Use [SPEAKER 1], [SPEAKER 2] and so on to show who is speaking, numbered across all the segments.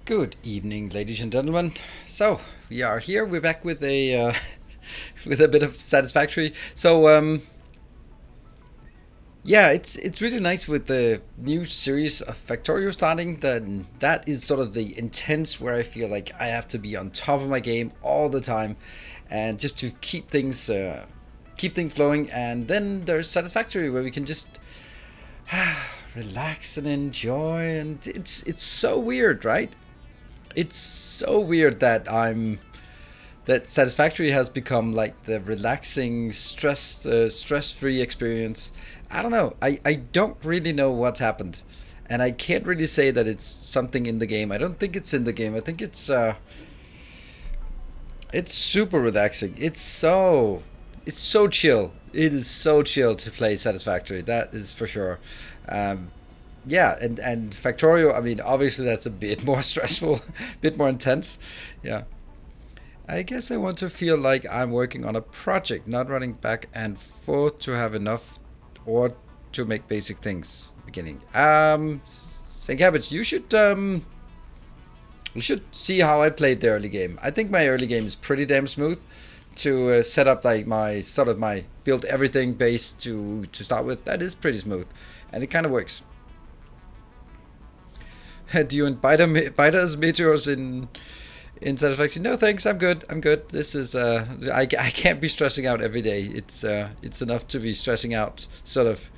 [SPEAKER 1] Good evening, ladies and gentlemen. So we are here. We're back with a with a bit of Satisfactory. Yeah, it's really nice with the new series of Factorio starting. Then that is sort of the intense where I feel like I have to be on top of my game all the time, and just to keep things flowing. And then there's Satisfactory where we can just relax and enjoy. And it's so weird, right? It's so weird that Satisfactory has become like the relaxing, stress-free experience. I don't know. I don't really know what's happened, and I can't really say that it's something in the game. I don't think it's in the game. I think it's super relaxing. It's so chill. It is so chill to play Satisfactory. That is for sure. Um, yeah, and Factorio. I mean, obviously that's a bit more stressful, a bit more intense. Yeah. I guess I want to feel like I'm working on a project, not running back and forth to have enough or to make basic things. Beginning. Say Cabbage, you should see how I played the early game. I think my early game is pretty damn smooth to set up like my sort of my build everything base to start with. That is pretty smooth, and it kind of works. Do you invite us meteors in satisfaction? No, thanks. I'm good. I'm good. This is I can't be stressing out every day. It's enough to be stressing out sort of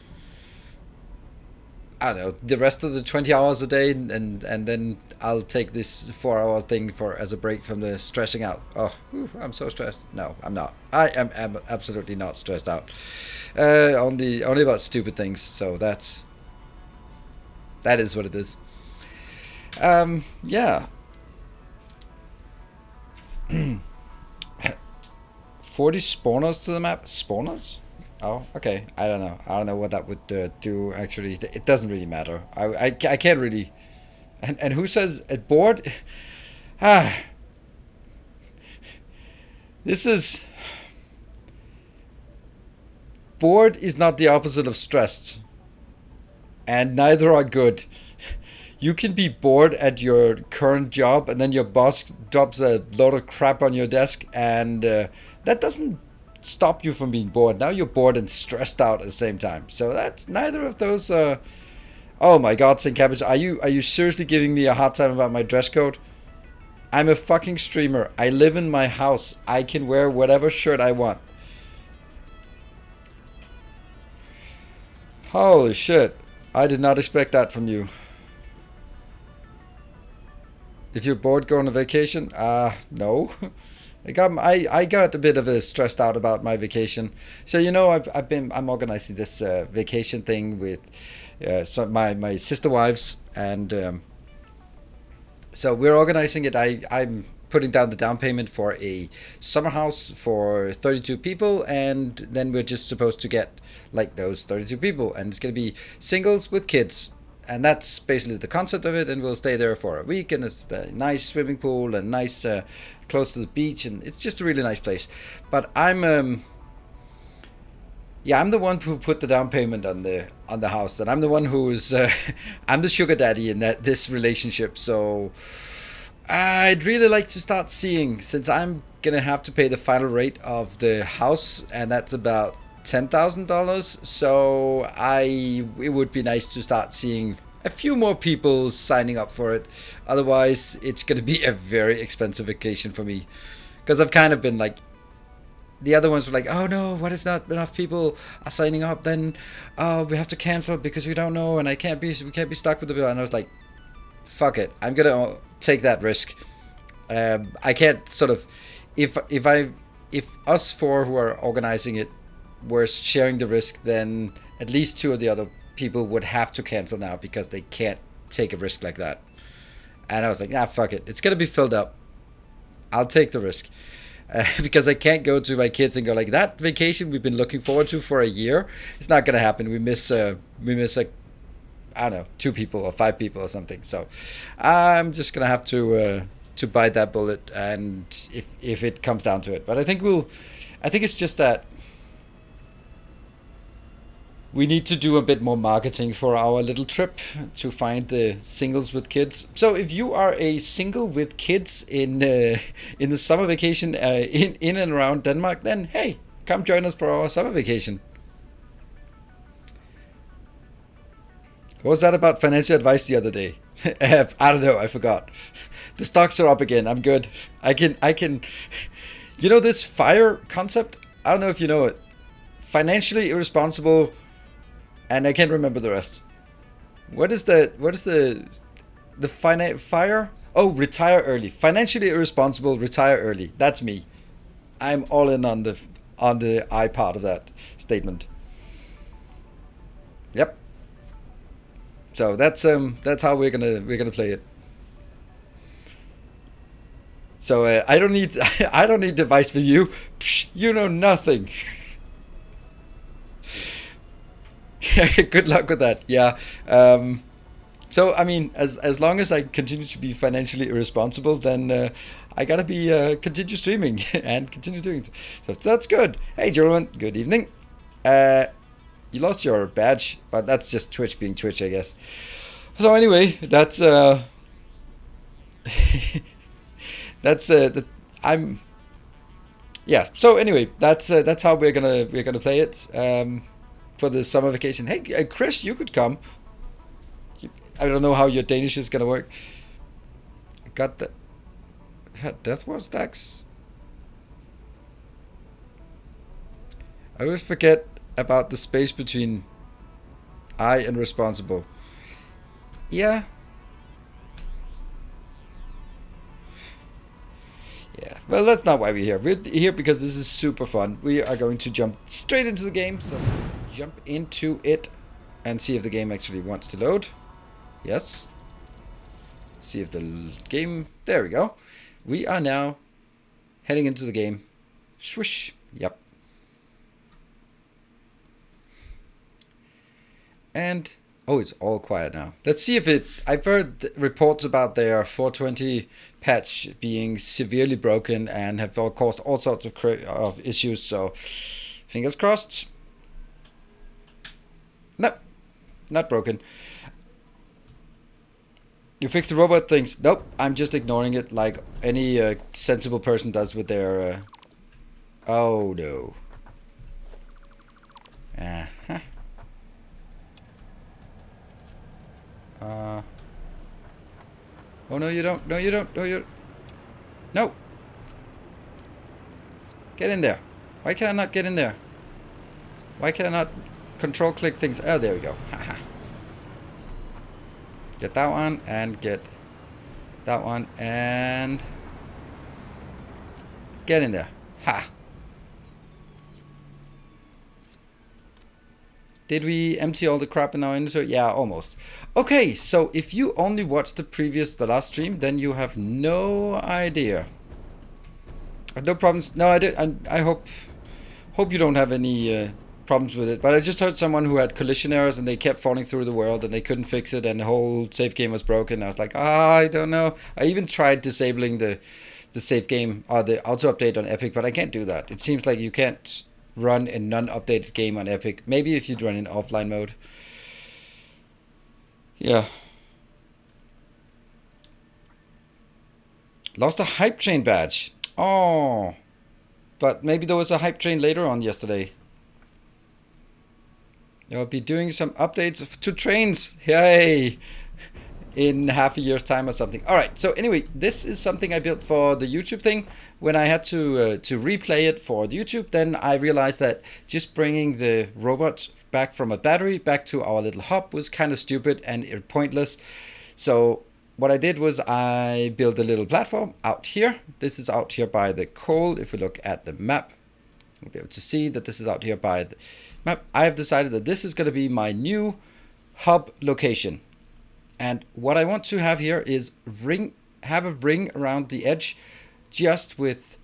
[SPEAKER 1] I don't know the rest of the 20 hours a day, and then I'll take this 4 hour thing for as a break from the stressing out. Oh, whew, I'm so stressed. No, I'm not. I am absolutely not stressed out. Only about stupid things. So that is what it is. Yeah. 40 spawners to the map. Spawners? Oh, okay. I don't know. I don't know what that would do, actually. It doesn't really matter. I can't really. And who says at board? Ah, this is. Bored is not the opposite of stressed, and neither are good. You can be bored at your current job, and then your boss drops a load of crap on your desk, and that doesn't stop you from being bored. Now you're bored and stressed out at the same time. So that's neither of those. Oh my God, Saint Cabbage, are you seriously giving me a hard time about my dress code? I'm a fucking streamer. I live in my house. I can wear whatever shirt I want. Holy shit! I did not expect that from you. If you're bored, go on a vacation. No. I got a bit of a stressed out about my vacation. So I'm organizing this vacation thing with my sister wives, and so we're organizing it. I'm putting down the down payment for a summer house for 32 people, and then we're just supposed to get like those 32 people, and it's gonna be singles with kids. And that's basically the concept of it, and we'll stay there for a week, and it's a nice swimming pool and nice close to the beach, and it's just a really nice place. But I'm the one who put the down payment on the house, and I'm the one who's I'm the sugar daddy in this relationship. So I'd really like to start seeing, since I'm gonna have to pay the final rate of the house, and that's about $10,000. So it would be nice to start seeing a few more people signing up for it. Otherwise, it's gonna be a very expensive vacation for me, because I've kind of been like, the other ones were like, oh no, what if not enough people are signing up? Then we have to cancel because we don't know, and we can't be stuck with the bill. And I was like, fuck it, I'm gonna take that risk. I can't sort of, if us four who are organizing it were sharing the risk, then at least two of the other people would have to cancel now because they can't take a risk like that. And I was like, nah, fuck it, it's gonna be filled up. I'll take the risk. Because I can't go to my kids and go like, that vacation we've been looking forward to for a year. It's not gonna happen. We miss like, I don't know, two people or five people or something. So I'm just gonna have to bite that bullet, and if it comes down to it. But I think it's just that we need to do a bit more marketing for our little trip to find the singles with kids. So if you are a single with kids in the summer vacation in and around Denmark, then hey, come join us for our summer vacation. What was that about financial advice the other day? I don't know, I forgot. The stocks are up again. I'm good. I can. You know this FIRE concept? I don't know if you know it. Financially irresponsible, and I can't remember the rest. What is the FIRE? Oh, retire early. Financially irresponsible, retire early. That's me. I'm all in on the I part of that statement. Yep. So that's how we're gonna play it. So I don't need I don't need advice from you. Psh, you know nothing. Good luck with that. Yeah. So I mean, as long as I continue to be financially irresponsible, then I gotta be continue streaming and continue doing it. So that's good. Hey, gentlemen, good evening. You lost your badge, but that's just Twitch being Twitch, I guess. So anyway, that's that's I'm yeah. So anyway, that's how we're gonna play it for the summer vacation. Hey, Chris, you could come. I don't know how your Danish is gonna work. I got the Death War stacks. I always forget about the space between I and responsible. Yeah. Yeah, well, that's not why we're here. We're here because this is super fun. We are going to jump straight into the game. So jump into it and see if the game actually wants to load. Yes. See if the game... There we go. We are now heading into the game. Swoosh. Yep. And... oh, it's all quiet now. Let's see if it... I've heard reports about their 420 patch being severely broken and have caused all sorts of issues. So, fingers crossed. Nope. Not broken. You fixed the robot things. Nope. I'm just ignoring it like any sensible person does with their... Oh, no. Uh-huh. Oh, no, you don't. No, you don't. No, you... No. Get in there. Why can I not get in there? Why can I not control click things? Oh, there we go. Get that one and get that one and get in there. Ha. Did we empty all the crap in our inventory? Yeah, almost. Okay, so if you only watched the last stream, then you have no idea. No problems. No, I hope you don't have any problems with it. But I just heard someone who had collision errors and they kept falling through the world and they couldn't fix it and the whole save game was broken. I was like, I don't know. I even tried disabling the save game or the auto update on Epic, but I can't do that. It seems like you can't run a non-updated game on Epic. Maybe if you'd run in offline mode. Yeah. Lost a hype train badge. Oh. But maybe there was a hype train later on yesterday. I'll be doing some updates to trains. Yay. In half a year's time or something. All right. So anyway, this is something I built for the YouTube thing. When I had to replay it for the YouTube, then I realized that just bringing the robot back from a battery back to our little hub was kind of stupid and pointless. So what I did was I built a little platform out here. This is out here by the coal. If we look at the map, we'll be able to see that this is out here by the map. I have decided that this is going to be my new hub location. And what I want to have here is have a ring around the edge just with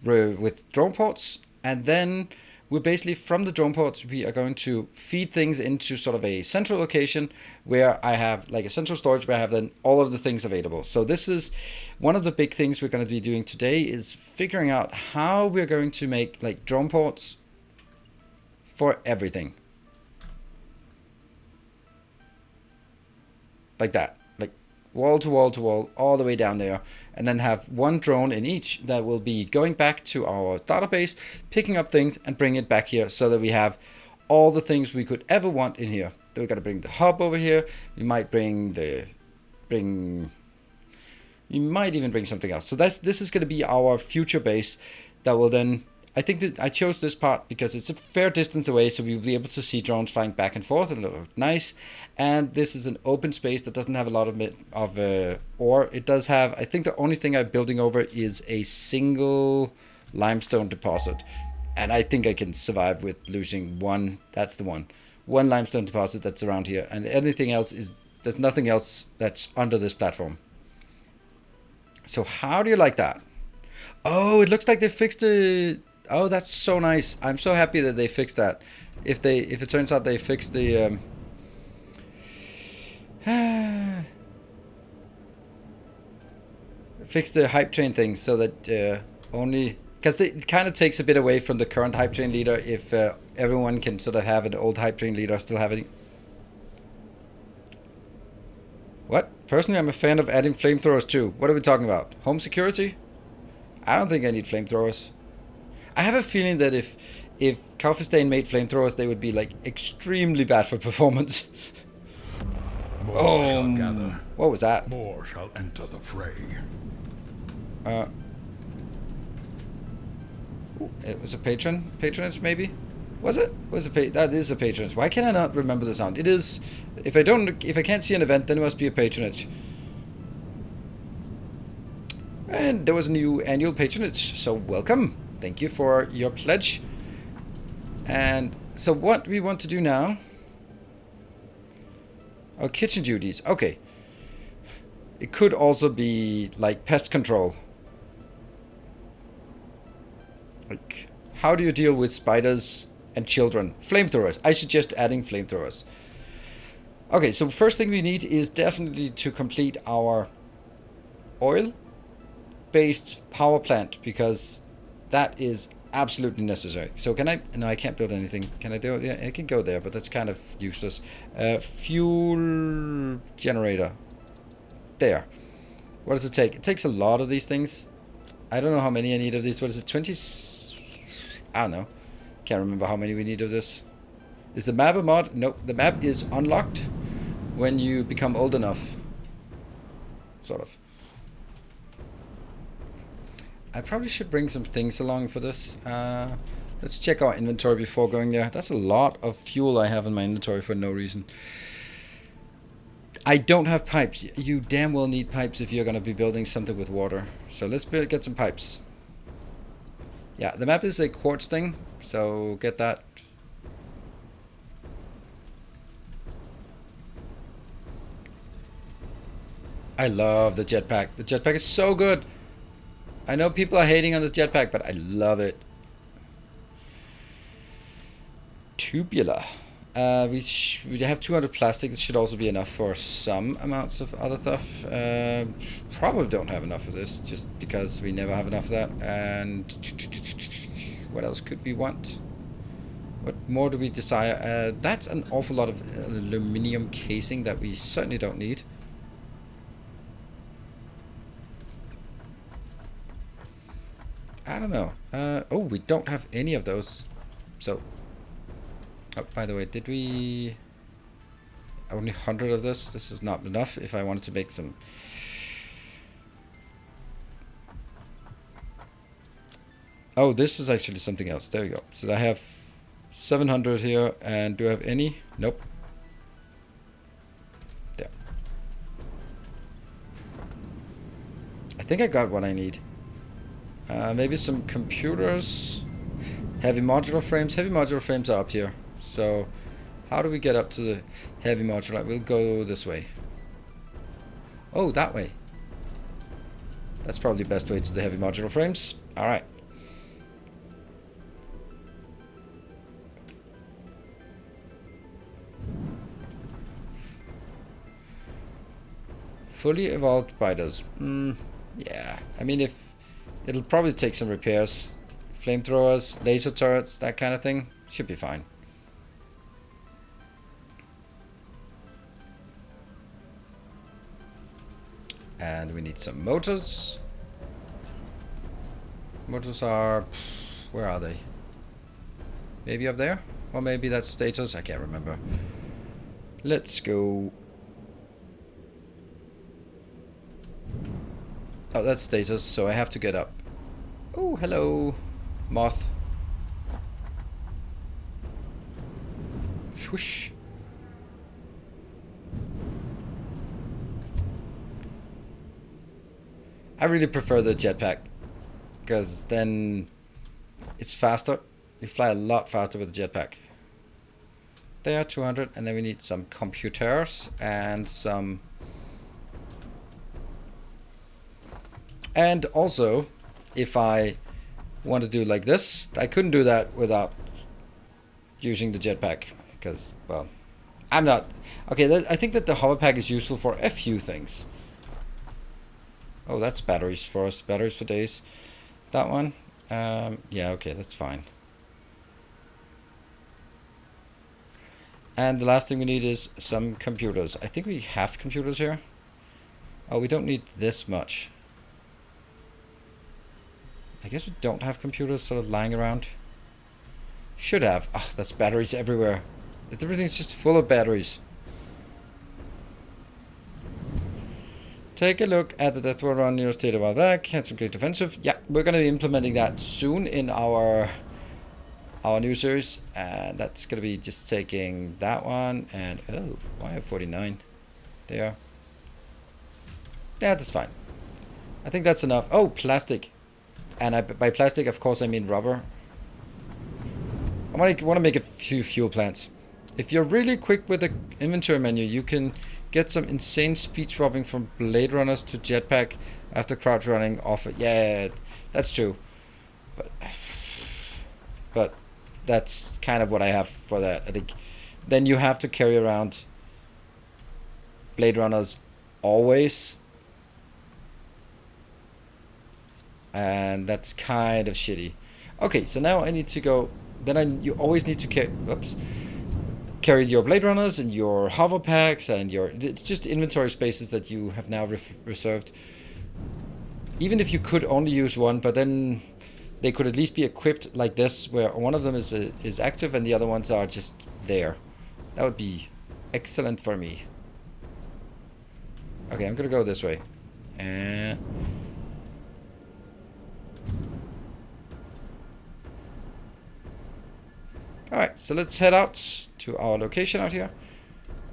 [SPEAKER 1] drone ports. And then we're basically from the drone ports, we are going to feed things into sort of a central location where I have like a central storage where I have then all of the things available. So this is one of the big things we're going to be doing today is figuring out how we're going to make like drone ports for everything. like that, like wall to wall to wall, all the way down there, and then have one drone in each that will be going back to our database, picking up things and bring it back here, so that we have all the things we could ever want in here. Then we're gonna bring the hub over here. We might you might even bring something else. So this is gonna be our future base that will then, I think that I chose this part because it's a fair distance away, so we'll be able to see drones flying back and forth, and it'll look nice. And this is an open space that doesn't have a lot of ore. It does have, I think the only thing I'm building over is a single limestone deposit. And I think I can survive with losing one, that's the one limestone deposit that's around here. And anything else there's nothing else that's under this platform. So how do you like that? Oh, it looks like they fixed the... Oh, that's so nice. I'm so happy that they fixed that. If it turns out they fixed the fixed the hype train thing, so that only, because it kind of takes a bit away from the current hype train leader if everyone can sort of have an old hype train leader still having. What? Personally, I'm a fan of adding flamethrowers too. What are we talking about? Home security? I don't think I need flamethrowers. I have a feeling that if CoffeeStain made flamethrowers, they would be like extremely bad for performance.
[SPEAKER 2] More shall gather.
[SPEAKER 1] What was that?
[SPEAKER 2] More shall enter the fray.
[SPEAKER 1] It was a patronage maybe? Was it? That is a patronage. Why can I not remember the sound? It is. If I can't see an event, then it must be a patronage. And there was a new annual patronage, so welcome. Thank you for your pledge. And so what we want to do now... Oh, kitchen duties. Okay. It could also be like pest control. Like, how do you deal with spiders and children? Flamethrowers. I suggest adding flamethrowers. Okay, so first thing we need is definitely to complete our oil-based power plant, because that is absolutely necessary. So can I... No, I can't build anything. Can I do it? Yeah, I can go there, but that's kind of useless. Fuel generator. There. What does it take? It takes a lot of these things. I don't know how many I need of these. What is it? 20... I don't know. Can't remember how many we need of this. Is the map a mod? Nope. The map is unlocked when you become old enough. Sort of. I probably should bring some things along for this. Let's check our inventory before going there. That's a lot of fuel I have in my inventory for no reason. I don't have pipes. You damn well need pipes if you're going to be building something with water. So let's get some pipes. Yeah, the map is a quartz thing, so get that. I love the jetpack. The jetpack is so good. I know people are hating on the jetpack, but I love it. Tubular. We have 200 plastic. This should also be enough for some amounts of other stuff. Probably don't have enough of this, just because we never have enough of that. And what else could we want? What more do we desire? That's an awful lot of aluminum casing that we certainly don't need. I don't know. Oh, we don't have any of those. So... Oh, by the way, did we... Only 100 of this? This is not enough if I wanted to make some... Oh, this is actually something else. There we go. So I have 700 here, and do I have any? Nope. There. I think I got what I need. Maybe some computers. Heavy modular frames. Heavy modular frames are up here. So, how do we get up to the heavy modular? We'll go this way. Oh, that way. That's probably the best way to the heavy modular frames. Alright. Fully evolved spiders. Yeah. I mean, if... It'll probably take some repairs. Flamethrowers, laser turrets, that kind of thing. Should be fine. And we need some motors. Motors are... where are they? Maybe up there? Or maybe that's status? I can't remember. Let's go. Oh, that's status, so I have to get up. Oh, hello, moth. Swoosh. I really prefer the jetpack, because then it's faster. You fly a lot faster with the jetpack. There, 200, and then we need some computers and some... And also, if I want to do like this, I couldn't do that without using the jetpack, because, well, I'm not... Okay, I think that the hover pack is useful for a few things. Oh, that's batteries for us, batteries for days. That one, yeah, okay, that's fine. And the last thing we need is some computers. I think we have computers here. Oh, we don't need this much. I guess we don't have computers sort of lying around. Should have. Oh, that's batteries everywhere. Everything's just full of batteries. Take a look at the Death War run near state a while back. Had some great defensive. Yeah, we're going to be implementing that soon in our new series, and that's gonna be just taking that one and oh, why have 49 there? Yeah, that's fine. I think that's enough. Oh, plastic, and by plastic, of course, I mean rubber. I want to make a few fuel plants. If you're really quick with the inventory menu, you can get some insane speed swapping from Blade Runners to jetpack after crouch running off it. Yeah, that's true, but that's kind of what I have for that. I think then you have to carry around Blade Runners always, and that's kind of shitty. Okay, so now I need to go. Then you always need to carry your Blade Runners and your hover packs and your... It's just inventory spaces that you have now reserved. Even if you could only use one, but then they could at least be equipped like this, where one of them is active and the other ones are just there. That would be excellent for me. Okay, I'm gonna go this way. And alright, so let's head out to our location out here.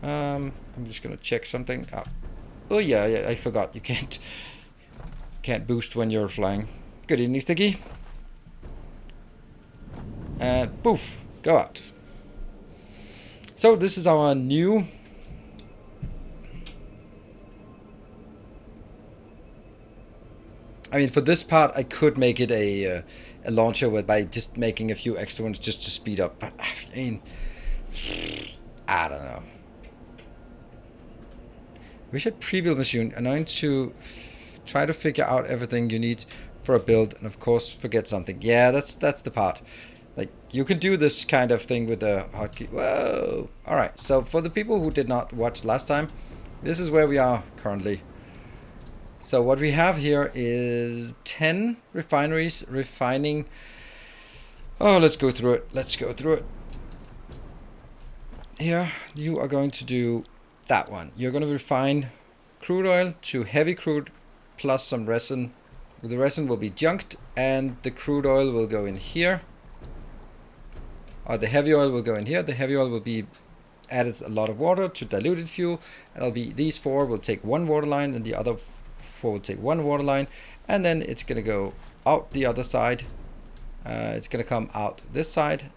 [SPEAKER 1] I'm just gonna check something. Oh yeah, I forgot. You can't boost when you're flying. Good evening, Sticky. And poof, go out. So this is our new... I mean, for this part, I could make it a launcher by just making a few extra ones just to speed up. But I mean, I don't know. Wish I pre-build machine. Annoying to try to figure out everything you need for a build, and of course forget something. Yeah, that's the part. Like, you can do this kind of thing with the hotkey. Whoa! Alright, so for the people who did not watch last time, this is where we are currently. So what we have here is 10 refineries refining. Oh, let's go through it. Let's go through it. Here, you are going to do that one. You're going to refine crude oil to heavy crude plus some resin. The resin will be junked and the crude oil will go in here. Or the heavy oil will go in here. The heavy oil will be added a lot of water to diluted fuel. It'll be these four will take one water line and the other four will take one water line. And then it's going to go out the other side. It's going to come out this side,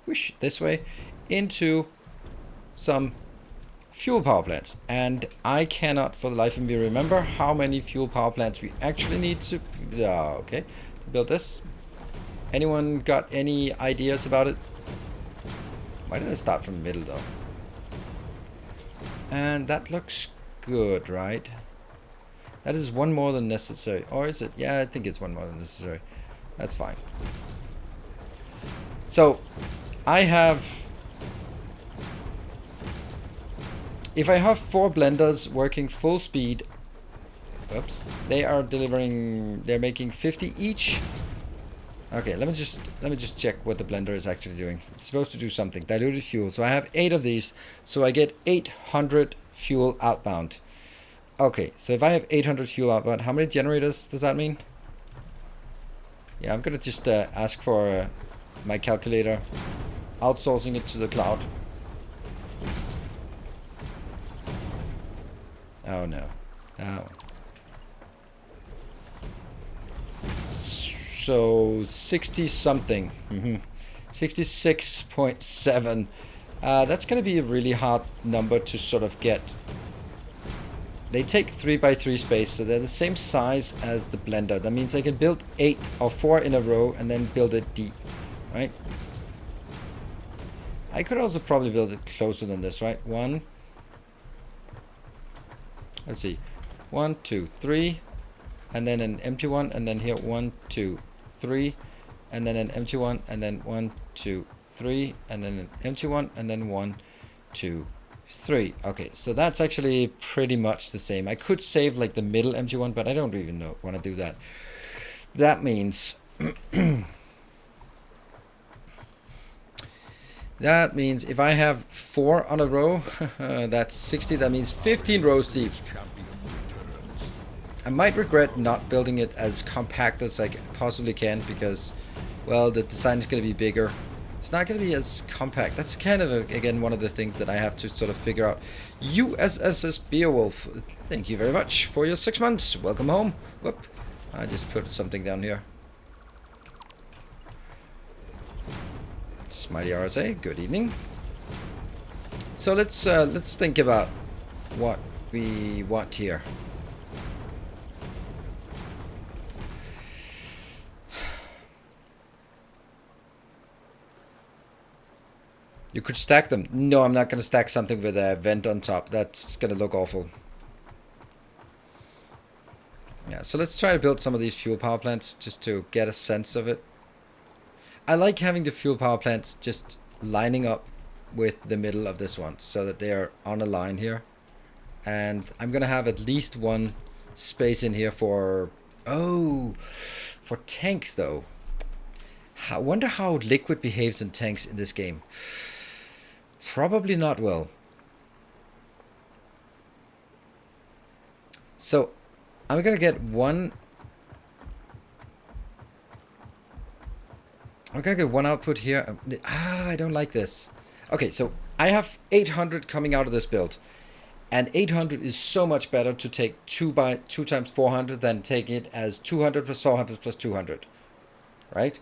[SPEAKER 1] whoosh, this way, into some fuel power plants. And I cannot for the life of me remember how many fuel power plants we actually need to build this. Anyone got any ideas about it? Why did I start from the middle though? And that looks good, right? That is one more than necessary. Or is it? Yeah, I think it's one more than necessary. That's fine. So, I have... If I have 4 blenders working full speed Oops. They are delivering, they're making 50 each. Okay, let me just check what the blender is actually doing. It's supposed to do something. Diluted fuel. So I have 8 of these, so I get 800 fuel outbound. Okay, so if I have 800 fuel outbound, how many generators does that mean? Yeah, I'm gonna just ask for my calculator, outsourcing it to the cloud. Oh no. Oh. So 60 something. 66.7. That's going to be a really hard number to sort of get. They take 3x3 space, so they're the same size as the blender. That means I can build 8 or 4 in a row and then build it deep, right? I could also probably build it closer than this, right? Let's see. 1, 2, 3. And then an empty one, and then here 1, 2, 3, and then an empty one, and then 1, 2, 3, and then an empty one, and then 1, 2, 3. Okay, so that's actually pretty much the same. I could save like the middle empty one, but I don't even want to do that. That means that means if I have 4 on a row, that's 60. That means 15 rows deep. I might regret not building it as compact as I possibly can because, well, the design is going to be bigger. It's not going to be as compact. That's kind of, again, one of the things that I have to sort of figure out. USS Beowulf, thank you very much for your 6 months. Welcome home. Whoop. I just put something down here. Smiley RSA, good evening. So let's think about what we want here. You could stack them. No, I'm not going to stack something with a vent on top. That's going to look awful. Yeah, so let's try to build some of these fuel power plants just to get a sense of it. I like having the fuel power plants just lining up with the middle of this one so that they are on a line here. And I'm going to have at least one space in here for... Oh, for tanks though. I wonder how liquid behaves in tanks in this game. Probably not well. So I'm gonna get one. I'm gonna get one output here. I don't like this. Okay, so I have 800 coming out of this build, and 800 is so much better to take 2 times 400 than take it as 200 plus 400 plus 200, right?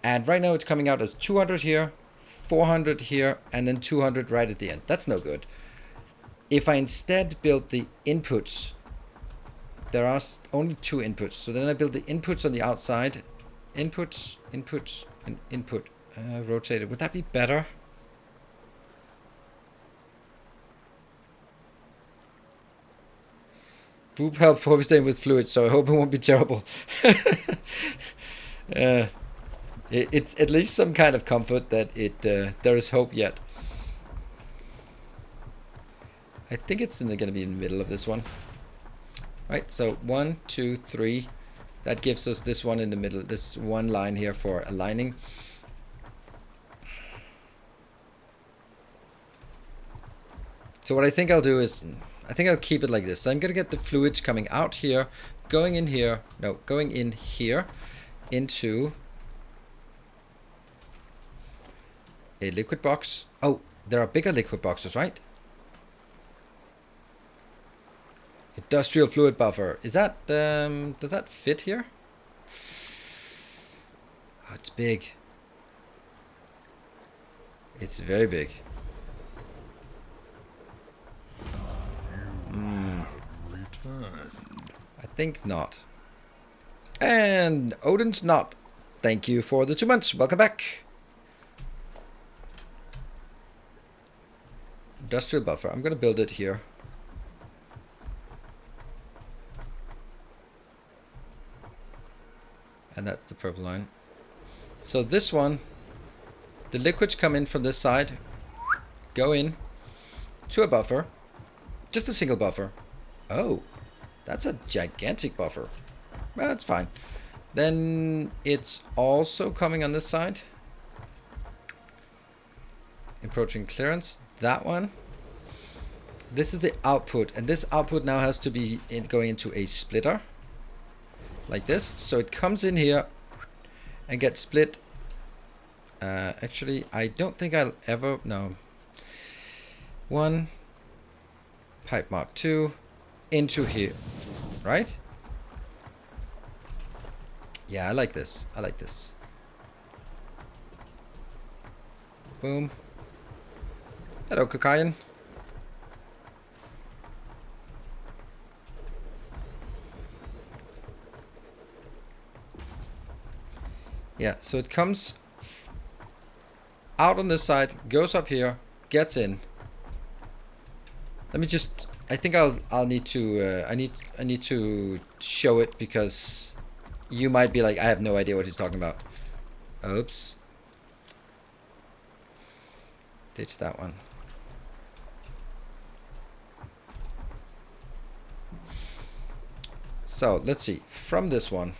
[SPEAKER 1] And right now it's coming out as 200 here, 400 here, and then 200 right at the end. That's no good. If I instead build the inputs, there are only 2 inputs. So then I build the inputs on the outside. Inputs, inputs, and input. Rotated. Would that be better? Group help before we stay with fluids, so I hope it won't be terrible. It's at least some kind of comfort that there is hope yet. I think it's going to be in the middle of this one. Right, so 1, 2, 3. That gives us this one in the middle. This one line here for aligning. So what I think I'll do is, I think I'll keep it like this. So I'm going to get the fluids coming out here, going in here. No, going in here into a liquid box. Oh, there are bigger liquid boxes, right? Industrial fluid buffer. Is that, does that fit here? Oh, it's big. It's very big. I think not. And Odin's not. Thank you for the 2 months. Welcome back. Industrial buffer. I'm going to build it here. And that's the purple line. So this one, the liquids come in from this side, go in to a buffer, just a single buffer. Oh, That's a gigantic buffer. Well, that's fine. Then it's also coming on this side. Approaching clearance. That one. This is the output. And this output now has to be going into a splitter. Like this. So it comes in here and gets split. Actually, I don't think I'll ever... No. 1. Pipe mark 2. Into here. Right? Yeah, I like this. I like this. Boom. Hello, cocaine. Yeah, so it comes out on this side, goes up here, gets in. Let me just... I think I'll need to... I need to show it because you might be like, I have no idea what he's talking about. Oops. Ditch that one. So let's see. From this one.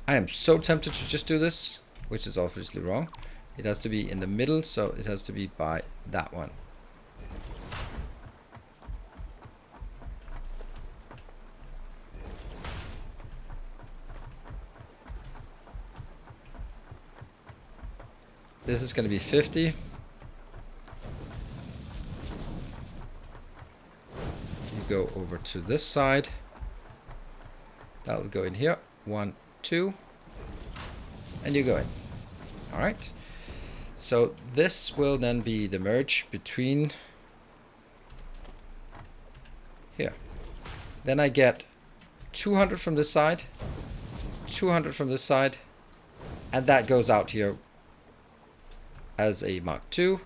[SPEAKER 1] I am so tempted to just do this, which is obviously wrong. It has to be in the middle, so it has to be by that one. This is going to be 50. You go over to this side. That'll go in here. 1, 2. And you go in. Alright. So this will then be the merge between here. Then I get 200 from this side, 200 from this side, and that goes out here as a Mark II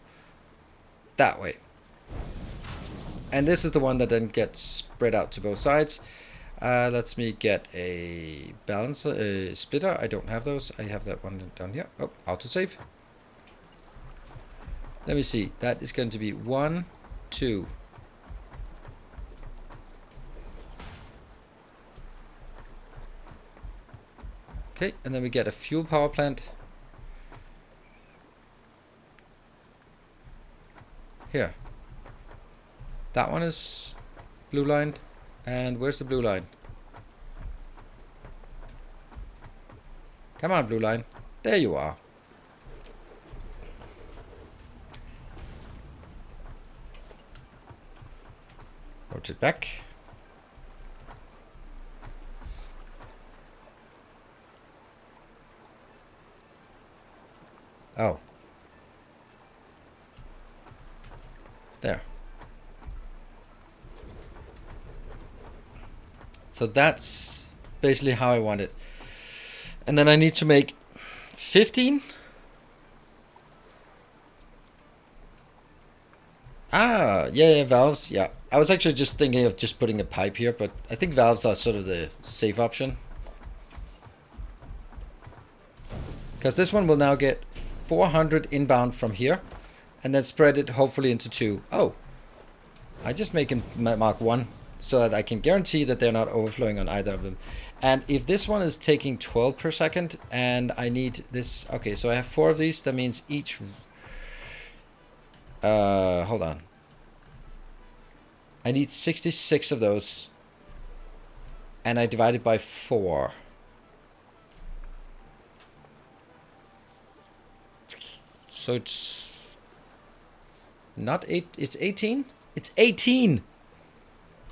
[SPEAKER 1] that way. And this is the one that then gets spread out to both sides. Let's me get a balancer, a splitter. I don't have those. I have that one down here. Oh, autosave. Let me see. That is going to be 1, 2. Okay, and then we get a fuel power plant. Here. That one is blue line. And where's the blue line? Come on, blue line. There you are. Rotate back. Oh. There. So that's basically how I want it. And then I need to make 15. Ah, yeah, valves. Yeah. I was actually just thinking of just putting a pipe here, but I think valves are sort of the safe option. Because this one will now get 400 inbound from here, and then spread it hopefully into 2. Oh, I just make him mark 1, so that I can guarantee that they're not overflowing on either of them. And if this one is taking 12 per second, and I need this, okay, so I have 4 of these, that means each, hold on. I need 66 of those, and I divide it by 4. So it's not 8, it's 18? It's 18!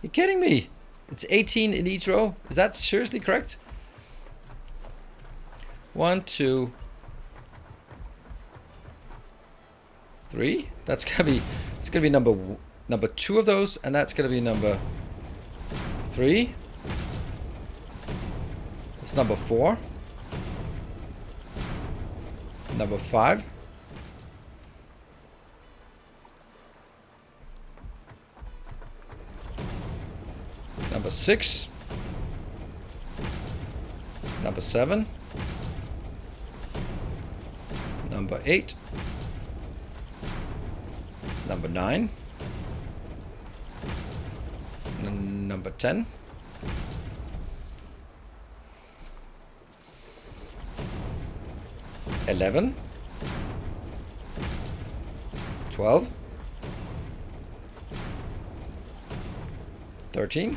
[SPEAKER 1] You're kidding me! It's 18 in each row? Is that seriously correct? 1, 2, 3. That's gonna be, it's gonna be number 2 of those, and that's gonna be number 3. It's number 4. Number 5. Number 6. Number 7. Number 8. Number 9. Number 10. $11. 12. 13.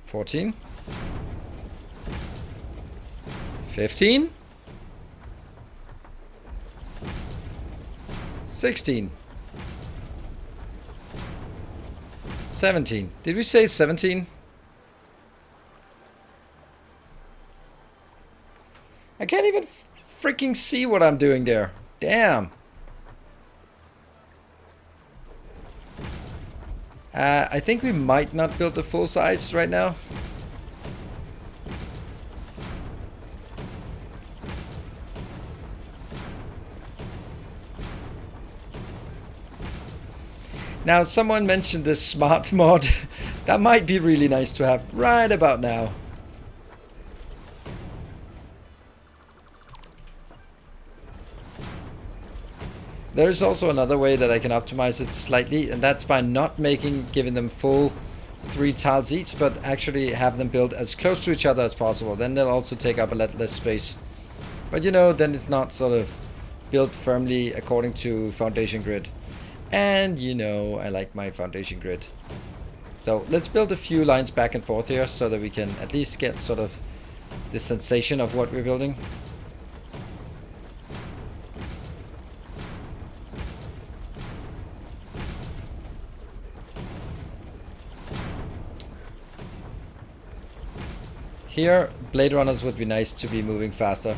[SPEAKER 1] 14. 15. 16. 17. Did we say 17? I can't even freaking see what I'm doing there. Damn. I think we might not build the full size right now. Now, someone mentioned this smart mod. That might be really nice to have right about now. There's also another way that I can optimize it slightly, and that's by not giving them full 3 tiles each, but actually have them build as close to each other as possible. Then they'll also take up a lot less space. But you know, then it's not sort of built firmly according to foundation grid. And you know, I like my foundation grid. So let's build a few lines back and forth here so that we can at least get sort of the sensation of what we're building. Here, Blade Runners would be nice to be moving faster.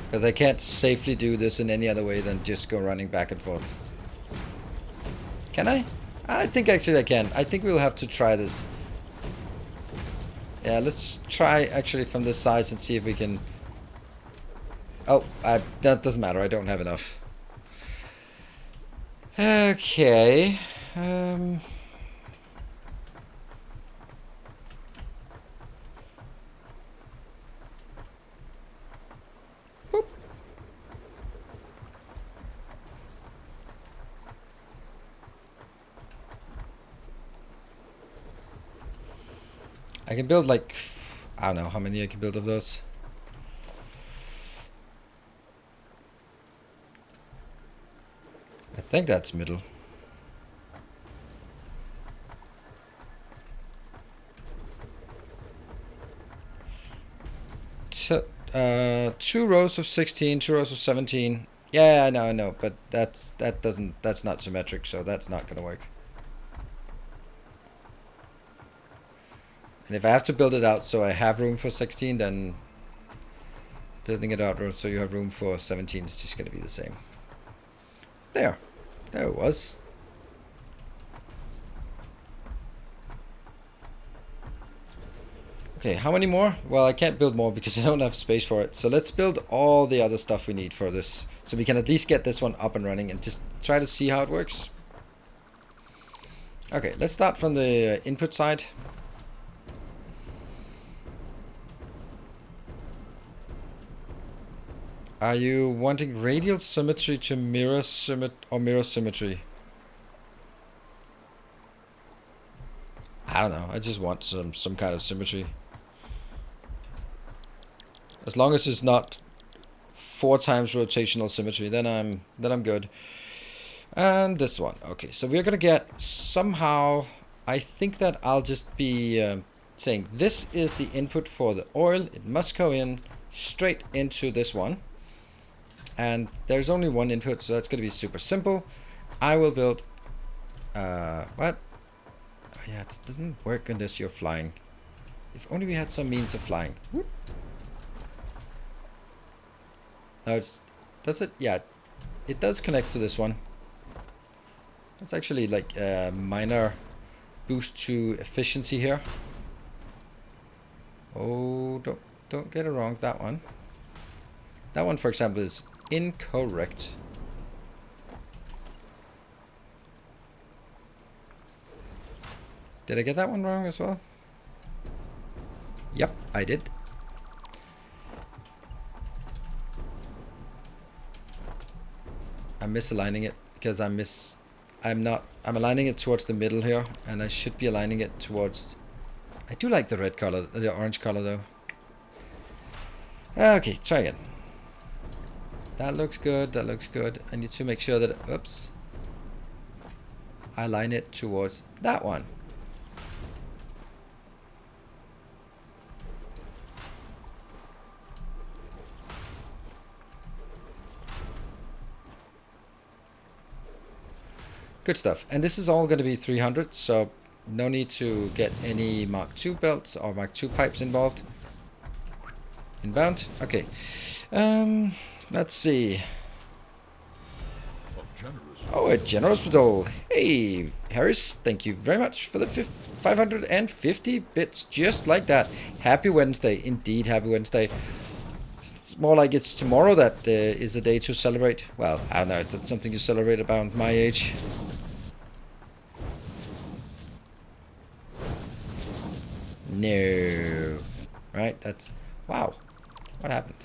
[SPEAKER 1] Because I can't safely do this in any other way than just go running back and forth. Can I? I think actually I can. I think we'll have to try this. Yeah, let's try actually from this size and see if we can... Oh, that doesn't matter. I don't have enough. Okay. Boop. I can build like, I don't know how many I can build of those. I think that's middle. So, 2 rows of 16, 2 rows of 17. Yeah, I know, but that's not symmetric, so that's not gonna work. And if I have to build it out so I have room for 16, then building it out so you have room for 17 is just gonna be the same. There it was. Okay, how many more? Well, I can't build more because I don't have space for it. So let's build all the other stuff we need for this. So we can at least get this one up and running and just try to see how it works. Okay, let's start from the input side. Are you wanting radial symmetry to mirror symmetry? I don't know. I just want some kind of symmetry. As long as it's not 4 times rotational symmetry, then I'm good. And this one. Okay, so we're gonna get somehow. I think that I'll just be saying this is the input for the oil. It must go in straight into this one. And there's only one input, so that's gonna be super simple. I will build. What? Oh, yeah, it doesn't work unless you're flying. If only we had some means of flying. Whoop. No, does it? Yeah, it does connect to this one. That's actually like a minor boost to efficiency here. Oh, don't get it wrong. That one, for example, is incorrect. Did I get that one wrong as well? Yep, I did. I'm misaligning it because I'm aligning it towards the middle here, and I should be aligning it towards... I do like the red color, the orange color though. Okay, try again. That looks good, that looks good. I need to make sure that, oops, I align it towards that one. Good stuff. And this is all going to be 300, so no need to get any Mark II belts or Mark II pipes involved. Inbound. Okay. Let's see. Oh, a generous patrol. Hey, Harris, thank you very much for the 550 bits, just like that. Happy Wednesday. Indeed, happy Wednesday. It's more like it's tomorrow that is a day to celebrate. Well, I don't know. It's something you celebrate about my age. No. Right, that's... Wow. What happened?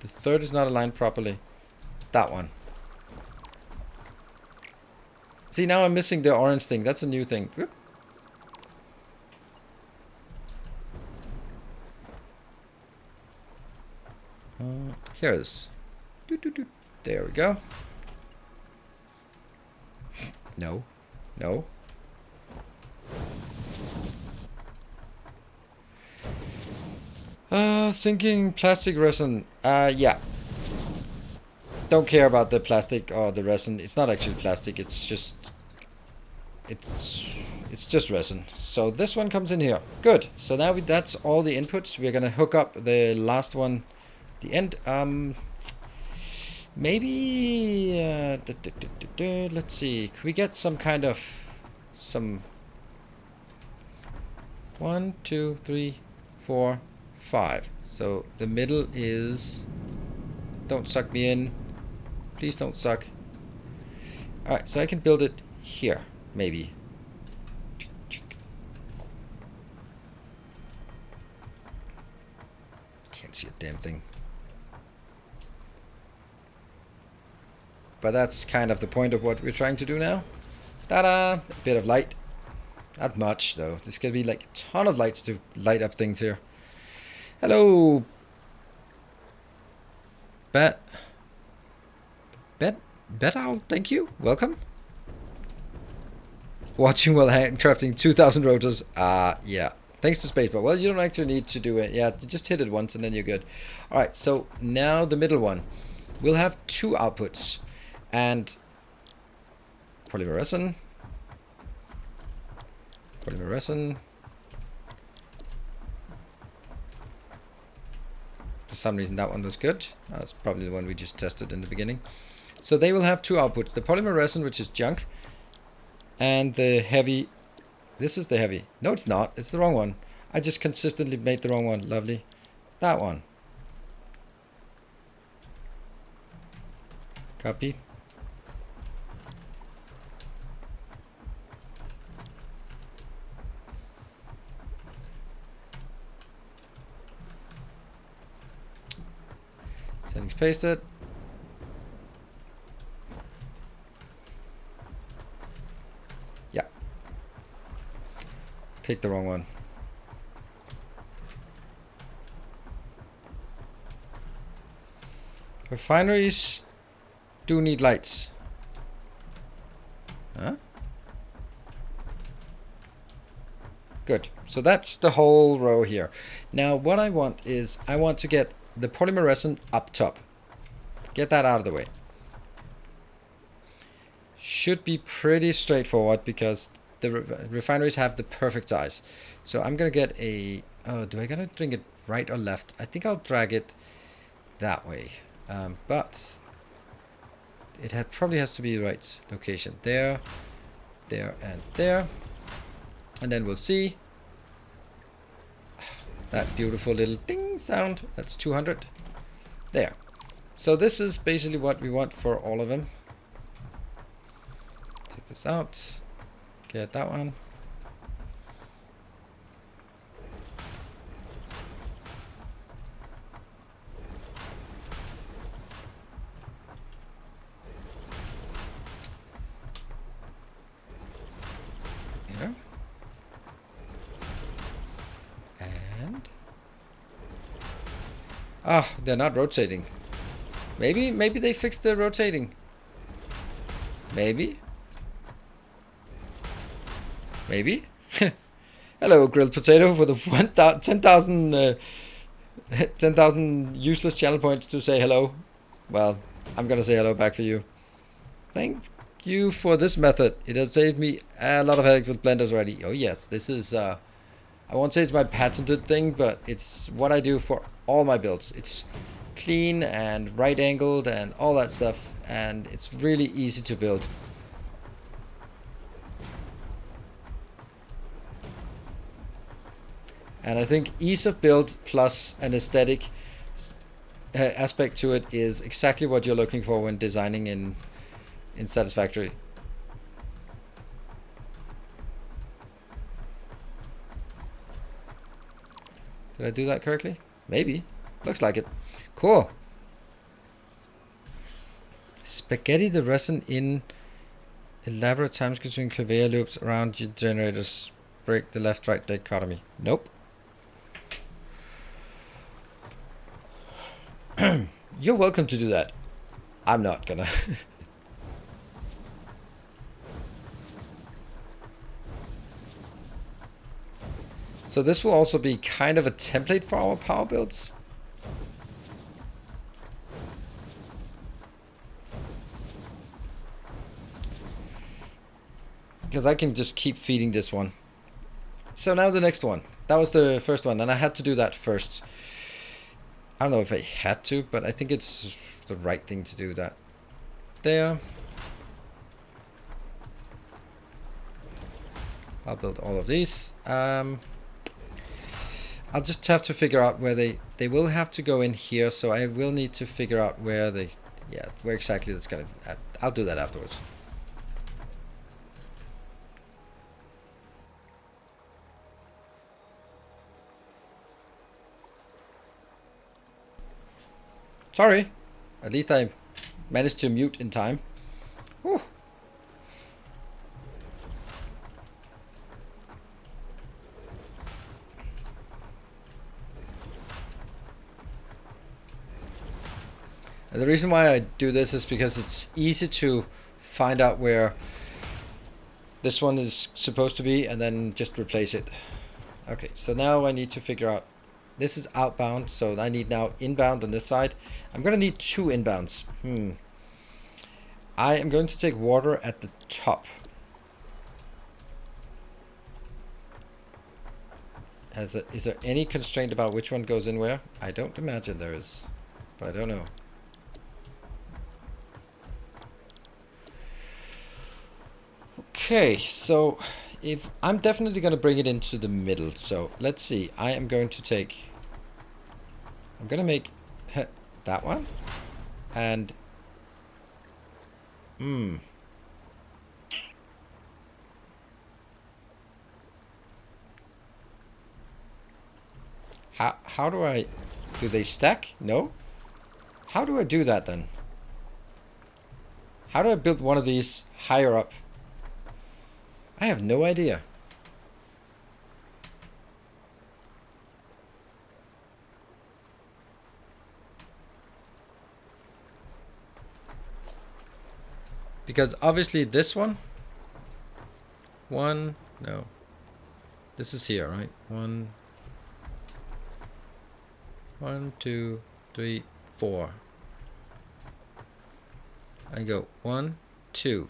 [SPEAKER 1] The third is not aligned properly. That one. See, now I'm missing the orange thing. That's a new thing. Whoop. Here it is. There we go. No. No. Sinking plastic resin. Yeah. Don't care about the plastic or the resin. It's not actually plastic. It's just... It's just resin. So this one comes in here. Good. So now that's all the inputs. We're gonna hook up the last one. The end. Maybe let's see. Could we get some kind of some 1, 2, 3, 4, 5. So the middle is... Don't suck me in. Please don't suck. Alright, so I can build it here, maybe. Can't see a damn thing. But that's kind of the point of what we're trying to do now. Ta-da! A bit of light. Not much, though. There's gonna be like a ton of lights to light up things here. Hello! Bet Owl, thank you. Welcome. Watching while handcrafting 2,000 rotors. Yeah. Thanks to Spacebar. Well, you don't actually need to do it. Yeah, you just hit it once and then you're good. Alright, so now the middle one. We'll have 2 outputs. And polymer resin. Polymer resin. For some reason that one was good. That's probably the one we just tested in the beginning. So they will have 2 outputs. The polymer resin, which is junk. And the heavy. This is the heavy. No, it's not. It's the wrong one. I just consistently made the wrong one. Lovely. That one. Copy. Settings pasted. Yeah. Pick the wrong one. Refineries do need lights. Huh? Good. So that's the whole row here. Now what I want is I want to get the polymer resin up top. Get that out of the way. Should be pretty straightforward because the refineries have the perfect size. So I'm gonna get a... Oh, do I gotta bring it right or left? I think I'll drag it that way. But it probably has to be the right location. There, there, and there. And then we'll see that beautiful little ding sound. That's 200. There. So this is basically what we want for all of them. Take this out. Get that one. Yeah. And they're not rotating. Maybe they fixed the rotating. Maybe. Hello, grilled potato, for the 10,000 useless channel points to say hello. Well, I'm gonna say hello back for you. Thank you for this method. It has saved me a lot of headache with blenders already. Oh yes, this is I won't say it's my patented thing, but it's what I do for all my builds. It's clean and right angled and all that stuff, and it's really easy to build. And I think ease of build plus an aesthetic aspect to it is exactly what you're looking for when designing in Satisfactory. Did I do that correctly? Maybe. Looks like it. Cool. Spaghetti the resin in elaborate time-consuming conveyor loops around your generators. Break the left-right dichotomy. Nope. You're welcome to do that. I'm not gonna. So this will also be kind of a template for our power builds. Because I can just keep feeding this one. So now the next one. That was the first one, and I had to do that first. I don't know if I had to, but I think it's the right thing to do that. There. I'll build all of these. I'll just have to figure out where they will have to go in here, so I will need to figure out where where exactly that's gonna. I'll do that afterwards. Sorry. At least I managed to mute in time. Whew. And the reason why I do this is because it's easy to find out where this one is supposed to be and then just replace it. Okay, so now I need to figure out. This is outbound, so I need now inbound on this side. I'm gonna need 2 inbounds. I am going to take water at the top. Is there any constraint about which one goes in where? I don't imagine there is, but I don't know. Okay, so if I'm definitely going to bring it into the middle, so let's see. I'm going to make that one, and how do they stack? No? How do I do that then? How do I build one of these higher up? I have no idea. Because obviously this one, no. This is here, right? 1, 2, 3, 4. I go 1, 2,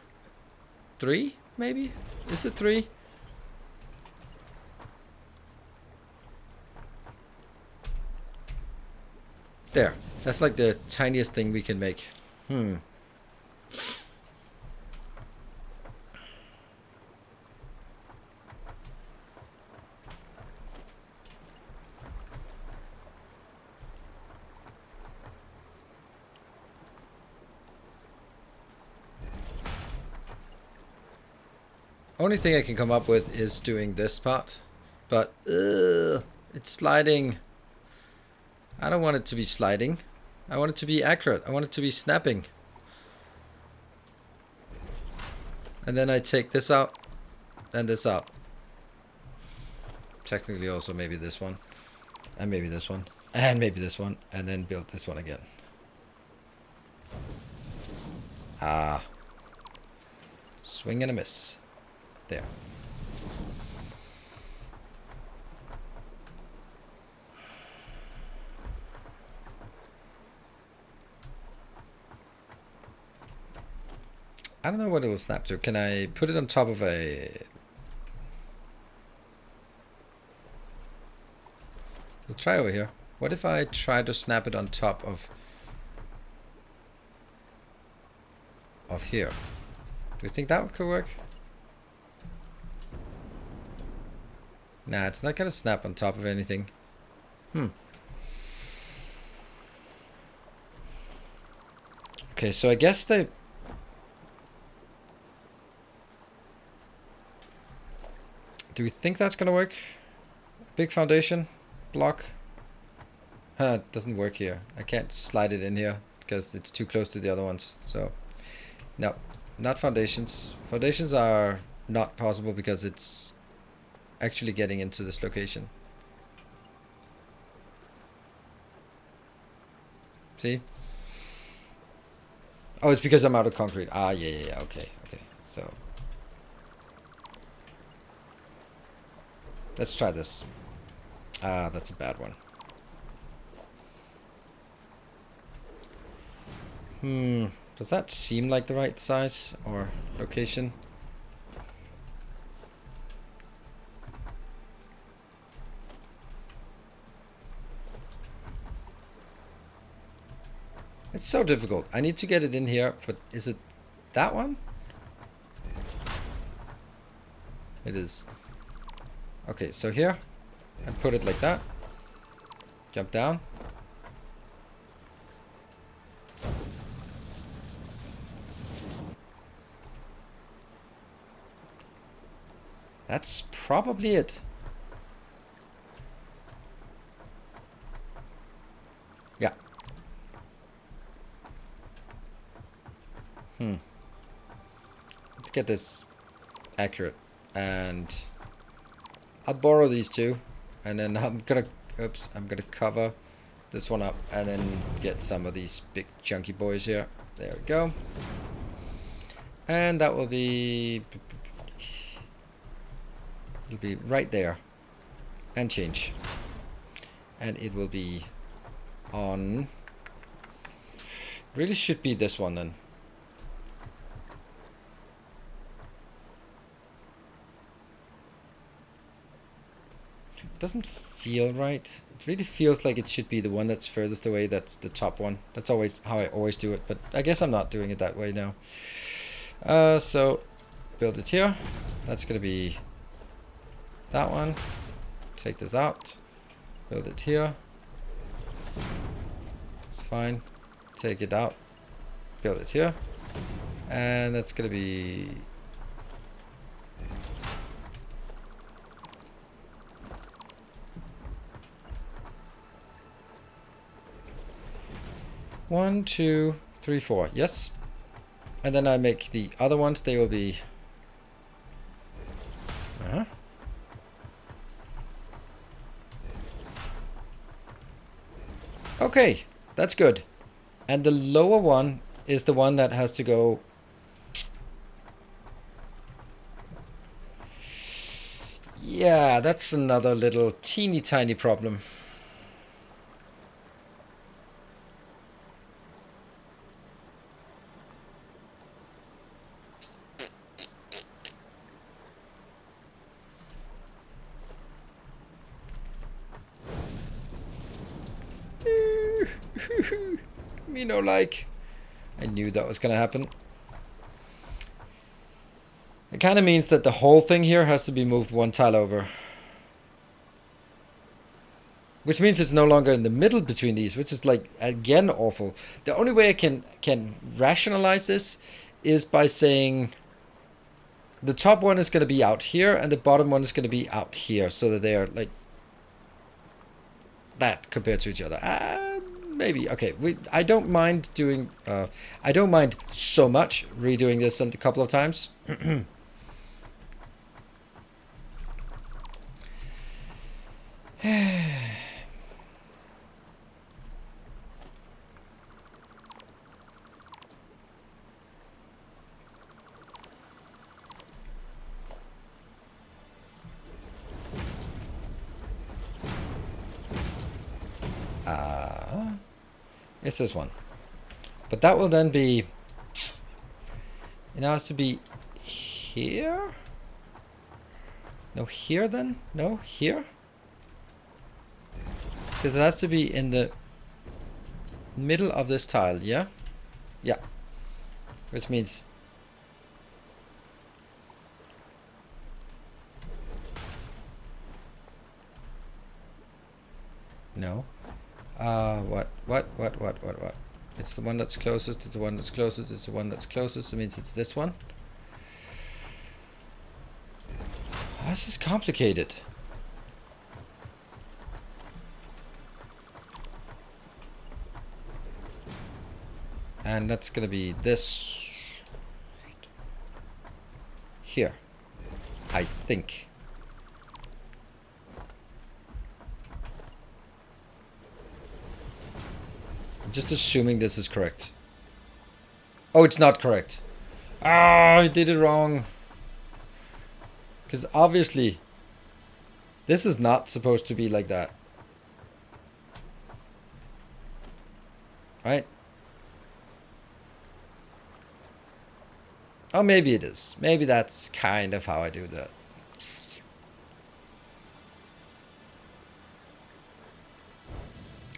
[SPEAKER 1] 3, maybe? Is it 3? There. That's like the tiniest thing we can make. Only thing I can come up with is doing this part. But, it's sliding. I don't want it to be sliding. I want it to be accurate. I want it to be snapping. And then I take this out and this out. Technically also maybe this one. And maybe this one. And maybe this one. And then build this one again. Ah. Swing and a miss. There. I don't know what it will snap to. Can I put it on top of a... We'll try over here. What if I try to snap it on top of here? Do you think that could work? Nah, it's not gonna snap on top of anything. Okay, so I guess they... Do we think that's gonna work? Big foundation block. It doesn't work here. I can't slide it in here because it's too close to the other ones. So, no, not foundations. Foundations are not possible because it's actually getting into this location. See? Oh, it's because I'm out of concrete. Ah, yeah. Okay. So, let's try this. Ah, that's a bad one. Does that seem like the right size or location? It's so difficult. I need to get it in here, but is it that one? It is. Okay, so here, I put it like that. Jump down. That's probably it. Yeah. Let's get this accurate. And I'll borrow these two. And then I'm gonna cover this one up and then get some of these big chunky boys here. There we go. And that will be... It'll be right there. And change. And it will be on... Really should be this one then. Doesn't feel right. It really feels like it should be the one that's furthest away. That's the top one. That's always how I always do it. But I guess I'm not doing it that way now. So build it here. That's gonna be that one. Take this out. Build it here. It's fine. Take it out. Build it here. And that's gonna be... One, two, three, four. Yes. And then I make the other ones. They will be... Okay. That's good. And the lower one is the one that has to go... Yeah, that's another little teeny tiny problem. Me no like. I knew that was gonna happen. It kind of means that the whole thing here has to be moved one tile over. Which means it's no longer in the middle between these, which is like, again, awful. The only way I can rationalize this is by saying the top one is going to be out here, and the bottom one is going to be out here, so that they are like that compared to each other. Maybe. Okay, I don't mind doing... I don't mind so much redoing this a couple of times. It's this one. But that will then be... It now has to be here? No, here then? No, here? Because it has to be in the middle of this tile, yeah? Yeah. Which means... No. What? It's the one that's closest, it's the one that's closest, it's the one that's closest. It means it's this one. This is complicated. And that's gonna be this here, I think. I'm just assuming this is correct. Oh, it's not correct. Ah, I did it wrong. Because obviously, this is not supposed to be like that. Right? Oh, maybe it is. Maybe that's kind of how I do that.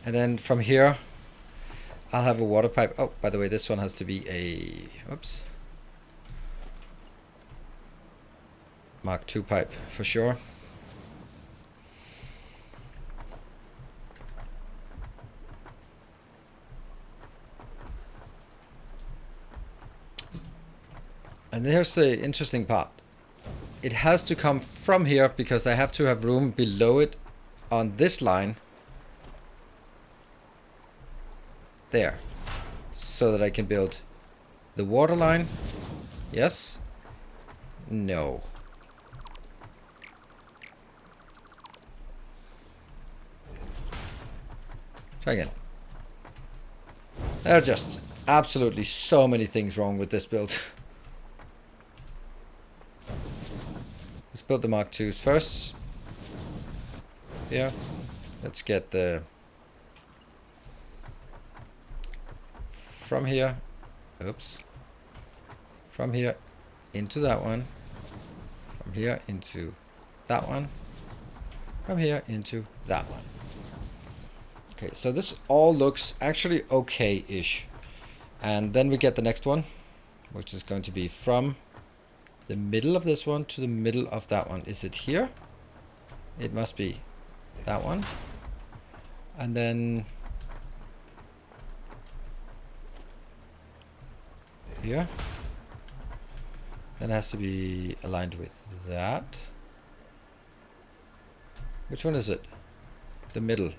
[SPEAKER 1] And then from here, I'll have a water pipe. Oh, by the way, this one has to be a... Oops. Mark II pipe, for sure. And here's the interesting part. It has to come from here because I have to have room below it on this line. There. So that I can build the water line. Yes. No. Try again. There are just absolutely so many things wrong with this build. Let's build the Mark IIs first. Yeah. Let's get the... From here. Oops. From here into that one. From here into that one. From here into that one. Okay, so this all looks actually okay-ish. And then we get the next one, which is going to be from the middle of this one to the middle of that one. Is it here? It must be that one. And then here. Then it has to be aligned with that. Which one is it? The middle.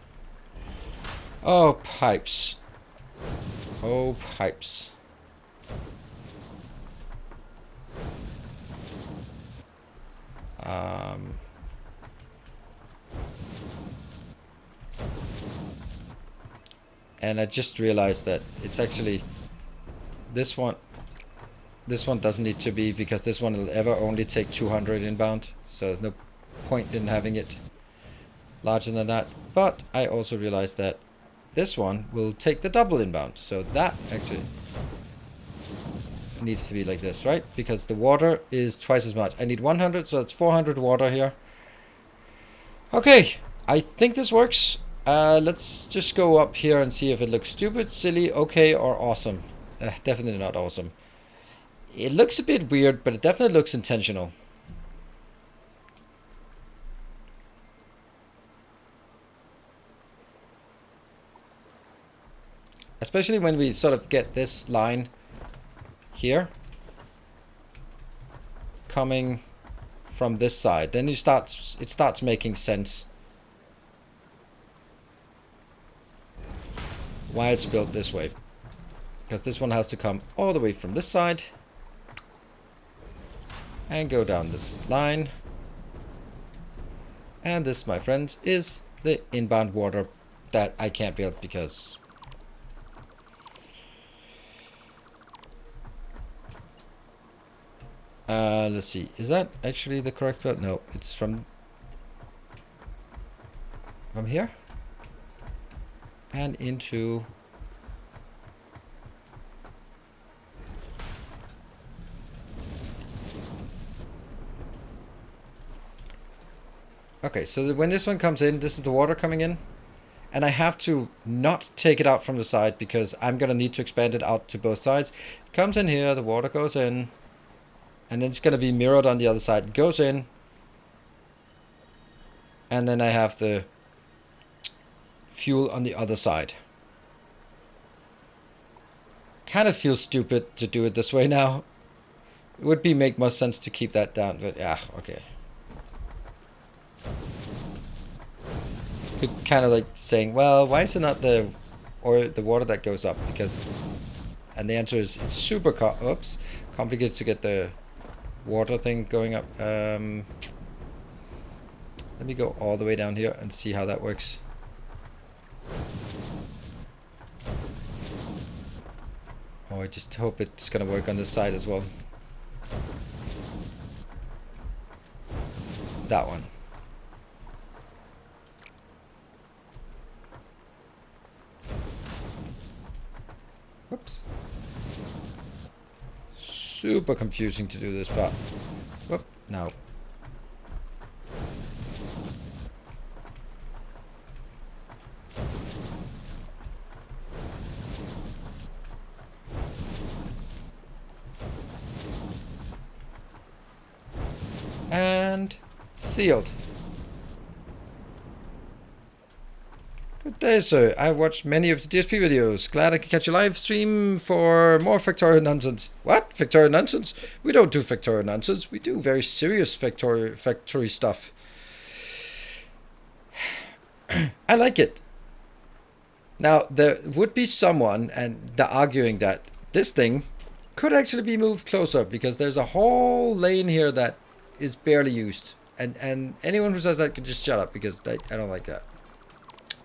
[SPEAKER 1] Oh, pipes. Oh, pipes. And I just realized that it's actually this one. This one doesn't need to be, because this one will ever only take 200 inbound. So there's no point in having it larger than that. But I also realized that this one will take the double inbound. So that actually needs to be like this, right? Because the water is twice as much. I need 100, so it's 400 water here. Okay, I think this works. Let's just go up here and see if it looks stupid, silly, okay, or awesome. Definitely not awesome. It looks a bit weird, but it definitely looks intentional. Especially when we sort of get this line here coming from this side, then it starts making sense why it's built this way. Because this one has to come all the way from this side and go down this line. And this, my friends, is the inbound water that I can't build because... let's see. Is that actually the correct build? No, it's from here and into... Okay, so when this one comes in, this is the water coming in. And I have to not take it out from the side because I'm going to need to expand it out to both sides. It comes in here, the water goes in. And then it's going to be mirrored on the other side. It goes in. And then I have the fuel on the other side. Kind of feels stupid to do it this way now. It would make more sense to keep that down. But yeah, okay. Kind of like saying, well, why is it not the water that goes up? Because, and the answer is it's super complicated to get the water thing going up. Let me go all the way down here and see how that works. Oh, I just hope it's gonna work on this side as well. That one. Whoops. Super confusing to do this, but whoop, no. And sealed. Good day, sir. I watched many of the DSP videos. Glad I can catch a live stream for more Factorio nonsense. What? Factorio nonsense? We don't do Factorio nonsense. We do very serious factory stuff. I like it. Now, there would be someone, and they're arguing that this thing could actually be moved closer because there's a whole lane here that is barely used. And anyone who says that could just shut up because I don't like that.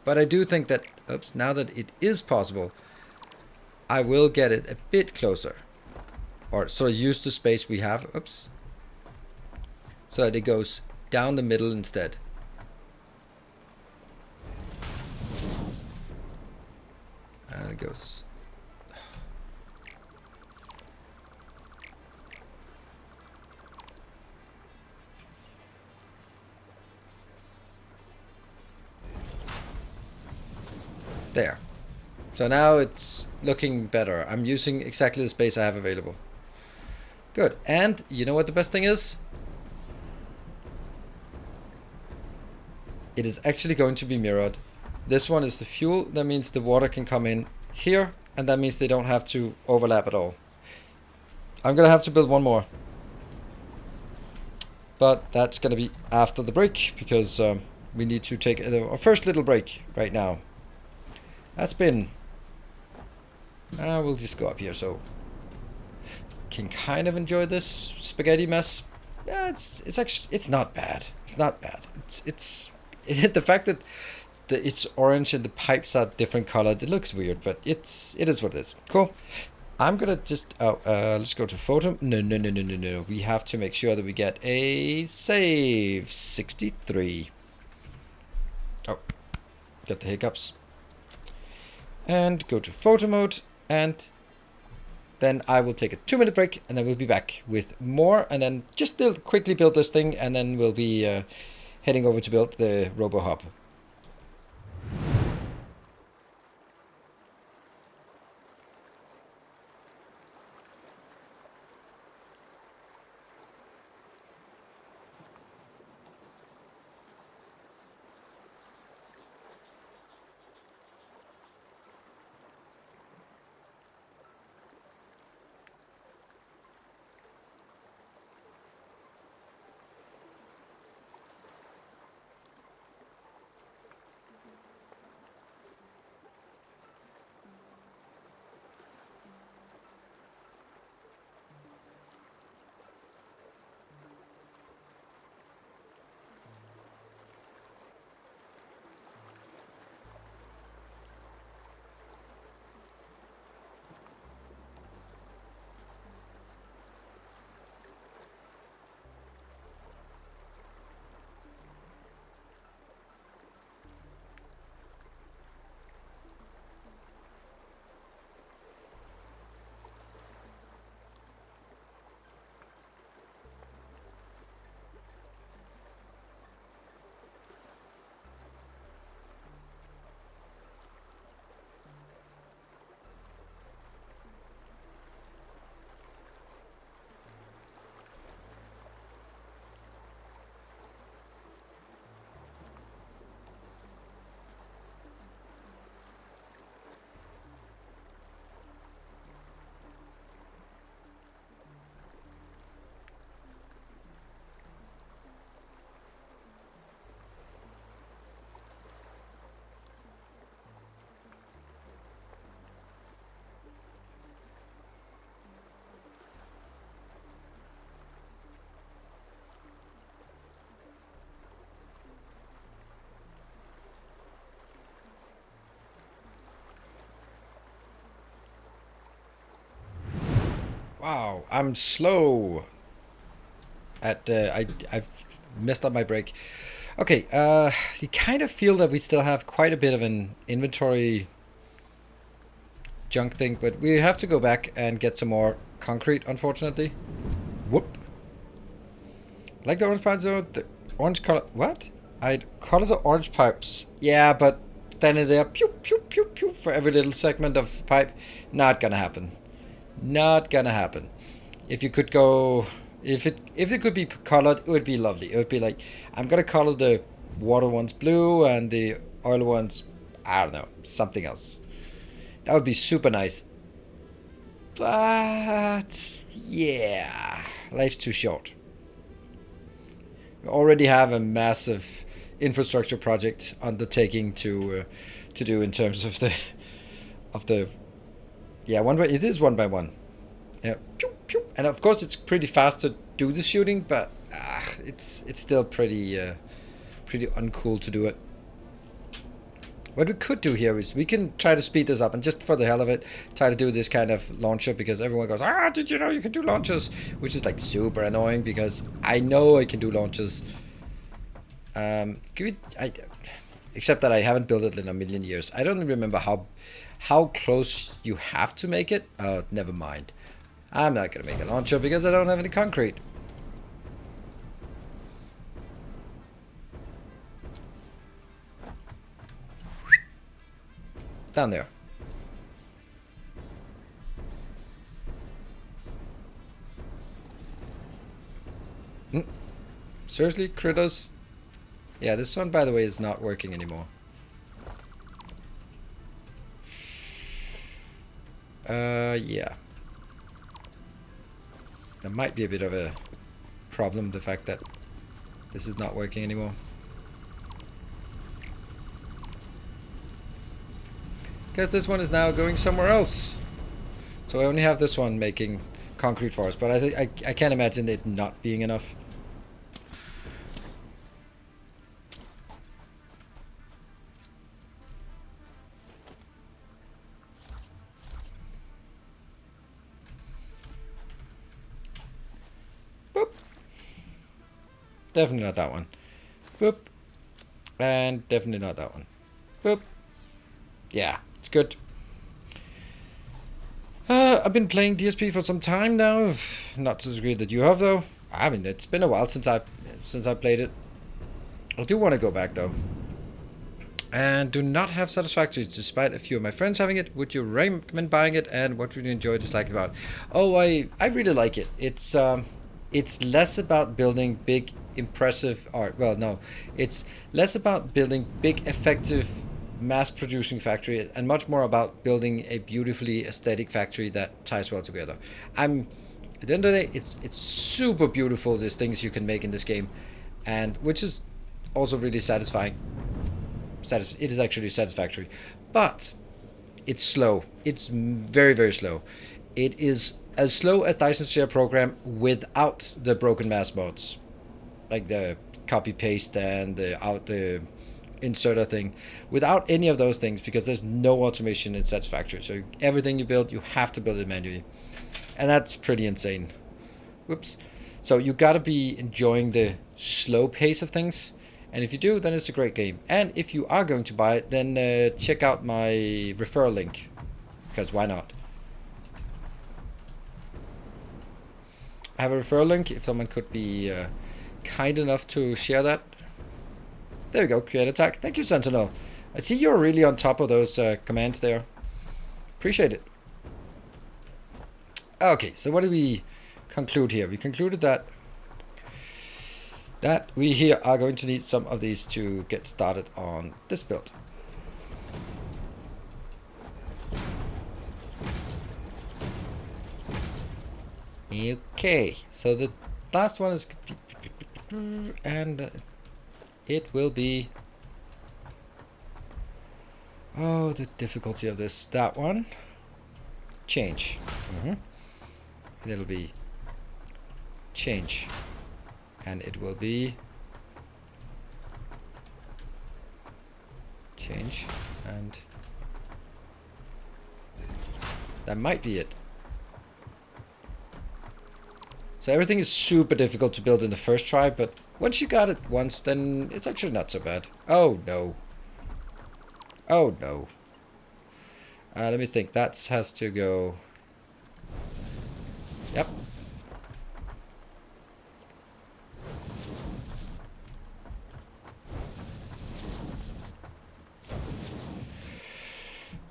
[SPEAKER 1] But I do think that, oops, now that it is possible, I will get it a bit closer. Or sort of use the space we have, oops. So that it goes down the middle instead. And it goes... There. So now it's looking better. I'm using exactly the space I have available. Good. And you know what the best thing is? It is actually going to be mirrored. This one is the fuel. That means the water can come in here. And that means they don't have to overlap at all. I'm going to have to build one more. But that's going to be after the break. Because we need to take our first little break right now. That's been... we'll just go up here so... Can kind of enjoy this spaghetti mess. Yeah, it's actually... It's not bad. It's not bad. The fact that it's orange and the pipes are different colored, it looks weird, but it is what it is. Cool. I'm gonna just... let's go to photo. No. We have to make sure that we get a save. 63. Oh. Got the hiccups. And go to photo mode, and then I will take a 2-minute break, and then we'll be back with more, and then just quickly build this thing, and then we'll be heading over to build the Robo Hub. Wow, I'm slow at I've messed up my brake. Okay, you kind of feel that we still have quite a bit of an inventory junk thing, but we have to go back and get some more concrete, unfortunately. Whoop. Like the orange pipes though, the orange color, what? I'd color the orange pipes. Yeah, but standing there, pew, pew, pew, pew, for every little segment of pipe, not gonna happen. Not gonna happen. If you could go, if it could be colored, it would be lovely. It would be like, I'm gonna color the water ones blue and the oil ones, I don't know, something else. That would be super nice. But yeah, life's too short. We already have a massive infrastructure project undertaking to do in terms of the yeah, one by it is one by one. Yeah, pew, pew. And of course it's pretty fast to do the shooting, but it's still pretty pretty uncool to do it. What we could do here is we can try to speed this up and just for the hell of it, try to do this kind of launcher because everyone goes, did you know you can do launchers? Which is like super annoying because I know I can do launchers. Except that I haven't built it in a million years. I don't remember how close you have to make it. Never mind. I'm not going to make a launcher because I don't have any concrete. Down there. Seriously, critters? Yeah, this one, by the way, is not working anymore. Yeah. There might be a bit of a problem, the fact that this is not working anymore. Because this one is now going somewhere else. So I only have this one making concrete for us, but I can't imagine it not being enough. Boop. Definitely not that one. Boop. And definitely not that one. Boop. Yeah, it's good. I've been playing DSP for some time now, not to the degree that you have though. I mean, it's been a while since I played it. I do want to go back though. And do not have Satisfactory, despite a few of my friends having it. Would you recommend buying it? And what would you enjoy dislike about it? Oh, I really like it. It's less about building big, impressive art. Well, no, it's less about building big, effective, mass-producing factory, and much more about building a beautifully aesthetic factory that ties well together. At the end of the day, it's super beautiful. There's things you can make in this game, and which is also really satisfying. It is actually satisfactory, but it's slow. It's very, very slow. It is as slow as Dyson Sphere program without the broken mass modes, like the copy paste and the inserter thing. Without any of those things, because there's no automation in Satisfactory. So everything you build, you have to build it manually, and that's pretty insane. Whoops. So you gotta be enjoying the slow pace of things. And if you do, then it's a great game. And if you are going to buy it, then check out my referral link. Because why not? I have a referral link if someone could be kind enough to share that. There we go, create attack. Thank you, Sentinel. I see you're really on top of those commands there. Appreciate it. Okay, so what did we conclude here? We concluded that we here are going to need some of these to get started on this build. Okay, so the last one is, and it will be, oh, the difficulty of this, that one, change. It'll be change. And it will be change, and that might be it. So everything is super difficult to build in the first try, but once you got it once, then it's actually not so bad. Oh no. Oh no. Let me think. That has to go... Yep.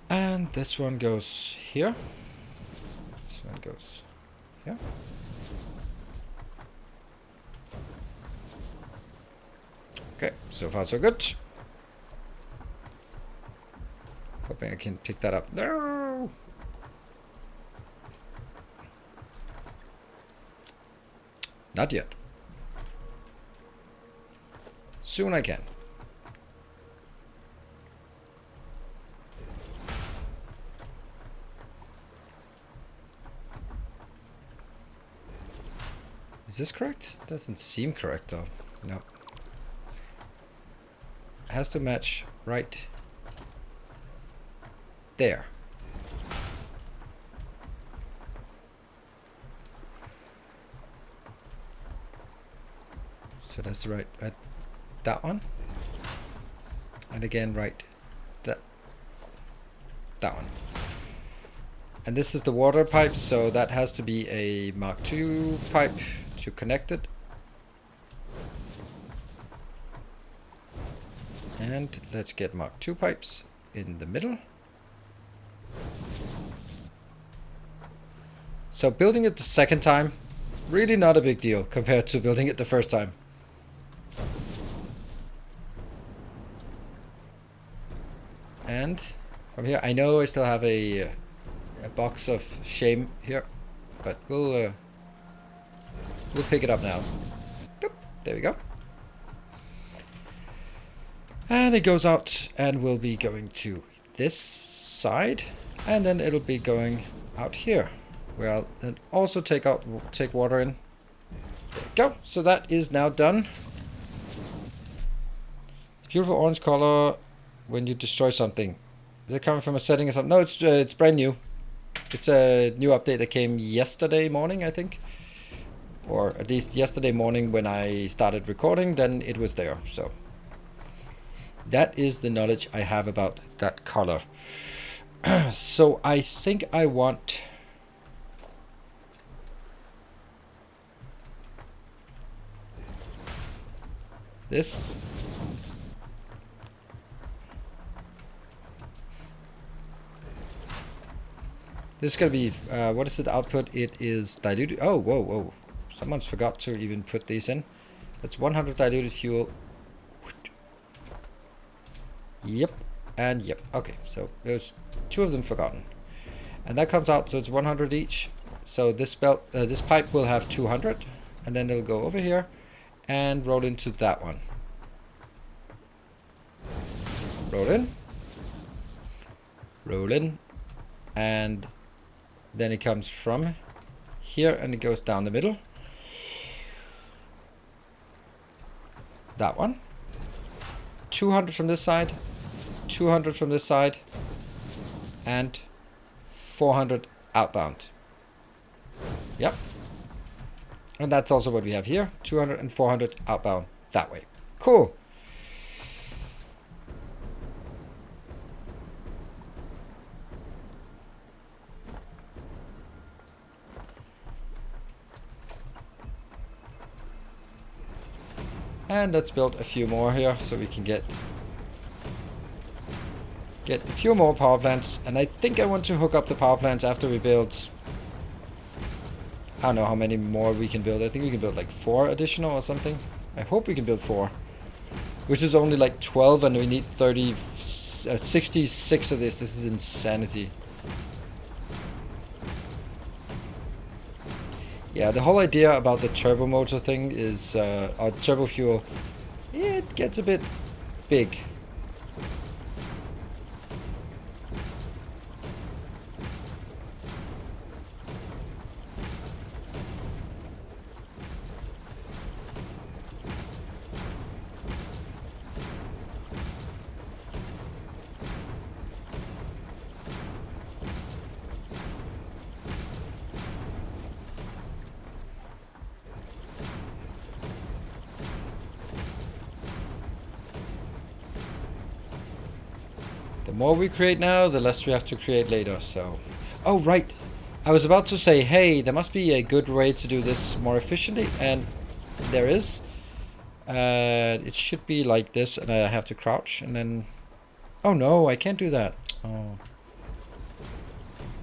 [SPEAKER 1] And this one goes here. This one goes here. Okay, so far so good. Hoping I can pick that up. No! Not yet. Soon I can. Is this correct? Doesn't seem correct though. No. It has to match right there. So that's right, that one. And again, right, that one. And this is the water pipe, so that has to be a Mark II pipe to connect it. And let's get Mark II pipes in the middle. So building it the second time, really not a big deal compared to building it the first time. And from here, I know I still have a box of shame here, but we'll pick it up now. Boop, there we go. And it goes out and will be going to this side, and then it'll be going out here, where I'll then also take water in. There we go. So that is now done. Beautiful orange color when you destroy something. Is it coming from a setting or something? No, it's brand new. It's a new update that came yesterday morning, I think. Or at least yesterday morning when I started recording, then it was there. So that is the knowledge I have about that color. So I think I want... this. This is going to be, what is the output? It is diluted. Oh, whoa, whoa. Someone's forgot to even put these in. That's 100 diluted fuel. Yep, and yep. Okay, so there's 2 of them forgotten. And that comes out, so it's 100 each. So this this pipe will have 200. And then it'll go over here and roll into that one. Roll in. Roll in. And then it comes from here and it goes down the middle. That one. 200 from this side. 200 from this side. And 400 outbound. Yep. And that's also what we have here. 200 and 400 outbound that way. Cool. And let's build a few more here so we can get a few more power plants. And I think I want to hook up the power plants after we build... I don't know how many more we can build. I think we can build like 4 additional or something. I hope we can build 4. Which is only like 12 and we need 66 of this. This is insanity. Yeah, the whole idea about the turbo motor thing is, or turbo fuel, it gets a bit big. The more we create now, the less we have to create later, so... Oh, right! I was about to say, hey, there must be a good way to do this more efficiently, and there is. It should be like this, and I have to crouch, and then... Oh no, I can't do that. Oh.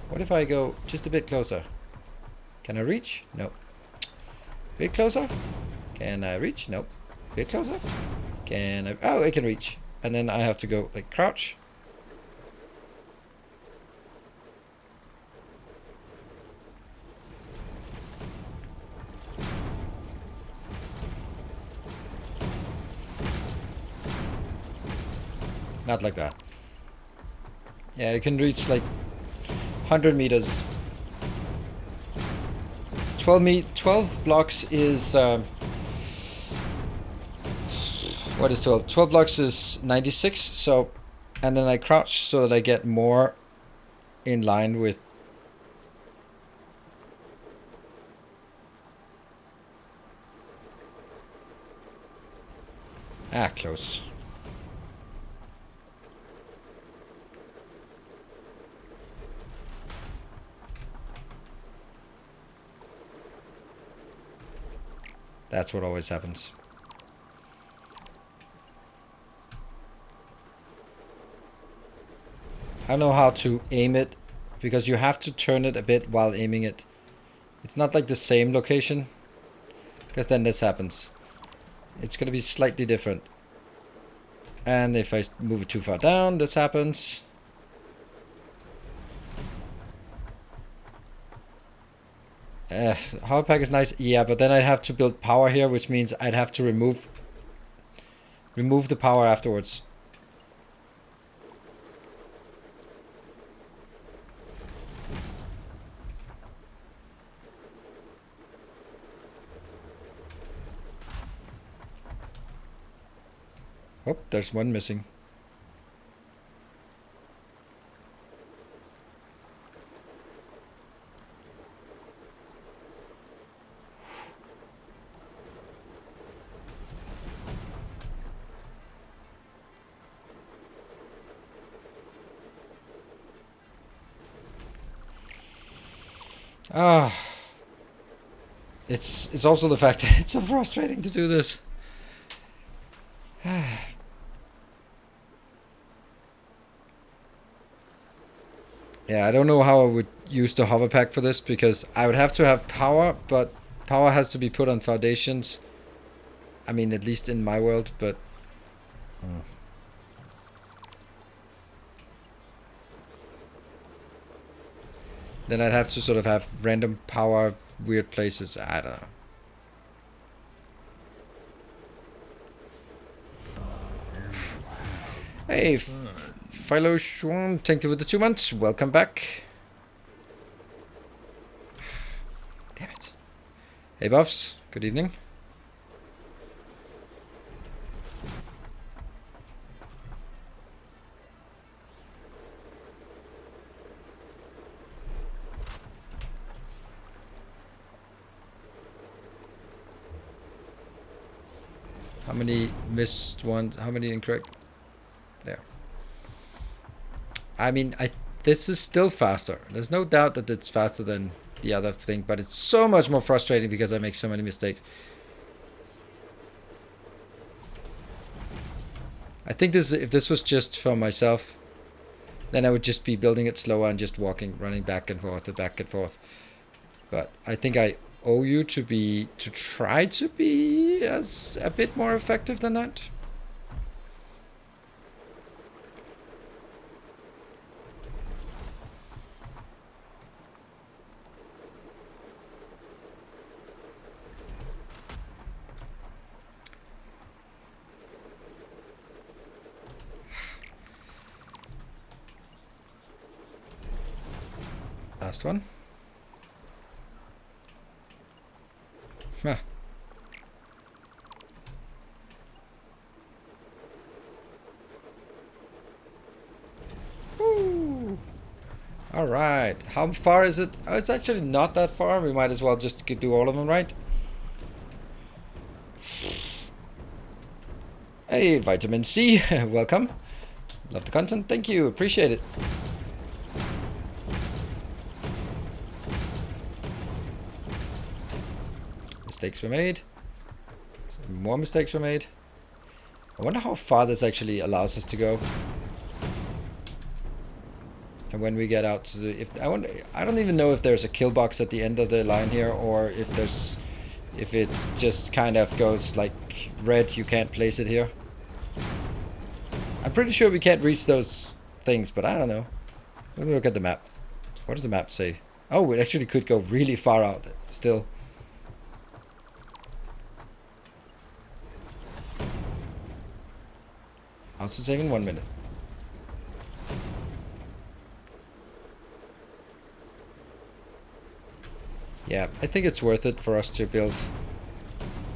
[SPEAKER 1] What if I go just a bit closer? Can I reach? No. Bit closer? Can I reach? No. Bit closer? Can I... Oh, I can reach. And then I have to go, like, crouch. Not like that. Yeah, you can reach like 100 meters. 12 blocks is... what is 12? 12 blocks is 96, so... And then I crouch so that I get more in line with... Ah, close. That's what always happens. I don't know how to aim it, because you have to turn it a bit while aiming it. It's not like the same location, because then this happens. It's going to be slightly different. And if I move it too far down, this happens. Hover pack is nice, yeah, but then I'd have to build power here, which means I'd have to remove the power afterwards. Oh, there's one missing. Ah, it's also the fact that it's so frustrating to do this. Yeah, I don't know how I would use the hover pack for this, because I would have to have power, but power has to be put on foundations. I mean, at least in my world, but... Then I'd have to sort of have random power, weird places. I don't know. Hey, Philo Schwan, thank you for the 2 months. Welcome back. Damn it. Hey, Buffs. Good evening. How many missed ones? How many incorrect? There. I mean, this is still faster. There's no doubt that it's faster than the other thing, but it's so much more frustrating because I make so many mistakes. I think if this was just for myself, then I would just be building it slower and just running back and forth and back and forth. But I think I owe you to try to be a bit more effective than that. Last one. Huh. Woo. All right. How far is it? Oh, it's actually not that far. We might as well just do all of them, right? Hey, Vitamin C. Welcome. Love the content. Thank you. Appreciate it. Mistakes were made. Some more mistakes were made. I wonder how far this actually allows us to go. And when we get out to the, I don't even know if there's a kill box at the end of the line here, or if it just kind of goes like red, you can't place it here. I'm pretty sure we can't reach those things, but I don't know. Let me look at the map. What does the map say? Oh, it actually could go really far out still. Also taking 1 minute. Yeah, I think it's worth it for us to build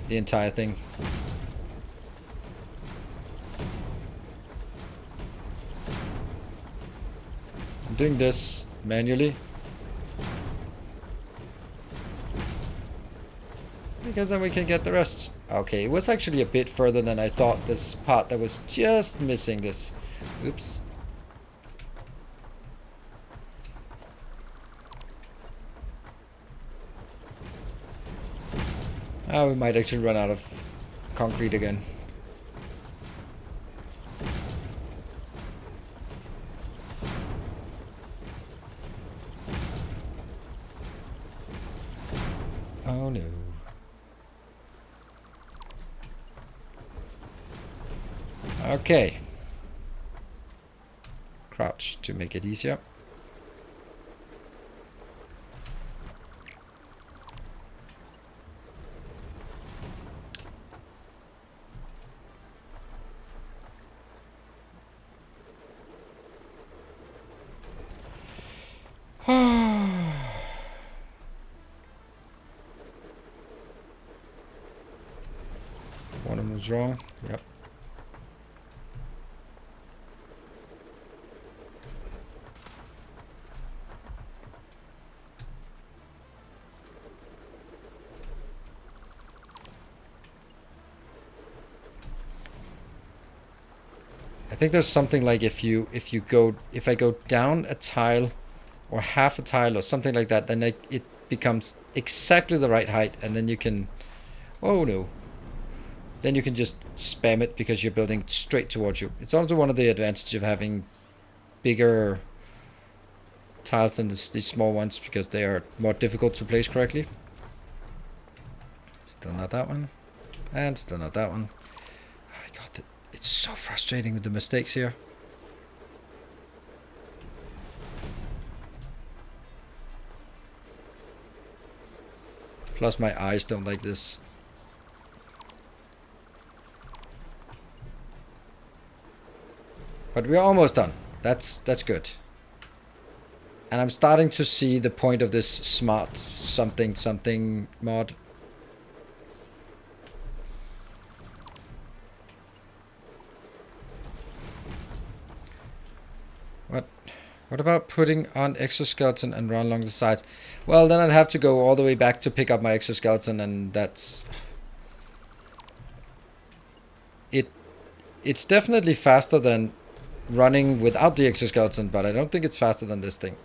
[SPEAKER 1] the entire thing. I'm doing this manually. Because then we can get the rest. Okay, it was actually a bit further than I thought. This part that was just missing this. Oops. Oh, we might actually run out of concrete again. Oh no. Okay. Crouch to make it easier. One of them was wrong. Yep. I think there's something like if I go down a tile or half a tile or something like that, then it becomes exactly the right height, and then you can, oh no, then you can just spam it because you're building straight towards you. It's also one of the advantages of having bigger tiles than these small ones, because they are more difficult to place correctly. Still not that one, and still not that one. I got it. It's so frustrating with the mistakes here. Plus my eyes don't like this. But we're almost done. That's good. And I'm starting to see the point of this smart something mod. What about putting on exoskeleton and run along the sides? Well, then I'd have to go all the way back to pick up my exoskeleton, and that's... It's definitely faster than running without the exoskeleton, but I don't think it's faster than this thing.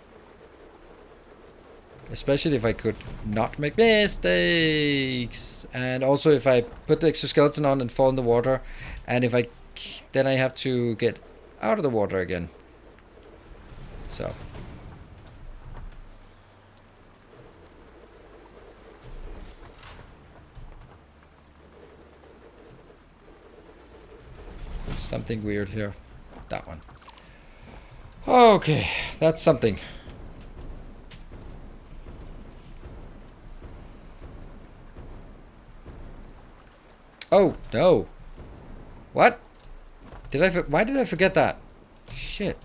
[SPEAKER 1] Especially if I could not make mistakes. And also if I put the exoskeleton on and fall in the water, and if then I have to get out of the water again. So. Something weird here. That one. Okay, that's something. Oh, no. What? Why did I forget that? Shit.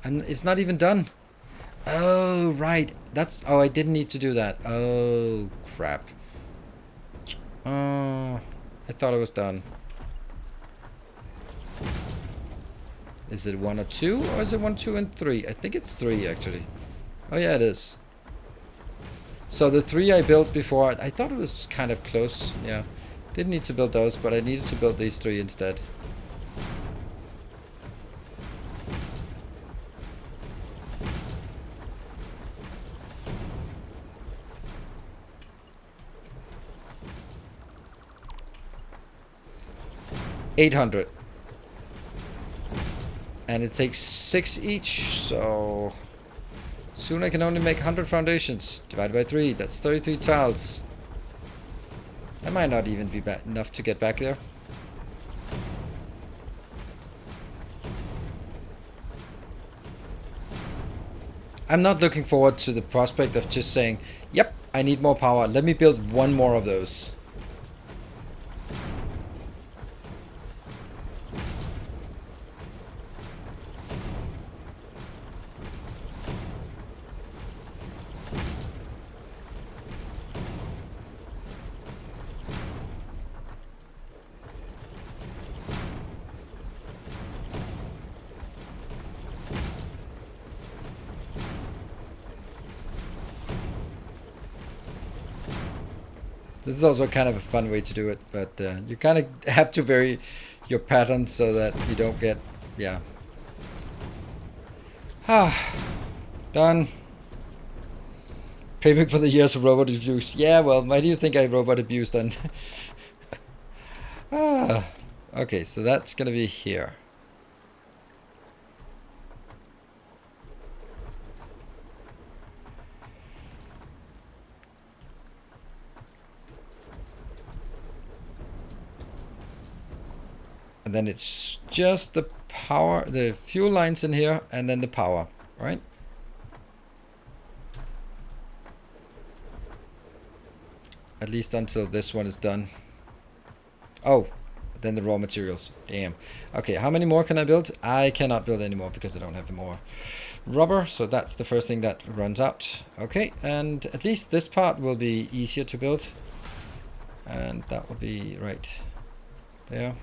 [SPEAKER 1] It's not even done. Oh, right. Oh, I didn't need to do that. Oh, crap. Oh, I thought it was done. Is it 1 or 2? Or is it 1, 2, and 3? I think it's 3, actually. Oh, yeah, it is. So the 3 I built before, I thought it was kind of close. Yeah. Didn't need to build those, but I needed to build these 3 instead. 800. And it takes 6 each, so soon I can only make 100 foundations. Divided by 3, that's 33 tiles. That might not even be enough to get back there. I'm not looking forward to the prospect of just saying, yep, I need more power. Let me build one more of those. This is also kind of a fun way to do it, but you kind of have to vary your pattern so that you don't get, yeah. Done. Payback for the years of robot abuse. Yeah, well, why do you think I robot abused then? Okay, so that's gonna be here. And then it's just the power, the fuel lines in here, and then the power, right? At least until this one is done. Oh, then the raw materials. Damn. Okay, how many more can I build? I cannot build any more because I don't have more rubber. So that's the first thing that runs out. Okay, and at least this part will be easier to build. And that will be right there.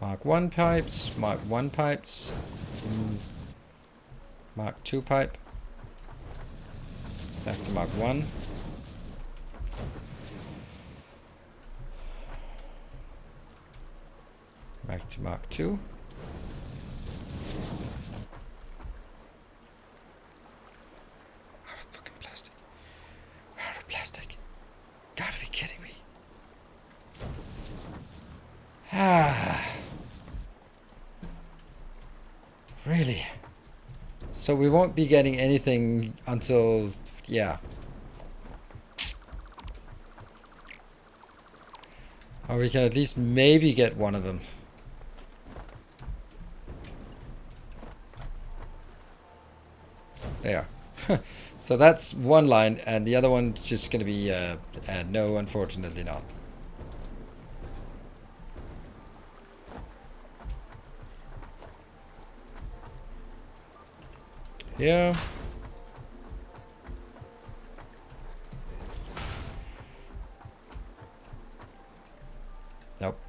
[SPEAKER 1] Mark 1 pipes, Mark 1 pipes, Mark 2 pipe, back to Mark 1. Back to Mark 2. Out of fucking plastic. Out of plastic. Gotta be kidding me. Really? So we won't be getting anything until, yeah. Or we can at least maybe get one of them. There. So that's one line, and the other one's just going to be no, unfortunately not. Yeah. Nope.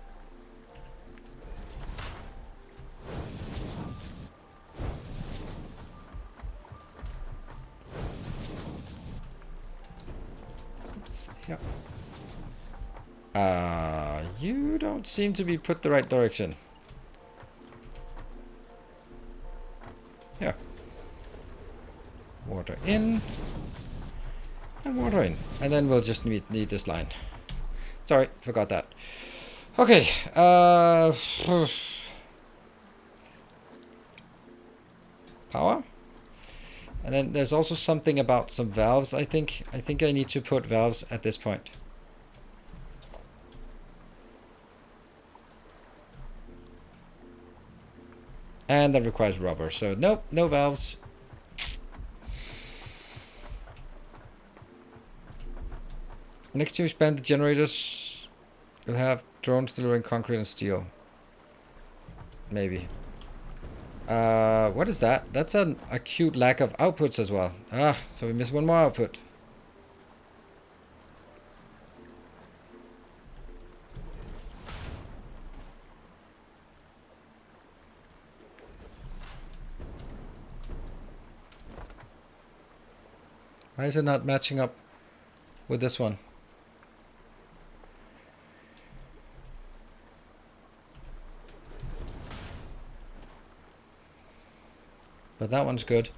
[SPEAKER 1] Oops. Yeah. You don't seem to be put the right direction. Yeah. Water in. And water in. And then we'll just need this line. Sorry, forgot that. Okay. Power. And then there's also something about some valves, I think. I think I need to put valves at this point. And that requires rubber. So nope, no valves. Next to expand the generators, you'll have drones delivering concrete and steel. Maybe. What is that? That's an acute lack of outputs as well. So we missed one more output. Why is it not matching up with this one? But that one's good.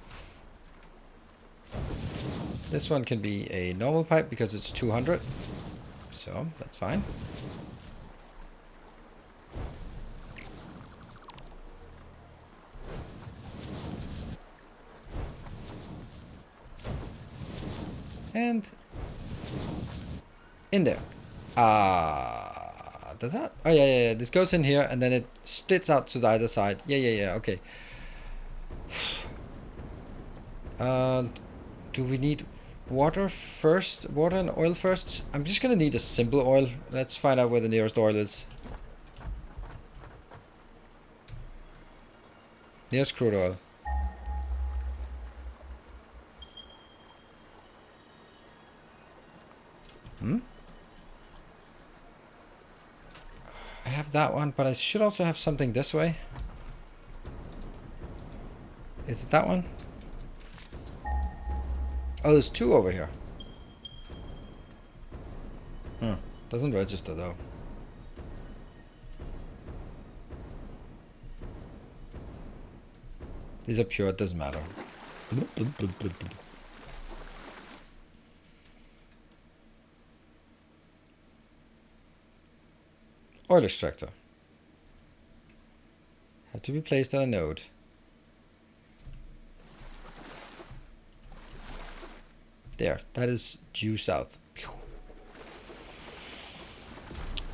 [SPEAKER 1] This one can be a normal pipe because it's 200. So that's fine. And in there. Does that? Oh, yeah. This goes in here and then it splits out to the other side. Yeah. Okay. Do we need water first? Water and oil first? I'm just gonna need a simple oil. Let's find out where the nearest oil is. Nearest crude oil. I have that one, but I should also have something this way. Is it that one? Oh, there's two over here. Doesn't register though. These are pure, it doesn't matter. Oil extractor. Have to be placed on a node. There, that is due south.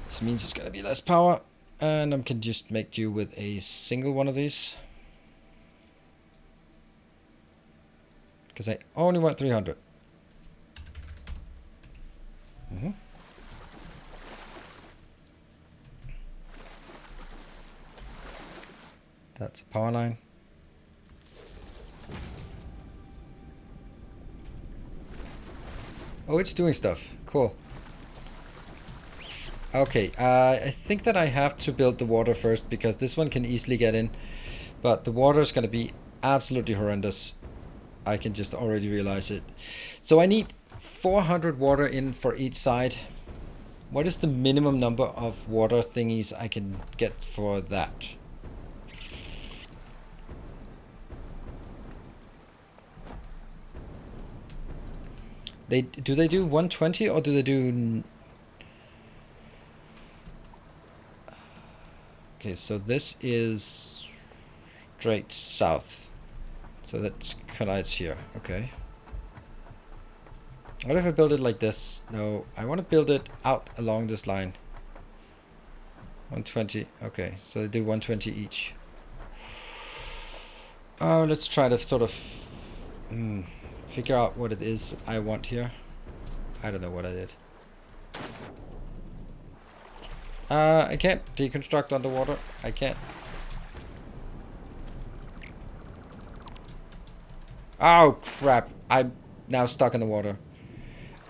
[SPEAKER 1] This means it's gonna be less power, and I can just make do with a single one of these. Because I only want 300. That's a power line. Oh, it's doing stuff. Cool. Okay, I think that I have to build the water first because this one can easily get in. But the water is going to be absolutely horrendous. I can just already realize it. So I need 400 water in for each side. What is the minimum number of water thingies I can get for that? Do they do 120 or do they do... Okay, so this is straight south. So that collides here. Okay. What if I build it like this? No, I want to build it out along this line. 120. Okay, so they do 120 each. Oh, let's try to sort of figure out what it is I want here. I don't know what I did. I can't deconstruct underwater. I can't. Oh, crap. I'm now stuck in the water.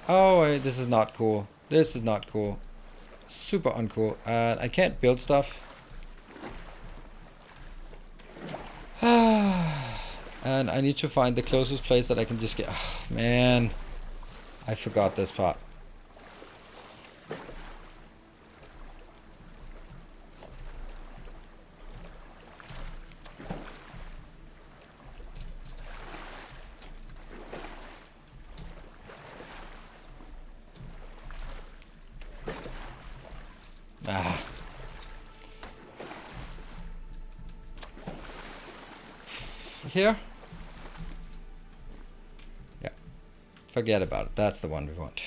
[SPEAKER 1] Oh, this is not cool. This is not cool. Super uncool. I can't build stuff. And I need to find the closest place that I can just get... Oh, man. I forgot this part. Here? Yeah. Forget about it. That's the one we want.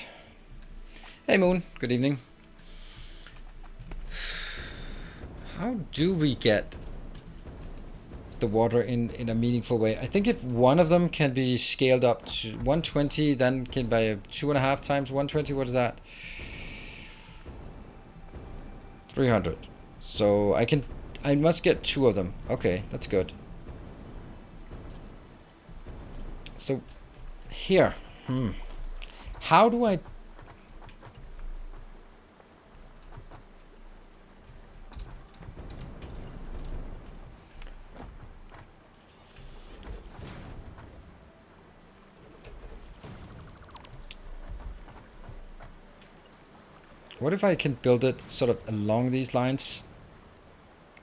[SPEAKER 1] Hey, Moon. Good evening. How do we get the water in a meaningful way? I think if one of them can be scaled up to 120, then can by 2.5 times 120. What is that? 300. So I must get 2 of them. Okay, that's good. So here, how do I... What if I can build it sort of along these lines?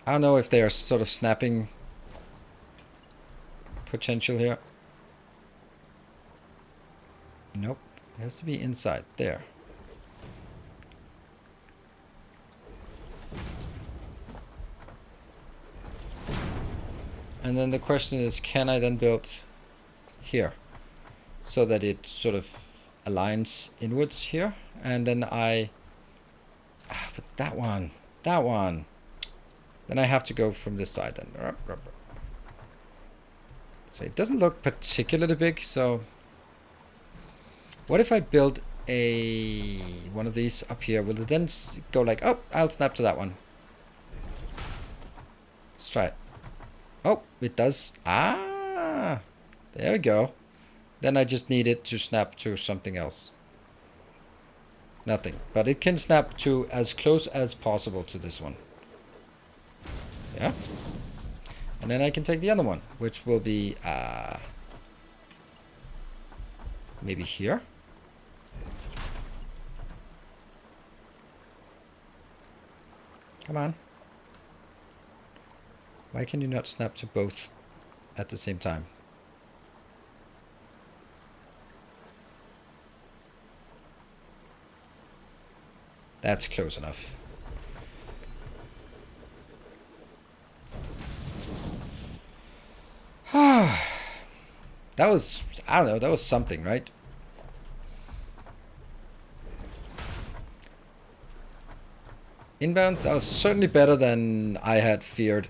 [SPEAKER 1] I don't know if they are sort of snapping potential here. It has to be inside. There. And then the question is, can I then build here? So that it sort of aligns inwards here. And then but that one. Then I have to go from this side then. So it doesn't look particularly big, so what if I build one of these up here? Will it then go like, oh, I'll snap to that one. Let's try it. Oh, it does. Ah, there we go. Then I just need it to snap to something else. Nothing, but it can snap to as close as possible to this one. Yeah. And then I can take the other one, which will be maybe here. Come on. Why can you not snap to both at the same time? That's close enough. That was, I don't know, that was something, right? Inbound, that was certainly better than I had feared.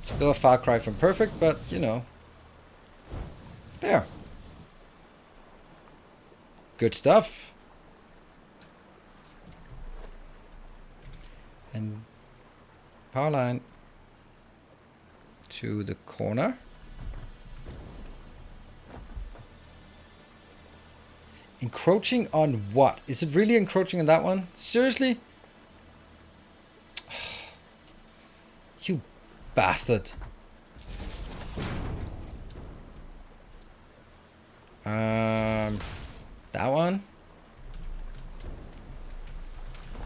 [SPEAKER 1] Still a far cry from perfect, but, you know. There. Good stuff. And power line to the corner. Encroaching on what? Is it really encroaching on that one? Seriously? You bastard. That one.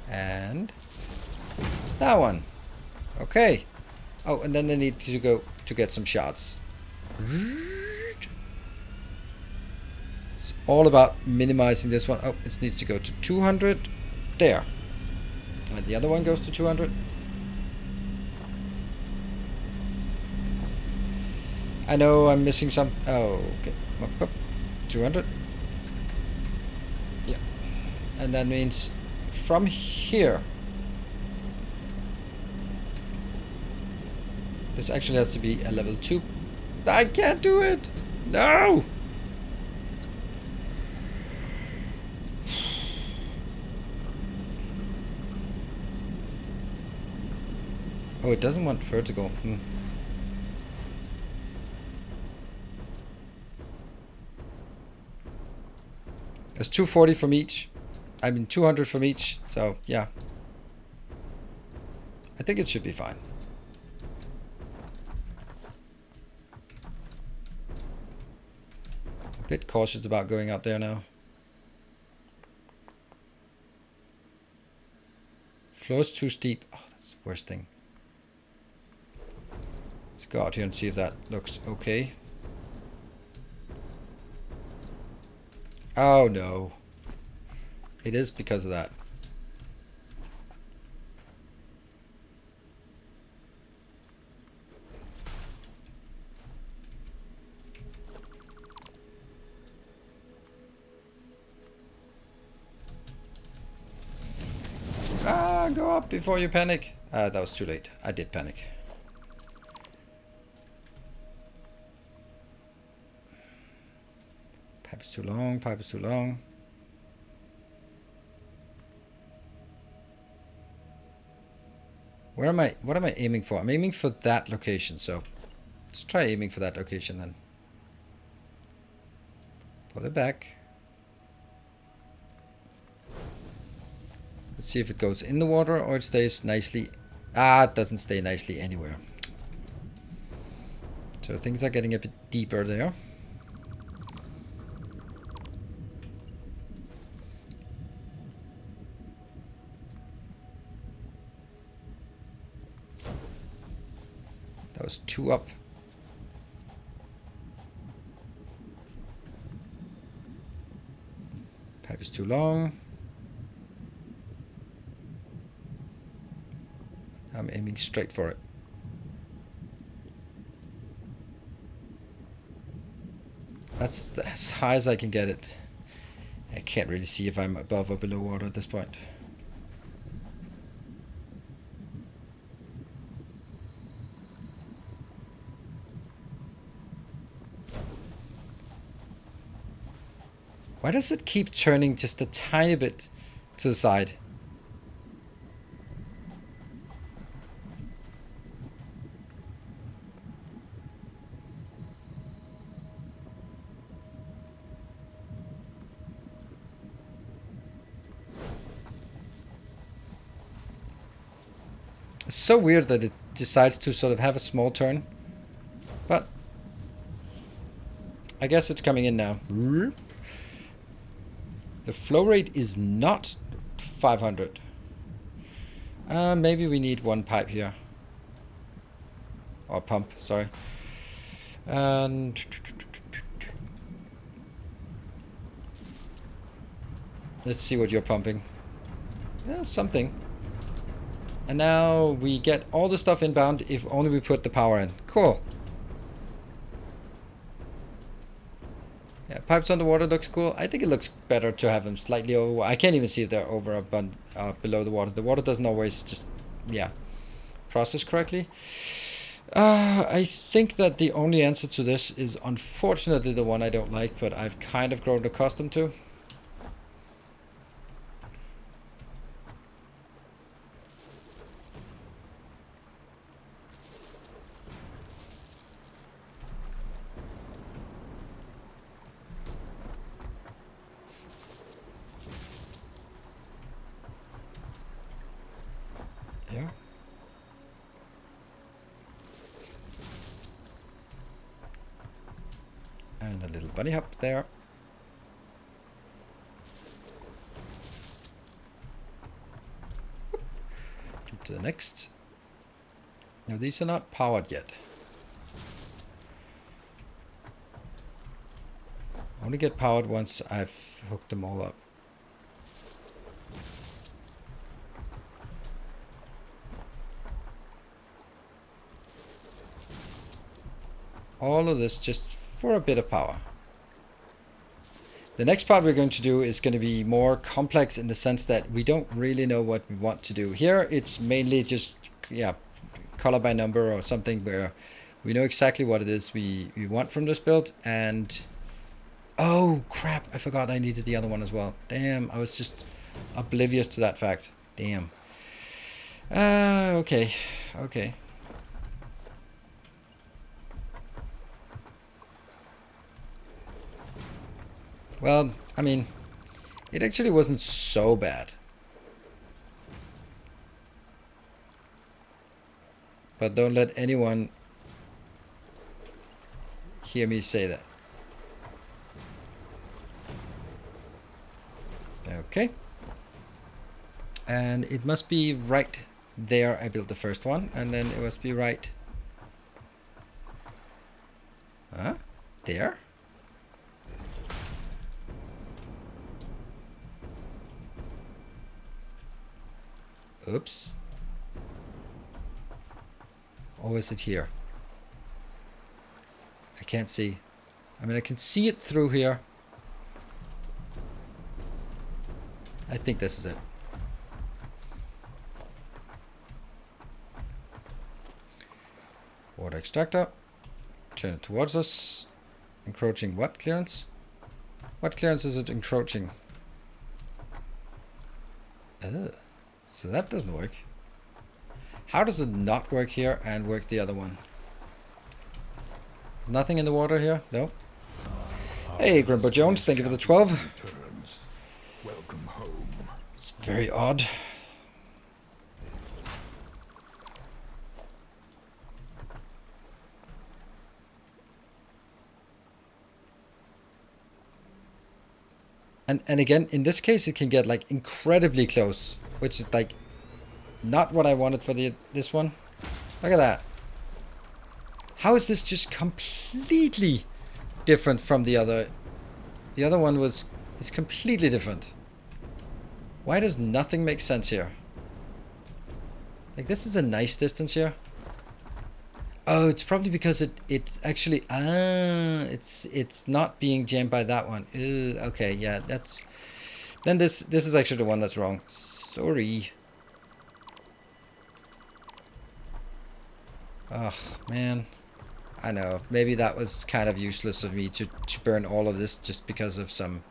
[SPEAKER 1] And that one. Okay. Oh, and then they need to go to get some shots. It's all about minimizing this one. Oh, it needs to go to 200. There. And the other one goes to 200. I know I'm missing some. Oh, okay. Up, 200. Yeah. And that means from here. This actually has to be a level 2. I can't do it! No! Oh, it doesn't want vertical. There's 240 from each. I mean 200 from each, so yeah. I think it should be fine. A bit cautious about going out there now. Floor's too steep. Oh, that's the worst thing. Let's go out here and see if that looks okay. Oh no. It is because of that. Go up before you panic. That was too late. I did panic. Pipe is too long. Pipe is too long. Where am I? What am I aiming for? I'm aiming for that location. So let's try aiming for that location then. Pull it back. Let's see if it goes in the water or it stays nicely. It doesn't stay nicely anywhere. So things are getting a bit deeper there. That was 2 up. is too long. I'm aiming straight for it. That's as high as I can get it. I can't really see if I'm above or below water at this point. Why does it keep turning just a tiny bit to the side? It's so weird that it decides to sort of have a small turn. But I guess it's coming in now. The flow rate is not 500. Maybe we need one pipe here. Or pump, sorry. And let's see what you're pumping. Yeah, something. And now we get all the stuff inbound if only we put the power in. Cool. Yeah, pipes underwater looks cool. I think it looks better to have them slightly over. I can't even see if they're over or below the water. The water doesn't always just, yeah, process correctly. I think that the only answer to this is unfortunately the one I don't like, but I've kind of grown accustomed to. Yeah. And a little bunny hop there. Jump to the next. Now these are not powered yet. Only get powered once I've hooked them all up. All of this just for a bit of power. The next part we're going to do is going to be more complex in the sense that we don't really know what we want to do. Here it's mainly just, yeah, color by number or something where we know exactly what it is we want from this build. And oh crap, I forgot I needed the other one as well. Damn, I was just oblivious to that fact. Damn. Okay. Well, I mean, it actually wasn't so bad. But don't let anyone hear me say that. Okay. And it must be right there I built the first one, and then it must be right. Huh? There? Oops. Or is it here? I can't see. I mean, I can see it through here. I think this is it. Water extractor. Turn it towards us. Encroaching what clearance? What clearance is it encroaching? So that doesn't work. How does it not work here and work the other one? There's nothing in the water here? No. Hey, Grandpa Jones, thank you for the 12.
[SPEAKER 2] Welcome home.
[SPEAKER 1] It's very odd. And again, in this case, it can get like incredibly close, which is like not what I wanted for this one. Look at that. How is this just completely different from the other? The other one was, It's completely different. Why does nothing make sense here? Like, this is a nice distance here. Oh, it's probably because it's actually it's not being jammed by that one. Ew, okay, yeah, that's then this is actually the one that's wrong. Sorry. Oh man, I know. Maybe that was kind of useless of me to burn all of this just because of some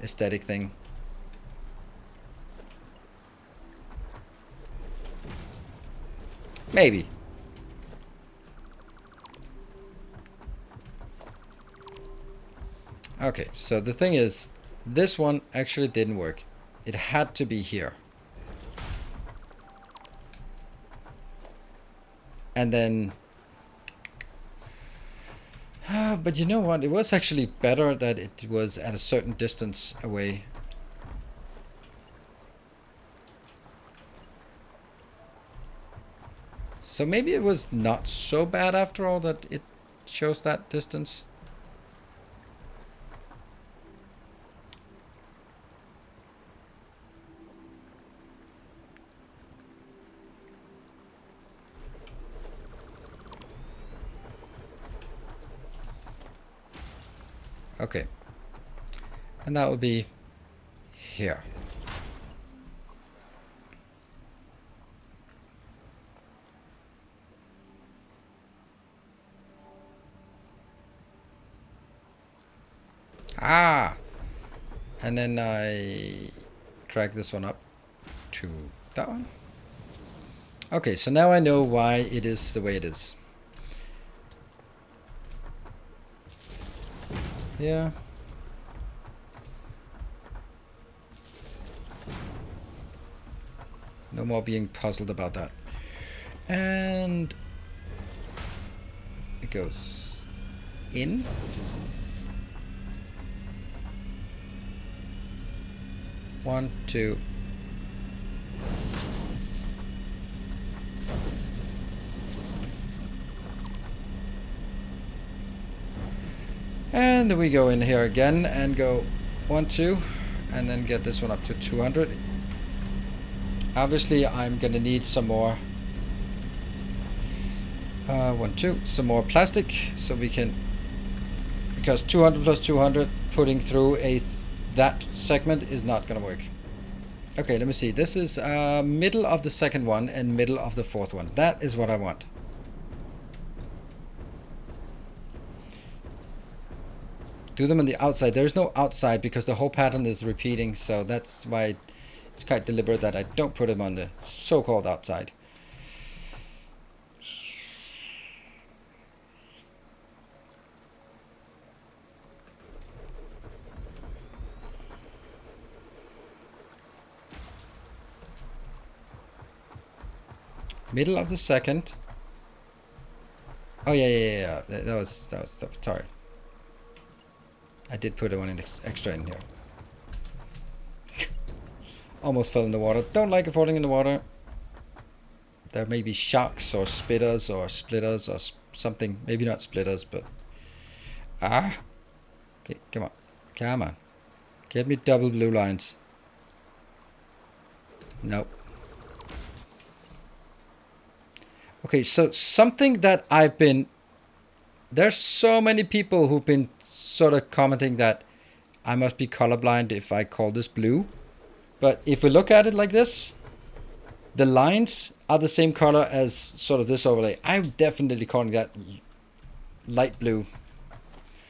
[SPEAKER 1] aesthetic thing. Maybe. Okay, so the thing is, this one actually didn't work. It had to be here. And then... but you know what? It was actually better that it was at a certain distance away. So maybe it was not so bad after all that it shows that distance. Okay. And that will be here. Ah! And then I drag this one up to that one. Okay, so now I know why it is the way it is. Yeah. No more being puzzled about that. And it goes in. One, two. And we go in here again and go 1, 2, and then get this one up to 200. Obviously, I'm gonna need some more. 1, 2, some more plastic, so we can, because 200 plus 200 putting through that segment is not gonna work. Okay, let me see. This is middle of the second one and middle of the fourth one. That is what I want. Do them on the outside. There is no outside because the whole pattern is repeating, so that's why it's quite deliberate that I don't put them on the so-called outside. Middle of the second. Oh yeah. That was sorry. I did put one in extra in here. Almost fell in the water. Don't like it falling in the water. There may be sharks or spitters or splitters or something. Maybe not splitters, but... Ah! Okay, come on. Come on. Get me double blue lines. Nope. Okay, so something that I've been... There's so many people who've been sort of commenting that I must be colorblind if I call this blue. But if we look at it like this, the lines are the same color as sort of this overlay. I'm definitely calling that light blue.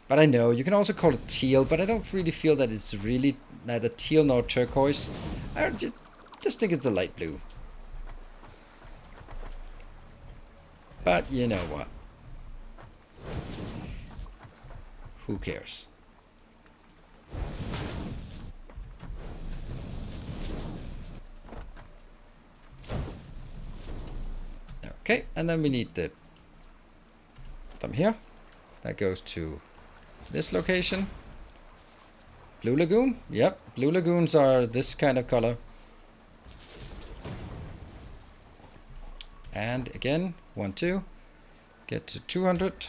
[SPEAKER 1] But I know, you can also call it teal, but I don't really feel that it's really neither teal nor turquoise. I just think it's a light blue. But you know what? Who cares? Okay, and then we need the from here. That goes to this location. Blue Lagoon? Yep, blue lagoons are this kind of color. And again, 1, 2. Get to 200.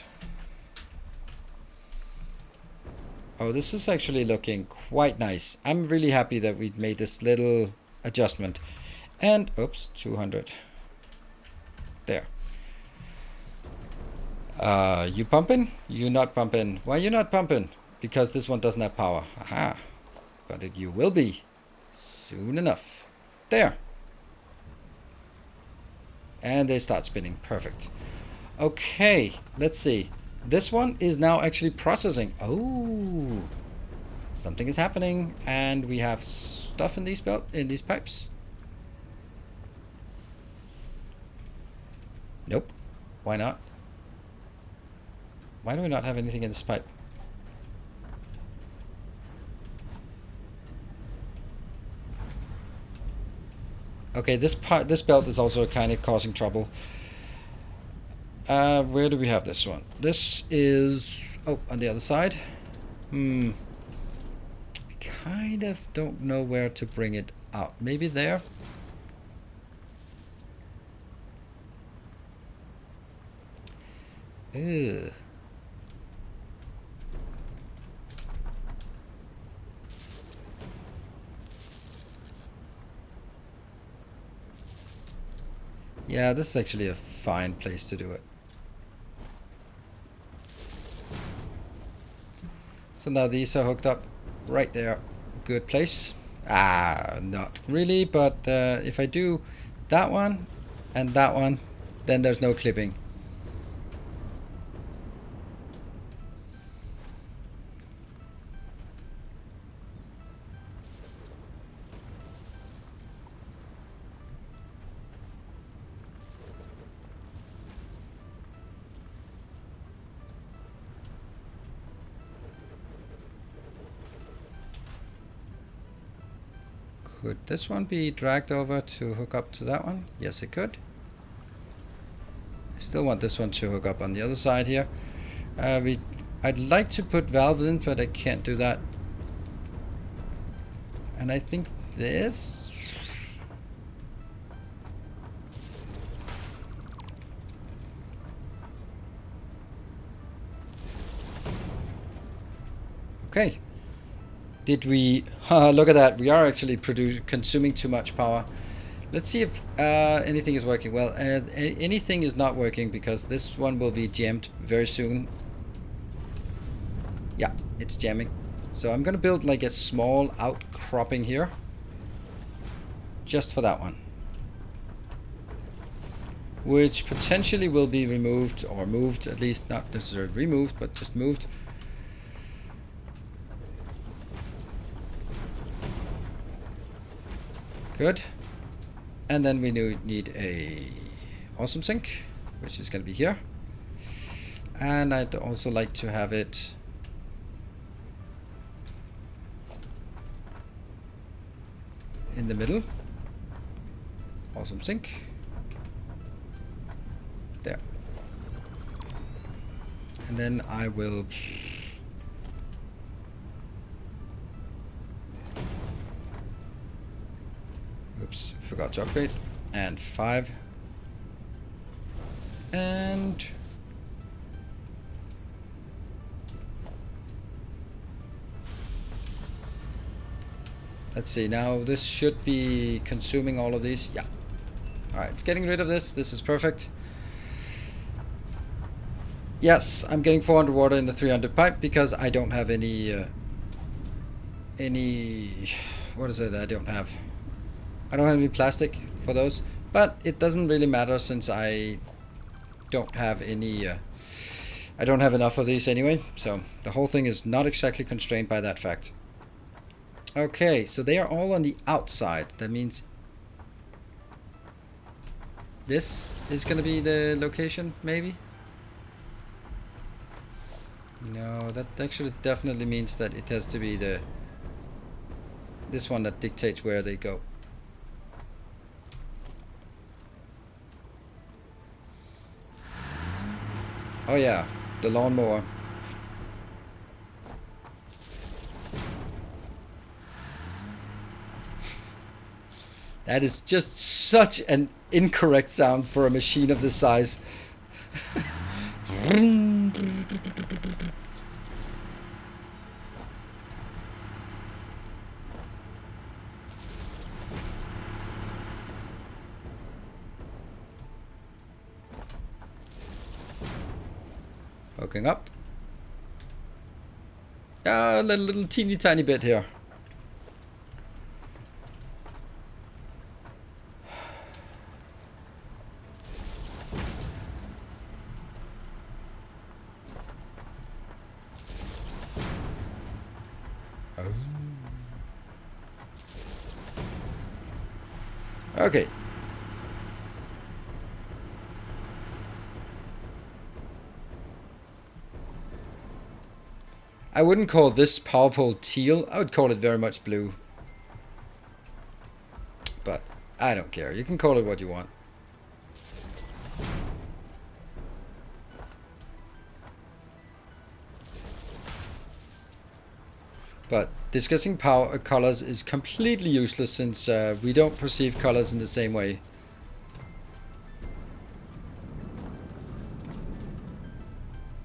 [SPEAKER 1] Oh, this is actually looking quite nice. I'm really happy that we made this little adjustment. And, oops, 200. There. You pumping? You not pumping. Why you not pumping? Because this one doesn't have power. Aha. But you will be. Soon enough. There. And they start spinning. Perfect. Okay, let's see. This one is now actually processing. Oh, something is happening, and we have stuff in these pipes. Nope. Why not? Why do we not have anything in this pipe? Okay, this belt is also kind of causing trouble. Where do we have this one? This is... oh, on the other side. I kind of don't know where to bring it out. Maybe there? Ugh. Yeah, this is actually a fine place to do it. So now these are hooked up right there. Good place. Not really, but if I do that one and that one, then there's no clipping. Could this one be dragged over to hook up to that one? Yes, it could. I still want this one to hook up on the other side here. I'd like to put valves in, but I can't do that. And I think this... okay. Did we... look at that. We are actually consuming too much power. Let's see if anything is working. Well, anything is not working because this one will be jammed very soon. Yeah, it's jamming. So I'm going to build like a small outcropping here. Just for that one. Which potentially will be removed or moved, at least not necessarily removed, but just moved. Good. And then we need a awesome sink, which is going to be here. And I'd also like to have it in the middle. Awesome sink. There. And then I will... oops, forgot to upgrade. And 5. And... let's see, now this should be consuming all of these. Yeah. Alright, it's getting rid of this. This is perfect. Yes, I'm getting 400 water in the 300 pipe because I don't have any... what is it I don't have? I don't have any plastic for those, but it doesn't really matter since I don't have any, I don't have enough of these anyway, so the whole thing is not exactly constrained by that fact. Okay, so they are all on the outside. That means this is going to be the location, maybe? No, that actually definitely means that it has to be this one that dictates where they go. Oh yeah, the lawnmower. That is just such an incorrect sound for a machine of this size. Hooking up. A little teeny tiny bit here. Okay. I wouldn't call this power pole teal. I would call it very much blue. But I don't care. You can call it what you want. But discussing power colors is completely useless since we don't perceive colors in the same way.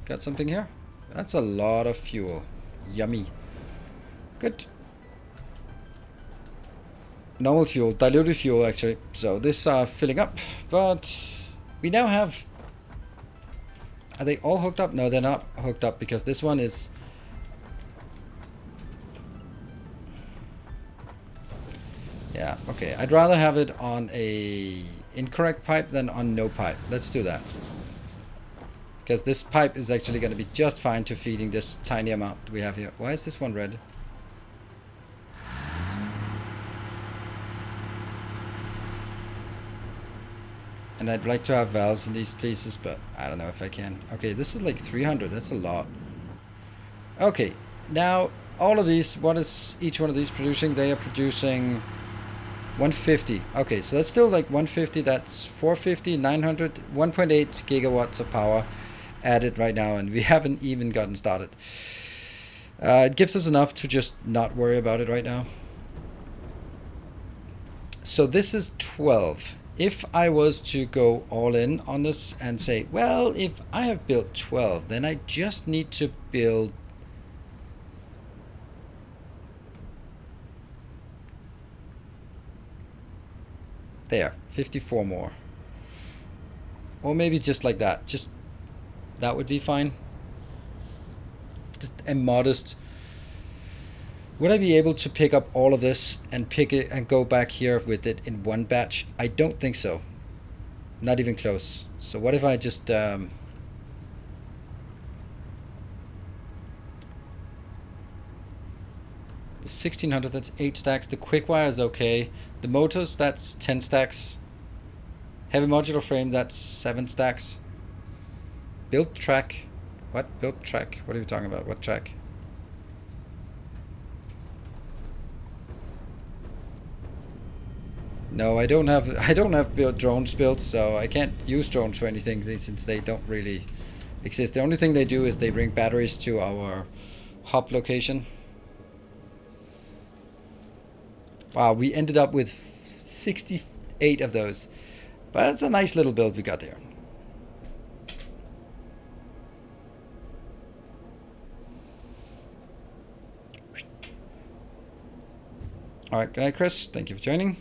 [SPEAKER 1] Got something here? That's a lot of fuel. Yummy. Good. Normal fuel, diluted fuel actually. So this are filling up, but we now have... Are they all hooked up? No, they're not hooked up because this one is... Yeah, okay. I'd rather have it on a incorrect pipe than on no pipe. Let's do that. Because this pipe is actually going to be just fine to feeding this tiny amount we have here. Why is this one red? And I'd like to have valves in these places, but I don't know if I can. Okay, this is like 300. That's a lot. Okay, now all of these, what is each one of these producing? They are producing 150. Okay, so that's still like 150. That's 450, 900, 1.8 gigawatts of power added right now, and we haven't even gotten started. It gives us enough to just not worry about it right now. So this is 12. If I was to go all in on this and say, well, if I have built 12, then I just need to build there, 54 more. Or maybe just like that. Just that would be fine. Just a modest. Would I be able to pick up all of this and pick it and go back here with it in one batch? I don't think so. Not even close. So what if I just the 1600, that's 8 stacks. The quick wire is okay. The motors, that's 10 stacks. Heavy modular frame, that's 7 stacks. Build track. What? Build track? What are you talking about? What track? No, I don't have built drones built, so I can't use drones for anything since they don't really exist. The only thing they do is they bring batteries to our hub location. Wow, we ended up with 68 of those. But that's a nice little build we got there. Alright, good night, Chris. Thank you for joining.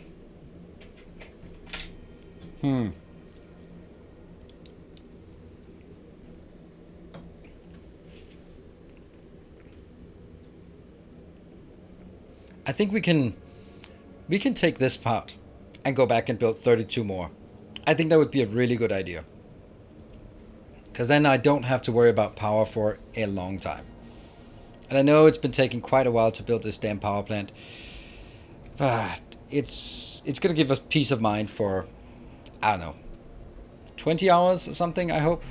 [SPEAKER 1] I think we can take this part and go back and build 32 more. I think that would be a really good idea. Because then I don't have to worry about power for a long time. And I know it's been taking quite a while to build this damn power plant. But it's going to give us peace of mind for, I don't know, 20 hours or something, I hope.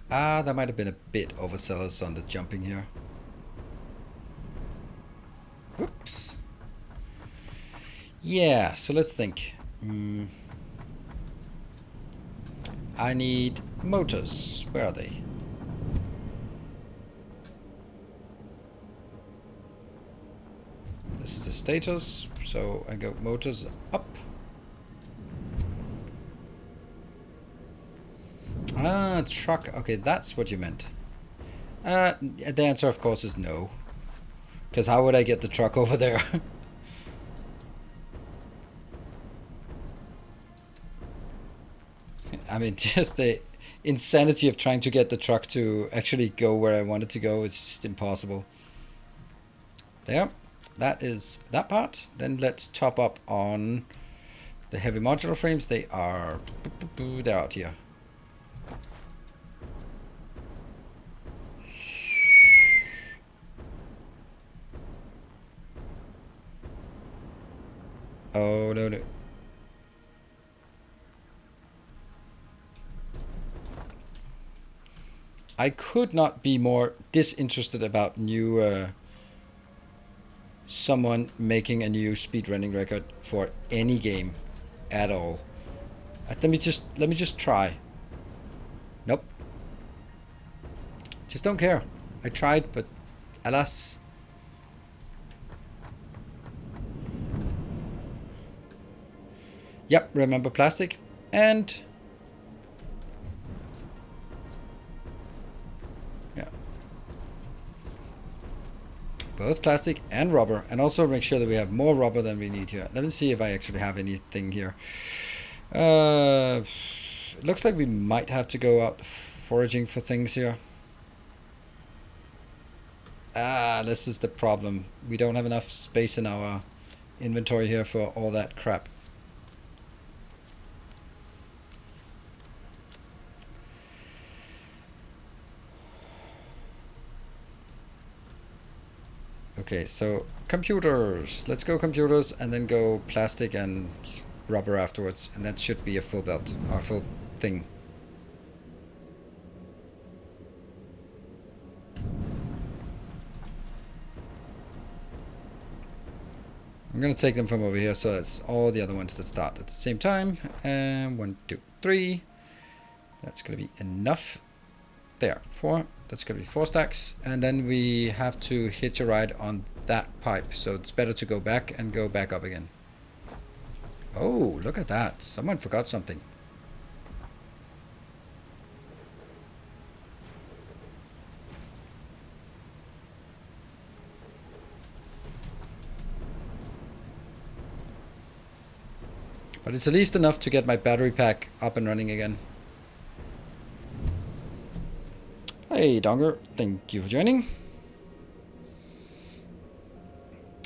[SPEAKER 1] That might have been a bit overzealous on the jumping here. Whoops. Yeah, so let's think. I need motors. Where are they? This is the status, so I go motors up. Truck. Okay, that's what you meant. The answer, of course, is no. Because how would I get the truck over there? I mean, just the insanity of trying to get the truck to actually go where I want it to go. It's just impossible. There. That is that part. Then let's top up on the heavy modular frames. They're out here. Oh, no. I could not be more disinterested about new someone making a new speedrunning record for any game at all. Let me just try. Nope. Just don't care. I tried, but alas. Yep, remember plastic and yeah. Both plastic and rubber, and also make sure that we have more rubber than we need here. Let me see if I actually have anything here. It looks like we might have to go out foraging for things here. This is the problem. We don't have enough space in our inventory here for all that crap. Okay, so computers. Let's go computers and then go plastic and rubber afterwards. And that should be a full belt, or full thing. I'm gonna take them from over here, so it's all the other ones that start at the same time. And 1, 2, 3. That's gonna be enough. There, 4. That's gonna be 4 stacks. And then we have to hitch a ride on that pipe. So it's better to go back and go back up again. Oh, look at that. Someone forgot something. But it's at least enough to get my battery pack up and running again. Hey, Donger. Thank you for joining.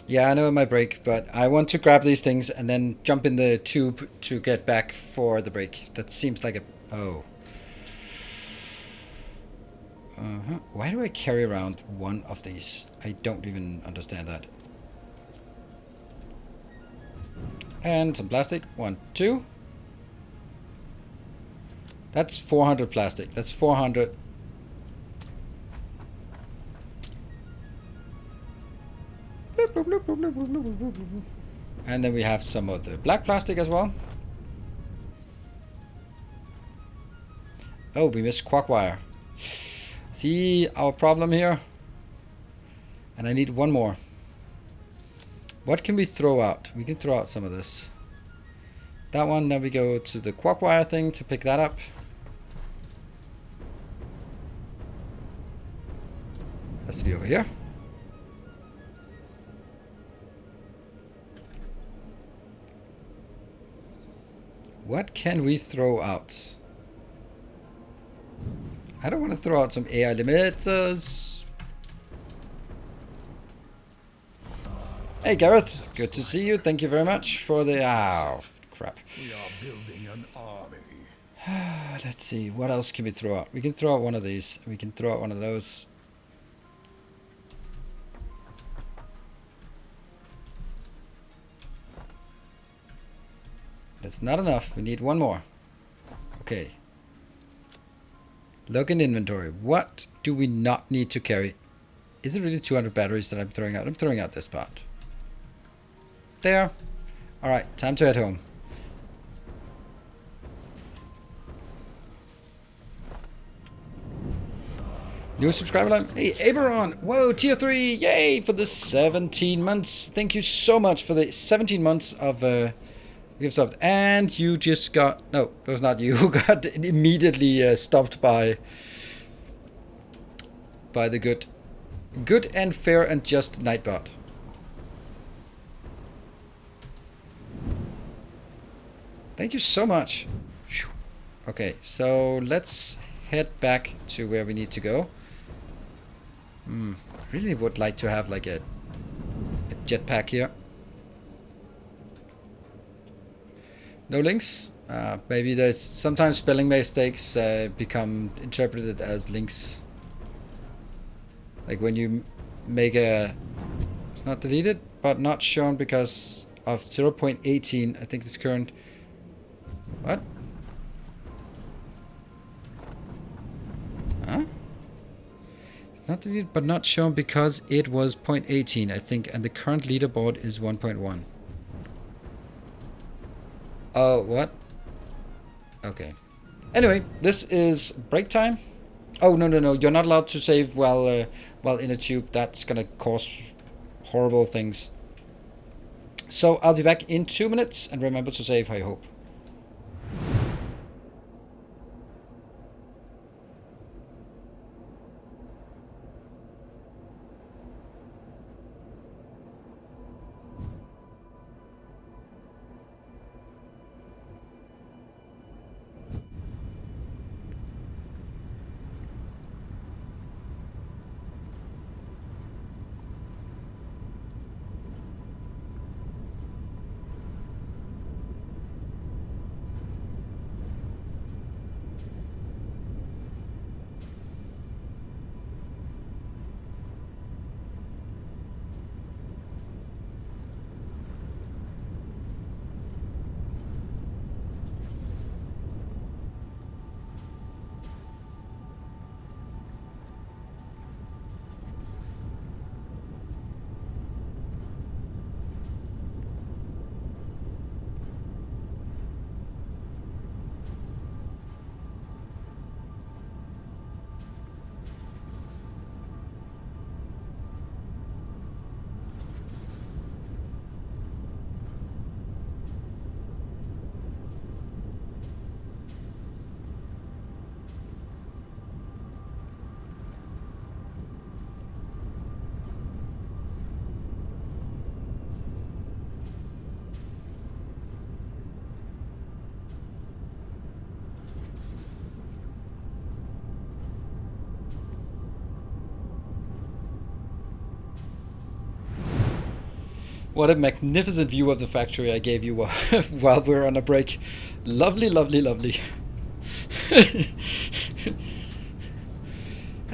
[SPEAKER 1] Yeah, I know my break, but I want to grab these things and then jump in the tube to get back for the break. That seems like a... Oh. Why do I carry around one of these? I don't even understand that. And some plastic. 1, 2. That's 400 plastic. That's 400. And then we have some of the black plastic as well. Oh, we missed quark wire. See our problem here? And I need one more. What can we throw out? We can throw out some of this. That one, then we go to the quark wire thing to pick that up. Has to be over here. What can we throw out? I don't want to throw out some AI limiters. Hey Gareth, good to see you. Thank you very much for the... Oh, crap.
[SPEAKER 2] We are building an army.
[SPEAKER 1] Let's see, what else can we throw out? We can throw out one of these. We can throw out one of those. That's not enough. We need one more. Okay. Look in inventory. What do we not need to carry? Is it really 200 batteries that I'm throwing out? I'm throwing out this part. There. Alright, time to head home. New subscriber line. Hey, Aberon. Whoa, tier 3. Yay, for the 17 months. Thank you so much for the 17 months of gift subs. And you just got... No, it was not you who got immediately stopped by the good and fair and just Nightbot. Thank you so much. Okay, so let's head back to where we need to go. Really would like to have like a jetpack here. No links. Maybe there's sometimes spelling mistakes become interpreted as links. Like when you make a, it's not deleted, but not shown because of 0.18. I think it's current. What? Huh? It's not deleted, but not shown because it was 0.18, I think, and the current leaderboard is 1.1. Oh, what? Okay. Anyway, this is break time. Oh, no, no, no. You're not allowed to save while in a tube. That's gonna cause horrible things. So I'll be back in 2 minutes, and remember to save, I hope. What a magnificent view of the factory I gave you while we're on a break. Lovely, lovely, lovely.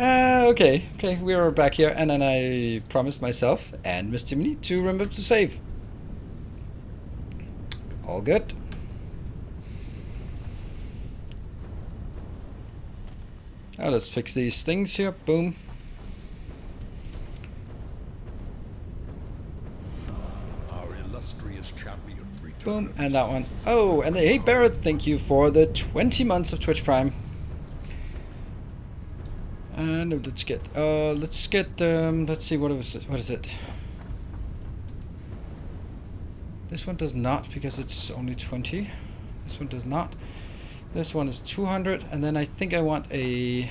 [SPEAKER 1] Okay, we are back here, and then I promised myself and Miss Timony to remember to save. All good. Now let's fix these things here. Boom.
[SPEAKER 2] Our illustrious champion returns.
[SPEAKER 1] Boom, and that one. Oh, and hey Barrett, thank you for the 20 months of Twitch Prime. And let's see, what is it? This one does not, because it's only 20. This one does not. This one is 200, and then I think I want a...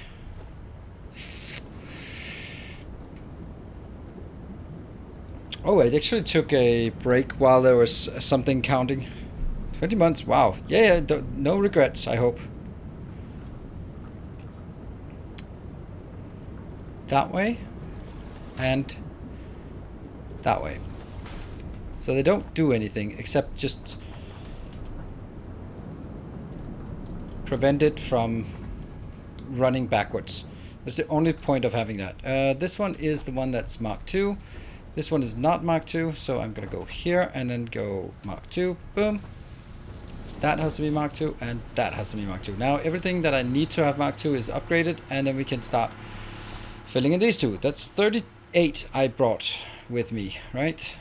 [SPEAKER 1] Oh, I actually took a break while there was something counting. 20 months, wow. Yeah, no regrets, I hope. That way, and that way. So they don't do anything except just prevent it from running backwards. That's the only point of having that. This one is the one that's Mark II. This one is not Mark II, so I'm gonna go here and then go Mark II. Boom. That has to be Mark II, and that has to be Mark II. Now everything that I need to have Mark II is upgraded, and then we can start filling in these two. That's 38 I brought with me, right?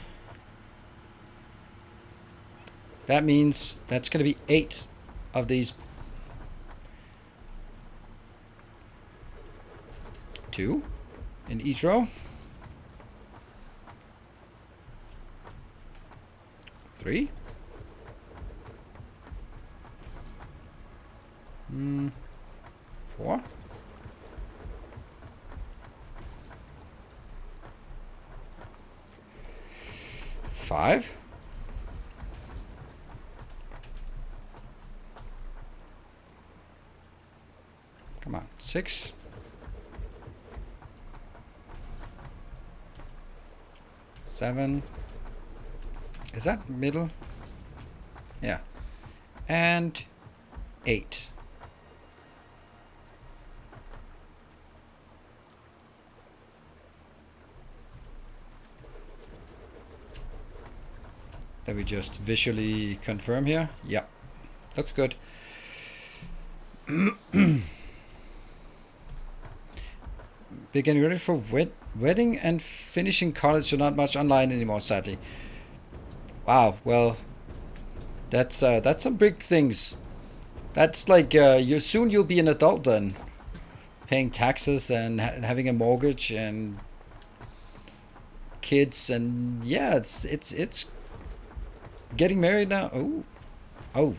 [SPEAKER 1] That means that's going to be 8 of these. 2 in each row. 3. 4. 5. Come on, 6. Seven. Is that middle? Yeah. And 8. Let me just visually confirm here. Yeah, looks good. Be getting ready for wedding and finishing college, so not much online anymore, sadly. Wow, well, that's some big things. That's like you'll be an adult then, paying taxes and having a mortgage and kids, and yeah, it's getting married now. Oh,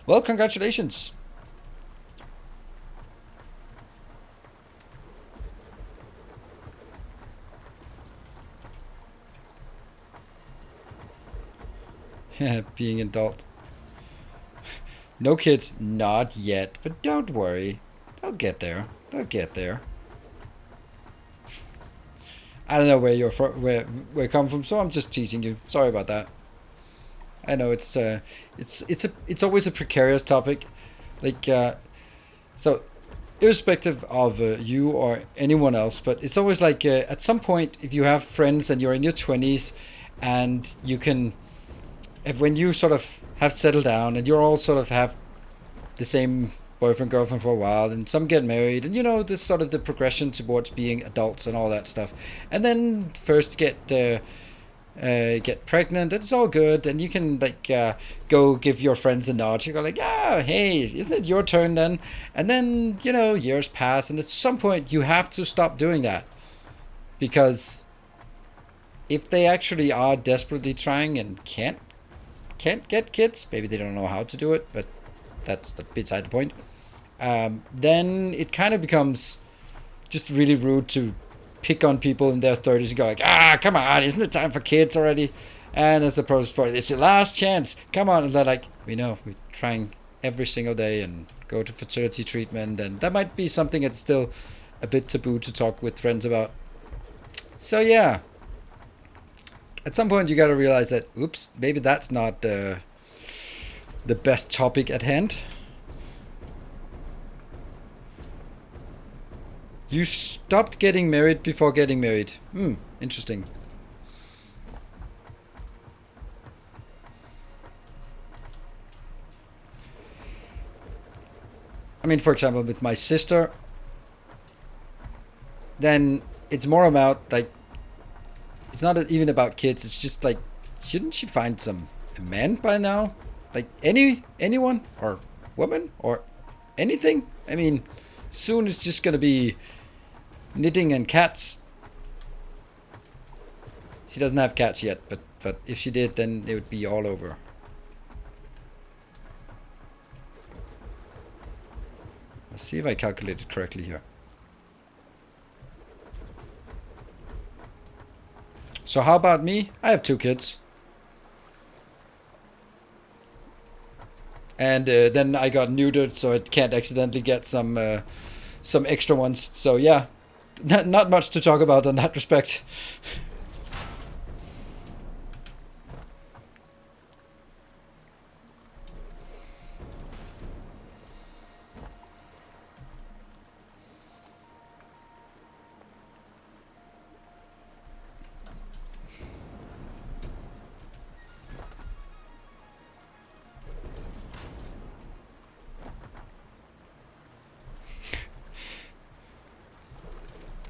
[SPEAKER 1] well, congratulations. Being adult. No kids, not yet, but don't worry. They'll get there. They'll get there. I don't know where you're from, where you come from, so I'm just teasing you. Sorry about that. I know it's always a precarious topic, like so, irrespective of you or anyone else, but it's always like at some point, if you have friends and you're in your 20s, and you can. When you sort of have settled down and you're all sort of have the same boyfriend girlfriend for a while, and some get married, and you know this sort of the progression towards being adults and all that stuff, and then first get pregnant. It's all good, and you can like go give your friends a nod. You go like, oh hey, isn't it your turn then? And then you know years pass, and at some point you have to stop doing that, because if they actually are desperately trying and can't get kids, maybe they don't know how to do it, but that's beside the point. Then it kind of becomes just really rude to pick on people in their 30s and go like, come on, isn't it time for kids already? And as opposed for, it's your last chance, come on. And they're like, we know, we're trying every single day and go to fertility treatment, and that might be something that's still a bit taboo to talk with friends about. So yeah, at some point you got to realize that, oops, maybe that's not the best topic at hand. You stopped getting married before getting married. Interesting. I mean, for example, with my sister, then it's more about like, it's not even about kids. It's just like, shouldn't she find a man by now? Like anyone or woman or anything? I mean, soon it's just gonna be knitting and cats. She doesn't have cats yet, but if she did, then it would be all over. Let's see if I calculated correctly here. So how about me? I have 2 kids. And then I got neutered, so it can't accidentally get some extra ones. So yeah, not much to talk about in that respect.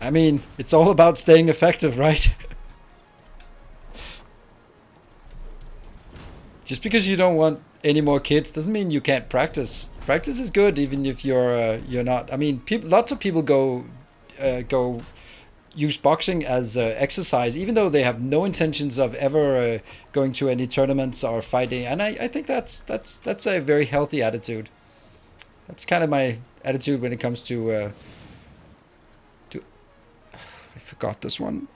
[SPEAKER 1] I mean, it's all about staying effective, right? Just because you don't want any more kids doesn't mean you can't practice. Practice is good, even if you're not. I mean, lots of people go use boxing as exercise, even though they have no intentions of ever going to any tournaments or fighting. And I think that's a very healthy attitude. That's kind of my attitude when it comes to. I forgot this one.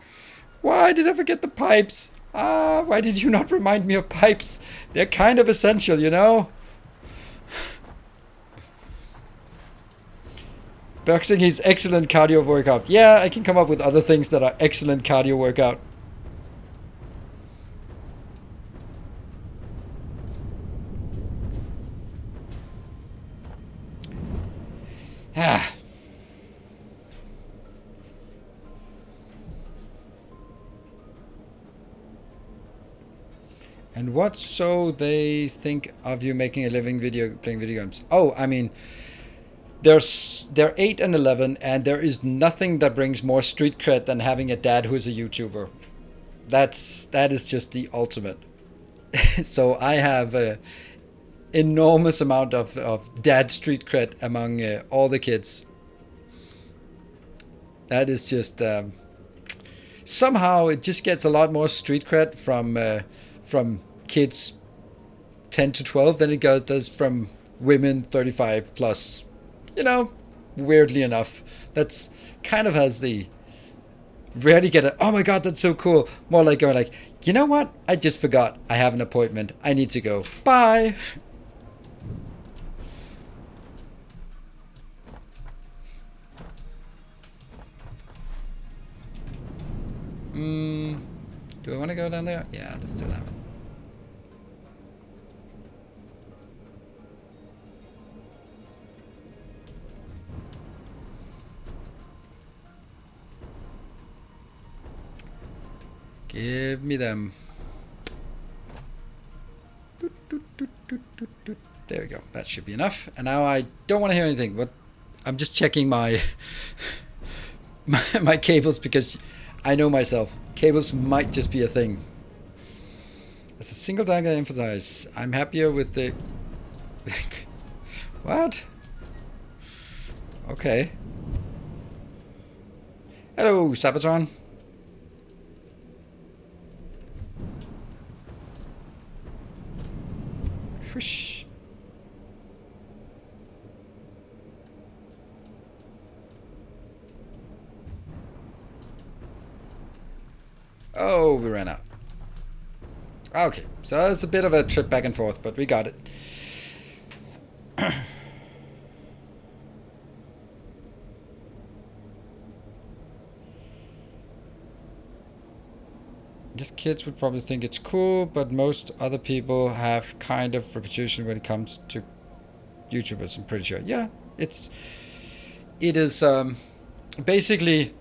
[SPEAKER 1] Why did I forget the pipes? Why did you not remind me of pipes? They're kind of essential, you know? Boxing is excellent cardio workout. Yeah, I can come up with other things that are excellent cardio workout. Ah. And what so they think of you making a living playing video games? Oh, I mean, they're 8 and 11, and there is nothing that brings more street cred than having a dad who's a YouTuber. That is just the ultimate. So I have a enormous amount of dad street cred among all the kids. That is just somehow it just gets a lot more street cred from kids 10 to 12 than it does from women 35 plus. You know, weirdly enough, that's kind of has the rarely get a, oh my god, that's so cool. More like going like, you know what? I just forgot. I have an appointment. I need to go. Bye. Do I want to go down there? Yeah, let's do that one. Give me them. There we go. That should be enough. And now I don't want to hear anything, but I'm just checking my my cables because I know myself. Cables might just be a thing. As a single thing I emphasize, I'm happier with the... What? Okay. Hello, Sabatron. Whoosh. Oh, we ran out. Okay, so it's a bit of a trip back and forth, but we got it. Guess kids would probably think it's cool, but most other people have kind of reputation when it comes to YouTubers, I'm pretty sure. Yeah, it is basically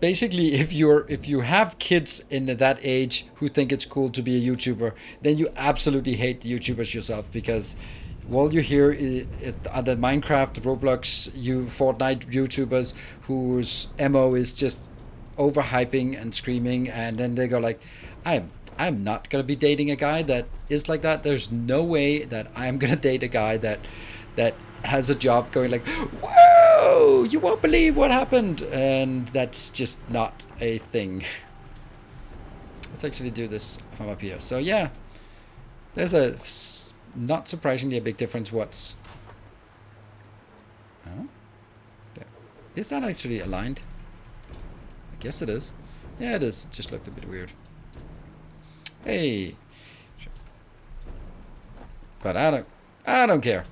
[SPEAKER 1] if you have kids in that age who think it's cool to be a YouTuber, then you absolutely hate the YouTubers yourself, because all you hear are the Minecraft, Roblox, Fortnite YouTubers whose MO is just overhyping and screaming, and then they go like, I'm not gonna be dating a guy that is like that. There's no way that I'm gonna date a guy that has a job going like, whoa, you won't believe what happened, and that's just not a thing. Let's actually do this from up here. So yeah, there's a not surprisingly a big difference. What's there. Is that actually aligned? I guess it is. Yeah, it is. It just looked a bit weird. Hey, but I don't care.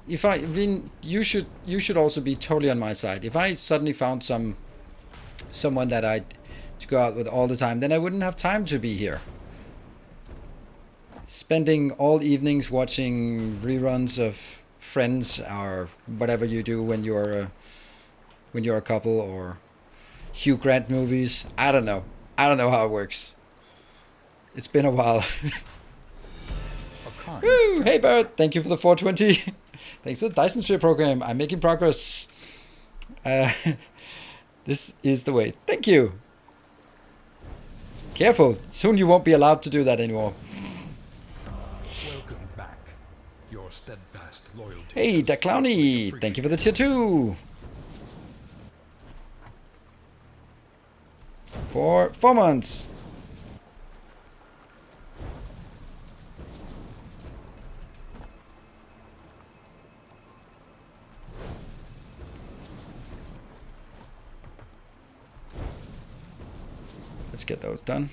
[SPEAKER 1] If I mean, you should also be totally on my side. If I suddenly found someone that I'd to go out with all the time, then I wouldn't have time to be here. Spending all evenings watching reruns of Friends or whatever you do when you're a couple, or Hugh Grant movies. I don't know how it works. It's been a while. Woo! Hey Barrett, thank you for the 420. Thanks for the Dyson Sphere program. I'm making progress. This is the way. Thank you. Careful. Soon you won't be allowed to do that anymore.
[SPEAKER 2] Welcome back. Your steadfast loyalty.
[SPEAKER 1] Hey, Clowny, thank you for the tier 2. For 4 months. Let's get those done.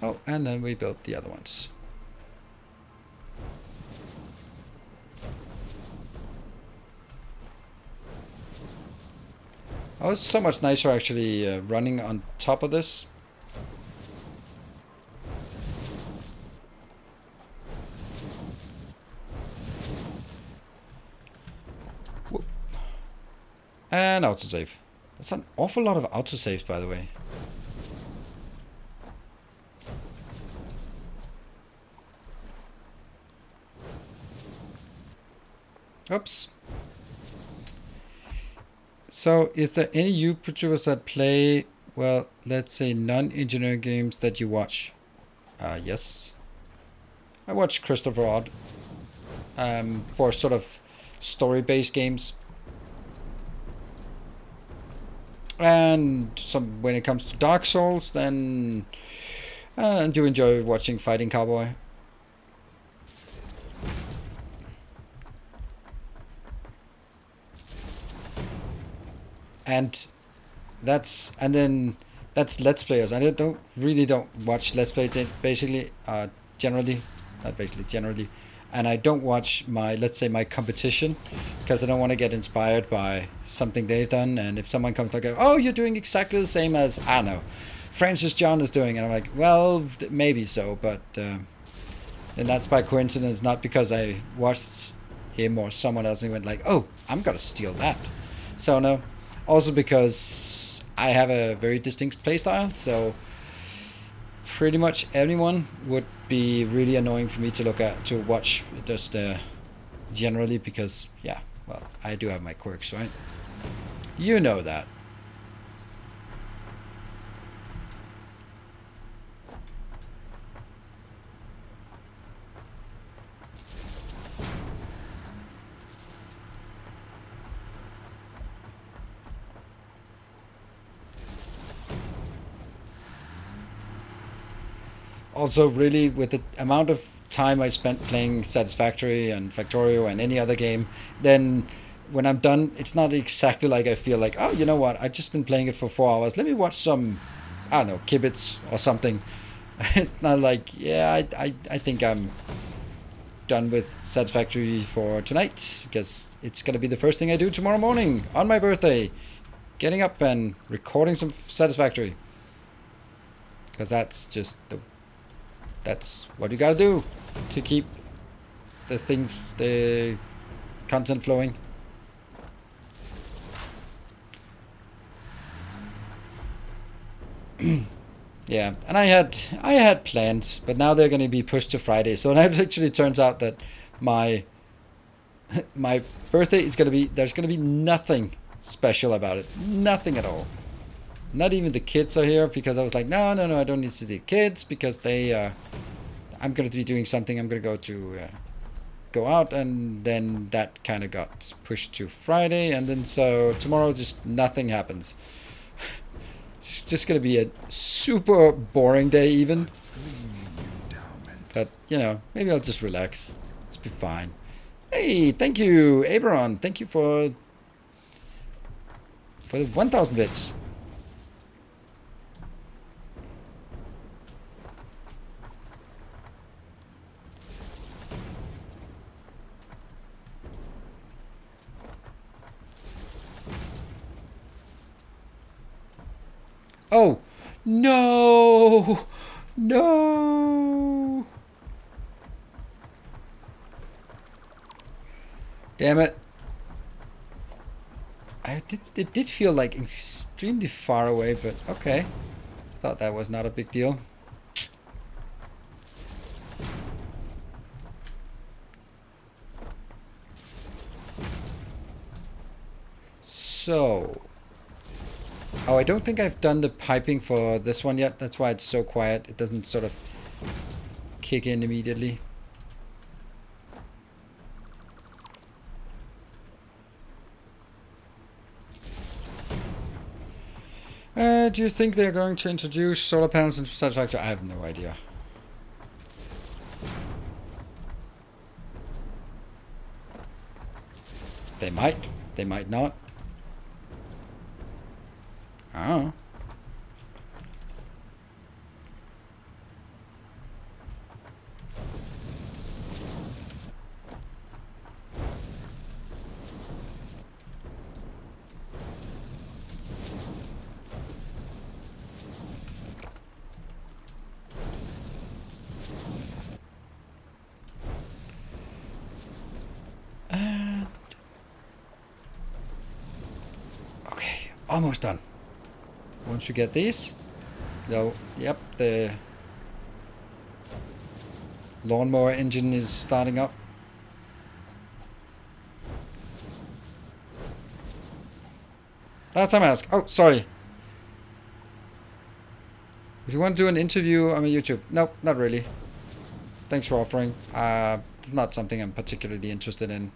[SPEAKER 1] Oh, and then we built the other ones. Oh, it's so much nicer actually running on top of this. Whoop. And autosave. That's an awful lot of autosaves, by the way. Oops. So, is there any YouTubers that play, well, let's say non-engineering games that you watch? Yes. I watch Christopher Odd for sort of story-based games. And some when it comes to Dark Souls, then I do enjoy watching Fighting Cowboy. And that's Let's Players. I don't watch Let's Plays basically generally, not basically generally, and I don't watch my competition because I don't want to get inspired by something they've done. And if someone comes like, oh, you're doing exactly the same as I don't know Francis John is doing, and I'm like, well, maybe so, but and that's by coincidence, not because I watched him or someone else and went like, oh, I'm gonna steal that. So no. Also because I have a very distinct playstyle, so pretty much anyone would be really annoying for me to watch just generally because, yeah, well, I do have my quirks, right? You know that. Also, really, with the amount of time I spent playing Satisfactory and Factorio and any other game, then when I'm done, it's not exactly like I feel like, oh, you know what, I've just been playing it for 4 hours. Let me watch some, I don't know, Kibitz or something. It's not like, yeah, I think I'm done with Satisfactory for tonight because it's going to be the first thing I do tomorrow morning on my birthday. Getting up and recording some Satisfactory. Because that's what you gotta do to keep the content flowing. Yeah, and I had plans, but now they're going to be pushed to Friday. So now it actually turns out that my my birthday is going to be, there's going to be nothing special about it, nothing at all. Not even the kids are here because I was like, no, I don't need to see the kids because I'm going to be doing something. I'm going to go out, and then that kind of got pushed to Friday, and then so tomorrow just nothing happens. It's just going to be a super boring day even. But, maybe I'll just relax. It's be fine. Hey, thank you, Aberon. Thank you for the 1,000 bits. Oh, no, no. Damn it. It did feel like extremely far away, but okay. Thought that was not a big deal. So, oh, I don't think I've done the piping for this one yet. That's why it's so quiet. It doesn't sort of kick in immediately. Do you think they're going to introduce solar panels into Satisfactory? I have no idea. They might. They might not. I don't know. Almost done. Once we get these, they'll, yep, the lawnmower engine is starting up. Last time I asked. Oh, sorry. If you want to do an interview on my YouTube. Nope, not really. Thanks for offering. It's not something I'm particularly interested in.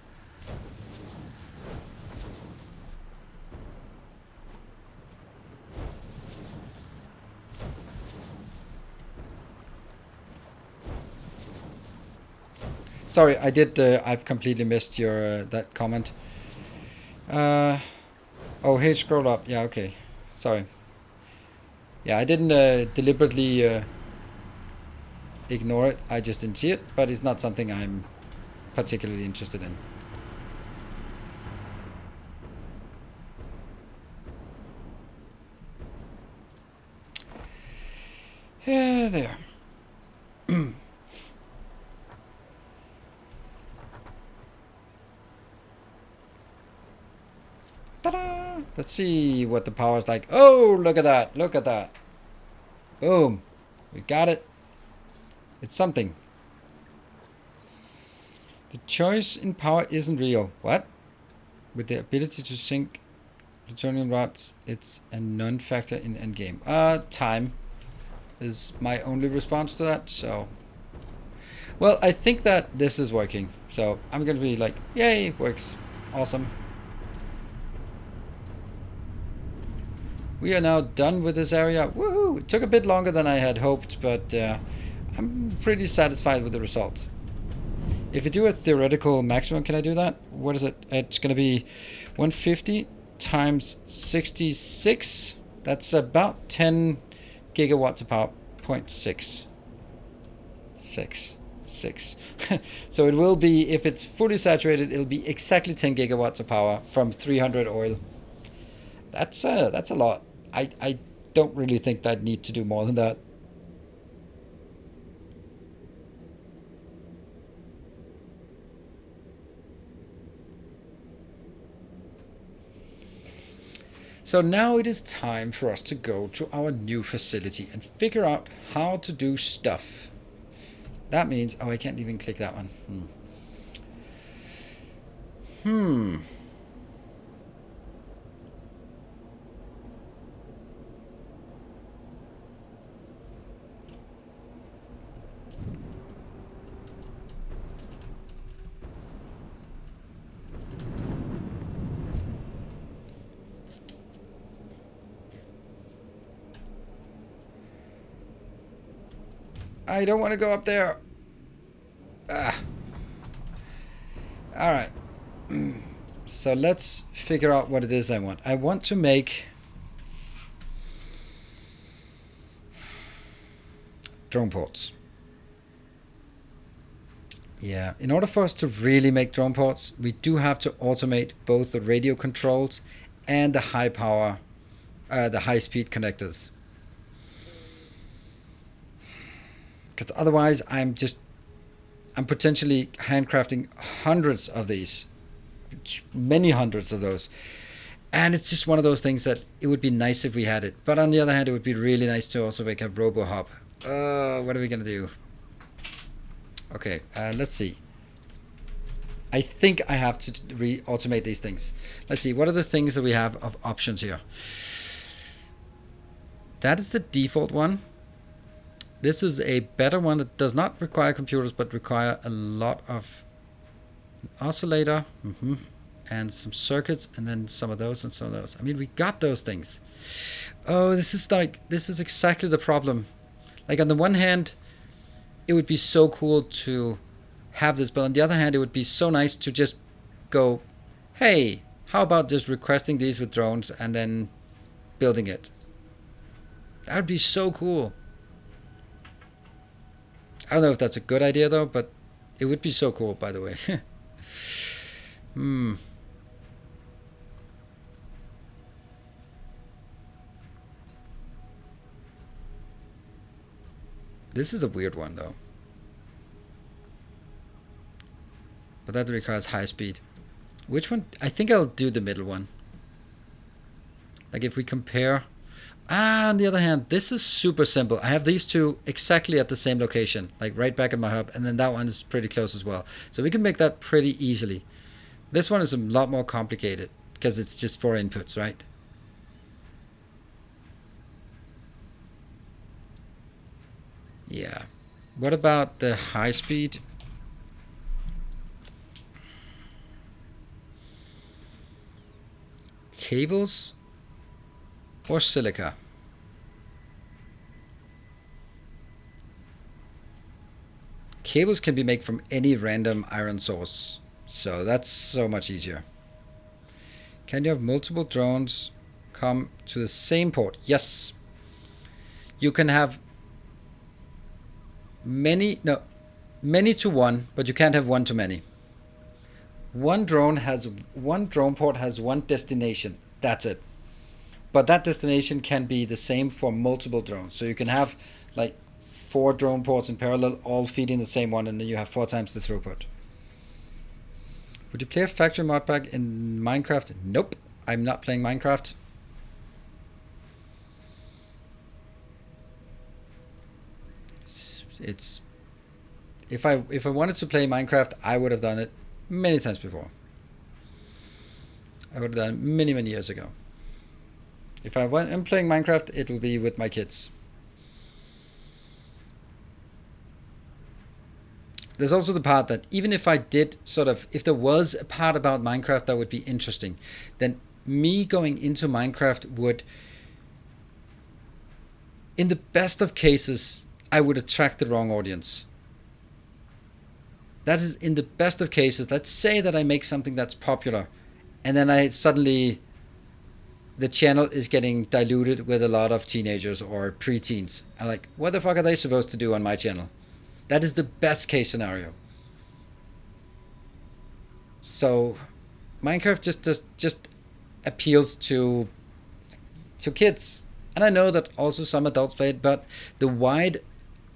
[SPEAKER 1] Sorry, I did. I've completely missed your that comment. Oh, hey, scroll up. Yeah, okay. Sorry. Yeah, I didn't deliberately ignore it. I just didn't see it, but it's not something I'm particularly interested in. Yeah, there. Ta-da! Let's see what the power is like. Oh, look at that. Look at that. Boom. We got it. It's something. The choice in power isn't real. What? With the ability to sync plutonium rods, it's a non-factor in endgame. Time is my only response to that, so... Well, I think that this is working, so I'm gonna be like, yay, works. Awesome. We are now done with this area. Woohoo! It took a bit longer than I had hoped, but I'm pretty satisfied with the result. If you do a theoretical maximum, can I do that? What is it? It's going to be 150 times 66. That's about 10 gigawatts of power. 0.6. 6. So it will be, if it's fully saturated, it'll be exactly 10 gigawatts of power from 300 oil. That's a lot. I don't really think I'd need to do more than that. So now it is time for us to go to our new facility and figure out how to do stuff. That means, oh, I can't even click that one. I don't want to go up there. Alright. So let's figure out what it is I want. I want to make drone ports. Yeah, in order for us to really make drone ports, we do have to automate both the radio controls and the high power, the high speed connectors. Because otherwise I'm potentially handcrafting hundreds of these, many hundreds of those, and it's just one of those things that it would be nice if we had it, but on the other hand it would be really nice to also make a robo hub. What are we gonna do? Okay, let's see. I think I have to automate these things. Let's see, what are the things that we have of options here? That is the default one. This is a better one that does not require computers, but require a lot of oscillator, and some circuits, and then some of those and some of those. I mean, we got those things. Oh, this is exactly the problem. Like, on the one hand, it would be so cool to have this, but on the other hand, it would be so nice to just go, hey, how about just requesting these with drones and then building it? That would be so cool. I don't know if that's a good idea though, but it would be so cool, by the way. This is a weird one though. But that requires high speed. Which one? I think I'll do the middle one. Like if we compare, on the other hand, this is super simple. I have these two exactly at the same location, like right back at my hub, and then that one is pretty close as well. So we can make that pretty easily. This one is a lot more complicated because it's just 4 inputs, right? Yeah. What about the high speed? Cables or silica? Cables can be made from any random iron source, so that's so much easier. Can you have multiple drones come to the same port? Yes. You can have many to one, but you can't have one to many. One drone port has one destination. That's it. But that destination can be the same for multiple drones. So you can have like 4 drone ports in parallel, all feeding the same one, and then you have 4 times the throughput. Would you play a factory mod pack in Minecraft? Nope, I'm not playing Minecraft. It's if I wanted to play Minecraft, I would have done it many times before. I would have done it many years ago. If I'm playing Minecraft, it will be with my kids. There's also the part that even if I did if there was a part about Minecraft that would be interesting, then me going into Minecraft would, in the best of cases, I would attract the wrong audience. That is in the best of cases. Let's say that I make something that's popular, and then the channel is getting diluted with a lot of teenagers or preteens. I'm like, what the fuck are they supposed to do on my channel? That is the best case scenario. So Minecraft just appeals to kids. And I know that also some adults play it, but the wide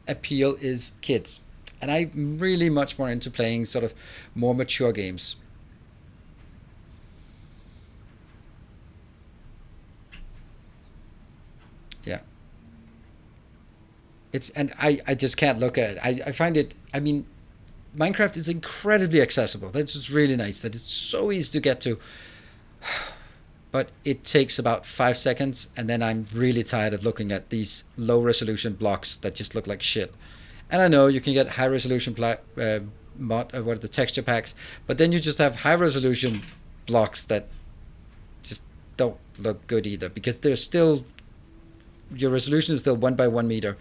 [SPEAKER 1] appeal is kids. And I'm really much more into playing sort of more mature games. Yeah. I just can't look at it. I find it, I mean, Minecraft is incredibly accessible. That's just really nice. That it's so easy to get to. But it takes about 5 seconds, and then I'm really tired of looking at these low resolution blocks that just look like shit. And I know you can get high resolution the texture packs, but then you just have high resolution blocks that just don't look good either, because they're still, your resolution is still 1 by 1 meter.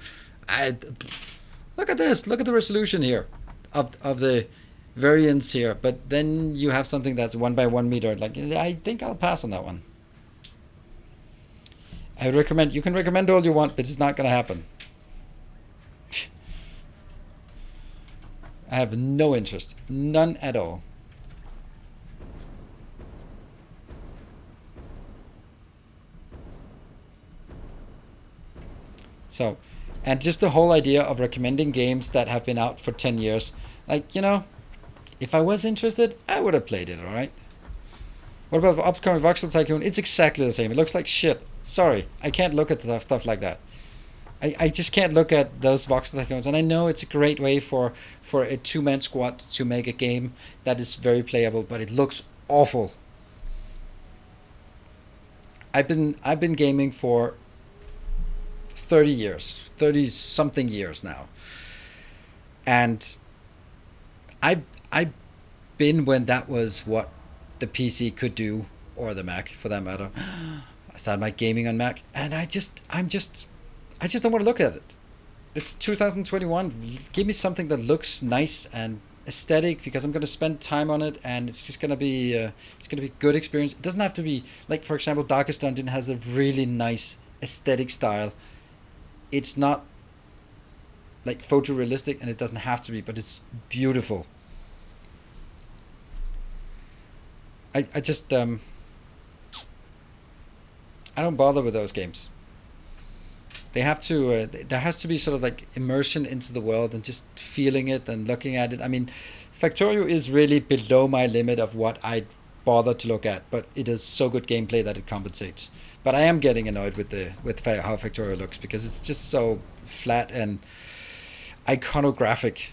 [SPEAKER 1] Look at this. Look at the resolution here of the variants here, but then you have something that's 1 by 1 meter. Like, I think I'll pass on that one. I would recommend, you can recommend all you want, but it's not going to happen. I have no interest, none at all. So, and just the whole idea of recommending games that have been out for 10 years, like, you know, if I was interested, I would have played it, alright? What about upcoming Voxel Tycoon? It's exactly the same. It looks like shit. Sorry, I can't look at stuff like that. I just can't look at those Voxel Tycoons. And I know it's a great way for a 2-man squad to make a game that is very playable, but it looks awful. I've been gaming for 30 something years now, and I've been when that was what the PC could do, or the Mac for that matter. I started my gaming on Mac, and I just don't want to look at it. It's 2021. Give me something that looks nice and aesthetic, because I'm going to spend time on it, and it's just going to be good experience. It doesn't have to be like, for example, Darkest Dungeon has a really nice aesthetic style. It's not like photorealistic, and it doesn't have to be, but it's beautiful. I just I don't bother with those games. They have to there has to be sort of like immersion into the world and just feeling it and looking at it. I mean, Factorio is really below my limit of what I'd bother to look at, but it is so good gameplay that it compensates. But I am getting annoyed with how Factorio looks, because it's just so flat and iconographic.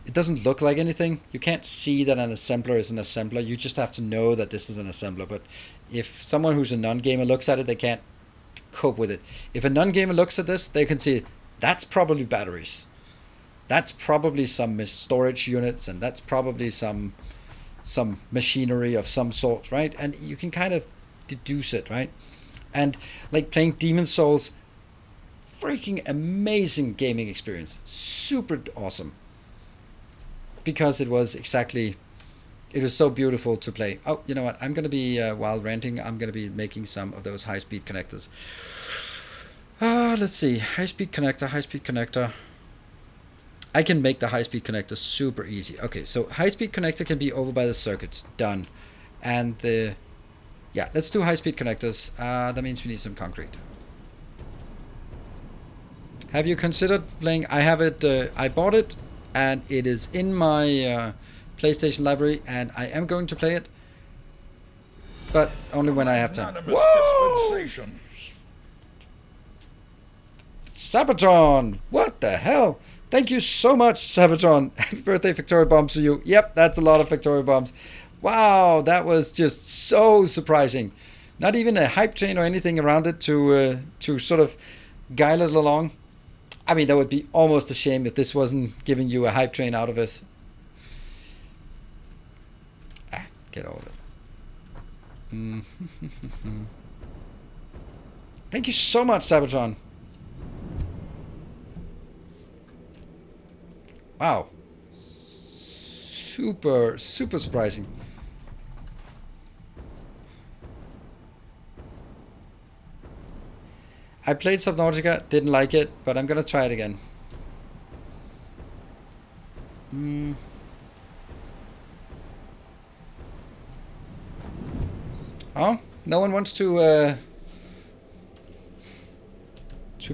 [SPEAKER 1] It doesn't look like anything. You can't see that an assembler is an assembler. You just have to know that this is an assembler. But if someone who's a non-gamer looks at it, they can't cope with it. If a non-gamer looks at this, they can see that's probably batteries. That's probably some storage units, and that's probably some machinery of some sort, right? And you can kind of deduce it, right? And like playing Demon's Souls, freaking amazing gaming experience. Super awesome. Because it was so beautiful to play. Oh, you know what? I'm going to be, while ranting, I'm going to be making some of those high-speed connectors. Let's see. High-speed connector. I can make the high-speed connector super easy. Okay, so high-speed connector can be over by the circuits. Done. And yeah, let's do high-speed connectors. That means we need some concrete. Have you considered playing? I have it. I bought it, and it is in my PlayStation library, and I am going to play it, but only when I have time. Whoa! Sabatron! What the hell? Thank you so much, Sabatron. Happy birthday, Victoria Bombs to you. Yep, that's a lot of Victoria Bombs. Wow, that was just so surprising. Not even a hype train or anything around it to sort of guile it along. I mean, that would be almost a shame if this wasn't giving you a hype train out of it. Get all of it. Thank you so much, Sabatron. Wow. Super surprising. I played Subnautica, didn't like it, but I'm gonna try it again. Oh, no one wants to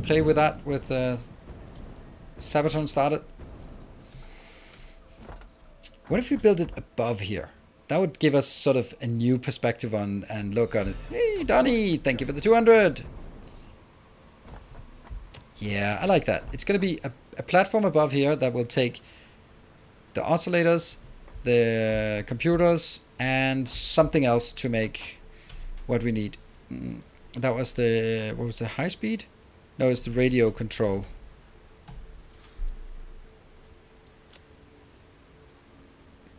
[SPEAKER 1] play with that, with Sabaton started. What if we build it above here? That would give us sort of a new perspective on and look on it. Hey, Donnie, thank you for the 200. Yeah, I like that. It's going to be a platform above here that will take the oscillators, the computers, and something else to make what we need. That was the, what was the high speed? No, it's the radio control.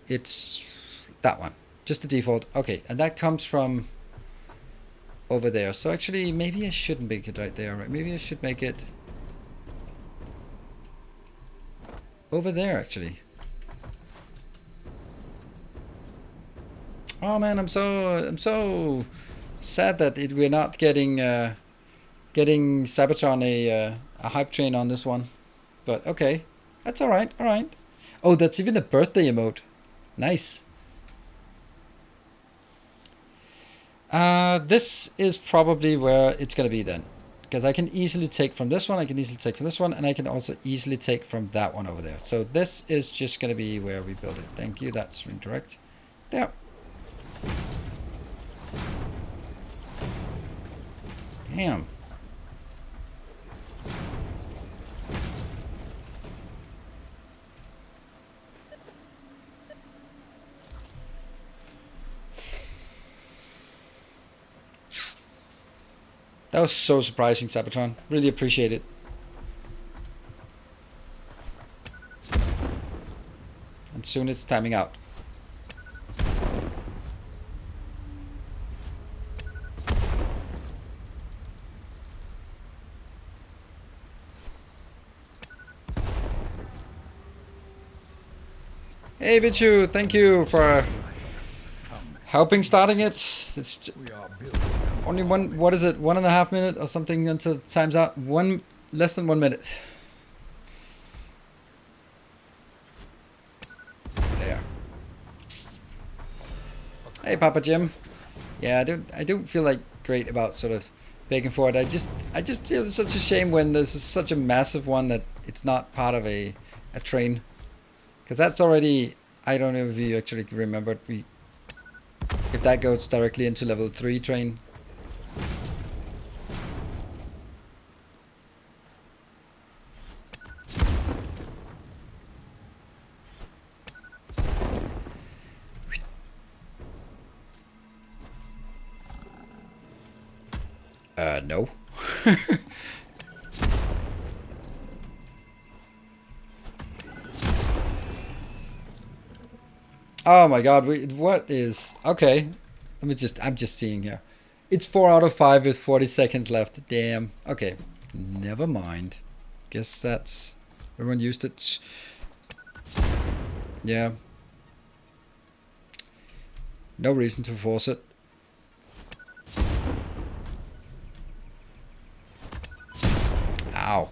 [SPEAKER 1] It's that one, just the default. Okay, and that comes from over there. So actually, maybe I shouldn't make it right there. Right? Maybe I should make it over there, actually. Oh man, I'm so sad that we're not getting Sabatron a hype train on this one. But okay, that's all right. All right. Oh, that's even a birthday emote. Nice. This is probably where it's gonna be then, because I can easily take from this one, I can easily take from this one, and I can also easily take from that one over there. So this is just gonna be where we build it. Thank you, that's indirect. There. Damn. That was so surprising, Sabatron. Really appreciate it. And soon it's timing out. Hey Vichu, thank you for helping starting it. It's only one, what is it, 1.5 minutes or something until time's out. Less than 1 minute. There. Hey Papa Jim. Yeah, I don't feel like great about sort of begging for it. I just feel it's such a shame when there's such a massive one that it's not part of a train. Because that's already, I don't know if you actually remembered, if that goes directly into level 3 train. No. Oh my god, what is... Okay. I'm just seeing here. It's 4 out of 5 with 40 seconds left. Damn. Okay. Never mind. Guess that's... Everyone used it. Yeah. No reason to force it. Ow.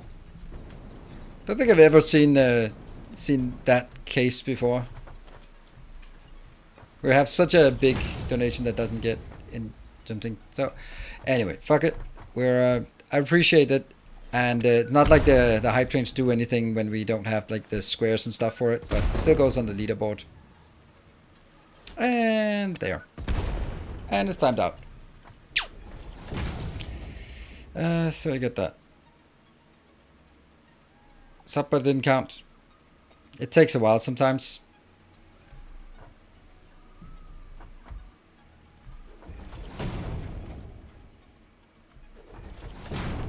[SPEAKER 1] Don't think I've ever seen that case before. We have such a big donation that doesn't get in something. So, anyway, fuck it. I appreciate it, and it's not like the hype trains do anything when we don't have like the squares and stuff for it, but it still goes on the leaderboard. And there. And it's timed out. So I get that. Sub but didn't count. It takes a while sometimes.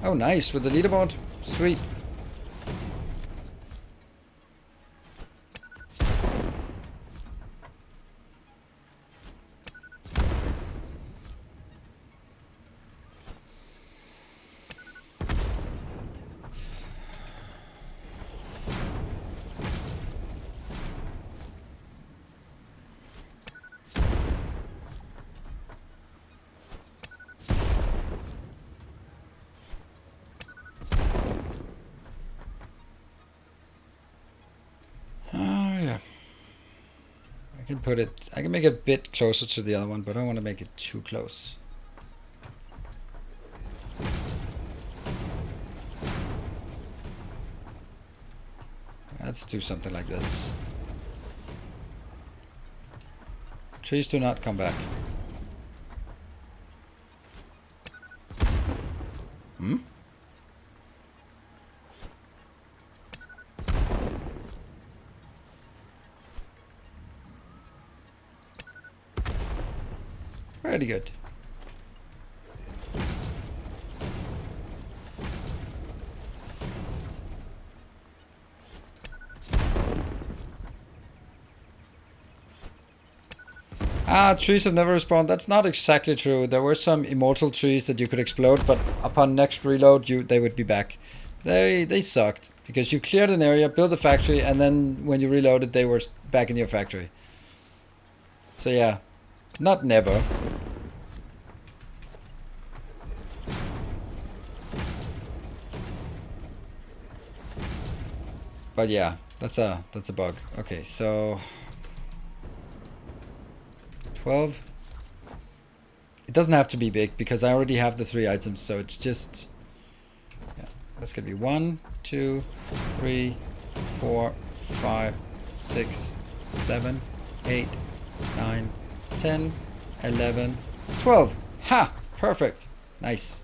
[SPEAKER 1] Oh, nice with the leaderboard. Sweet. I can make it a bit closer to the other one, but I don't want to make it too close. Let's do something like this. Trees do not come back. Hmm? Pretty good. Trees have never respawned. That's not exactly true. There were some immortal trees that you could explode, but upon next reload, they would be back. They sucked because you cleared an area, built a factory, and then when you reloaded, they were back in your factory. So yeah, not never. But yeah, that's a bug. Okay, so 12. It doesn't have to be big because I already have the 3 items, so it's just, yeah, that's gonna be 1, 2, 3, 4, 5, 6, 7, 8, 9, 10, 11, 12. Ha! Perfect. Nice.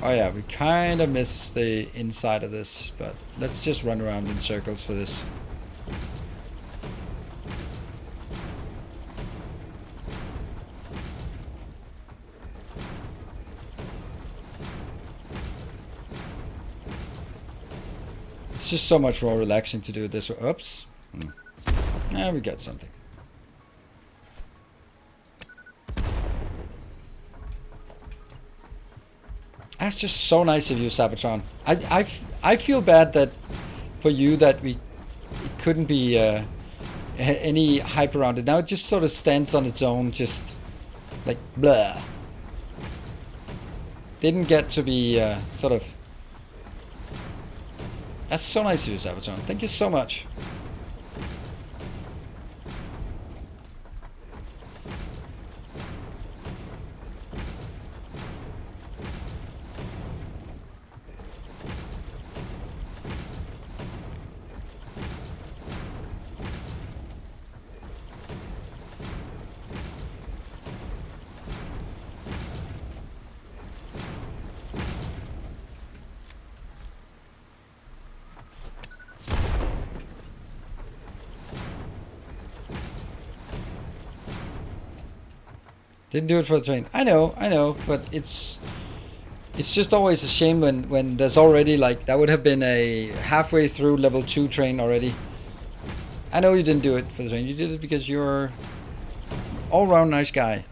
[SPEAKER 1] Oh yeah, we kind of miss the inside of this, but let's just run around in circles for this. It's just so much more relaxing to do it this way. Oops. Yeah, we got something. That's just so nice of you, Sabatron. I feel bad that for you that it couldn't be any hype around it. Now it just sort of stands on its own, just like blah. Didn't get to be sort of. That's so nice of you, Sabatron. Thank you so much. Didn't do it for the train. I know, but it's just always a shame when there's already like that would have been a halfway through level 2 train already. I know you didn't do it for the train. You did it because you're all round nice guy.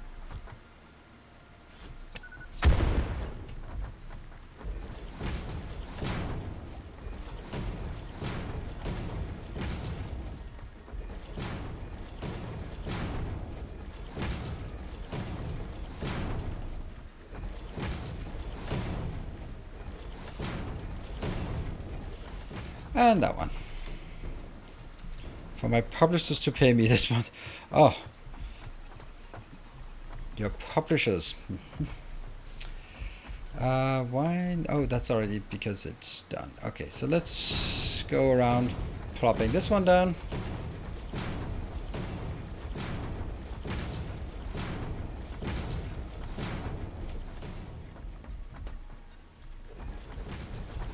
[SPEAKER 1] And that one. For my publishers to pay me this month. Oh. Your publishers. Why? Oh, that's already because it's done. Okay, so let's go around plopping this one down.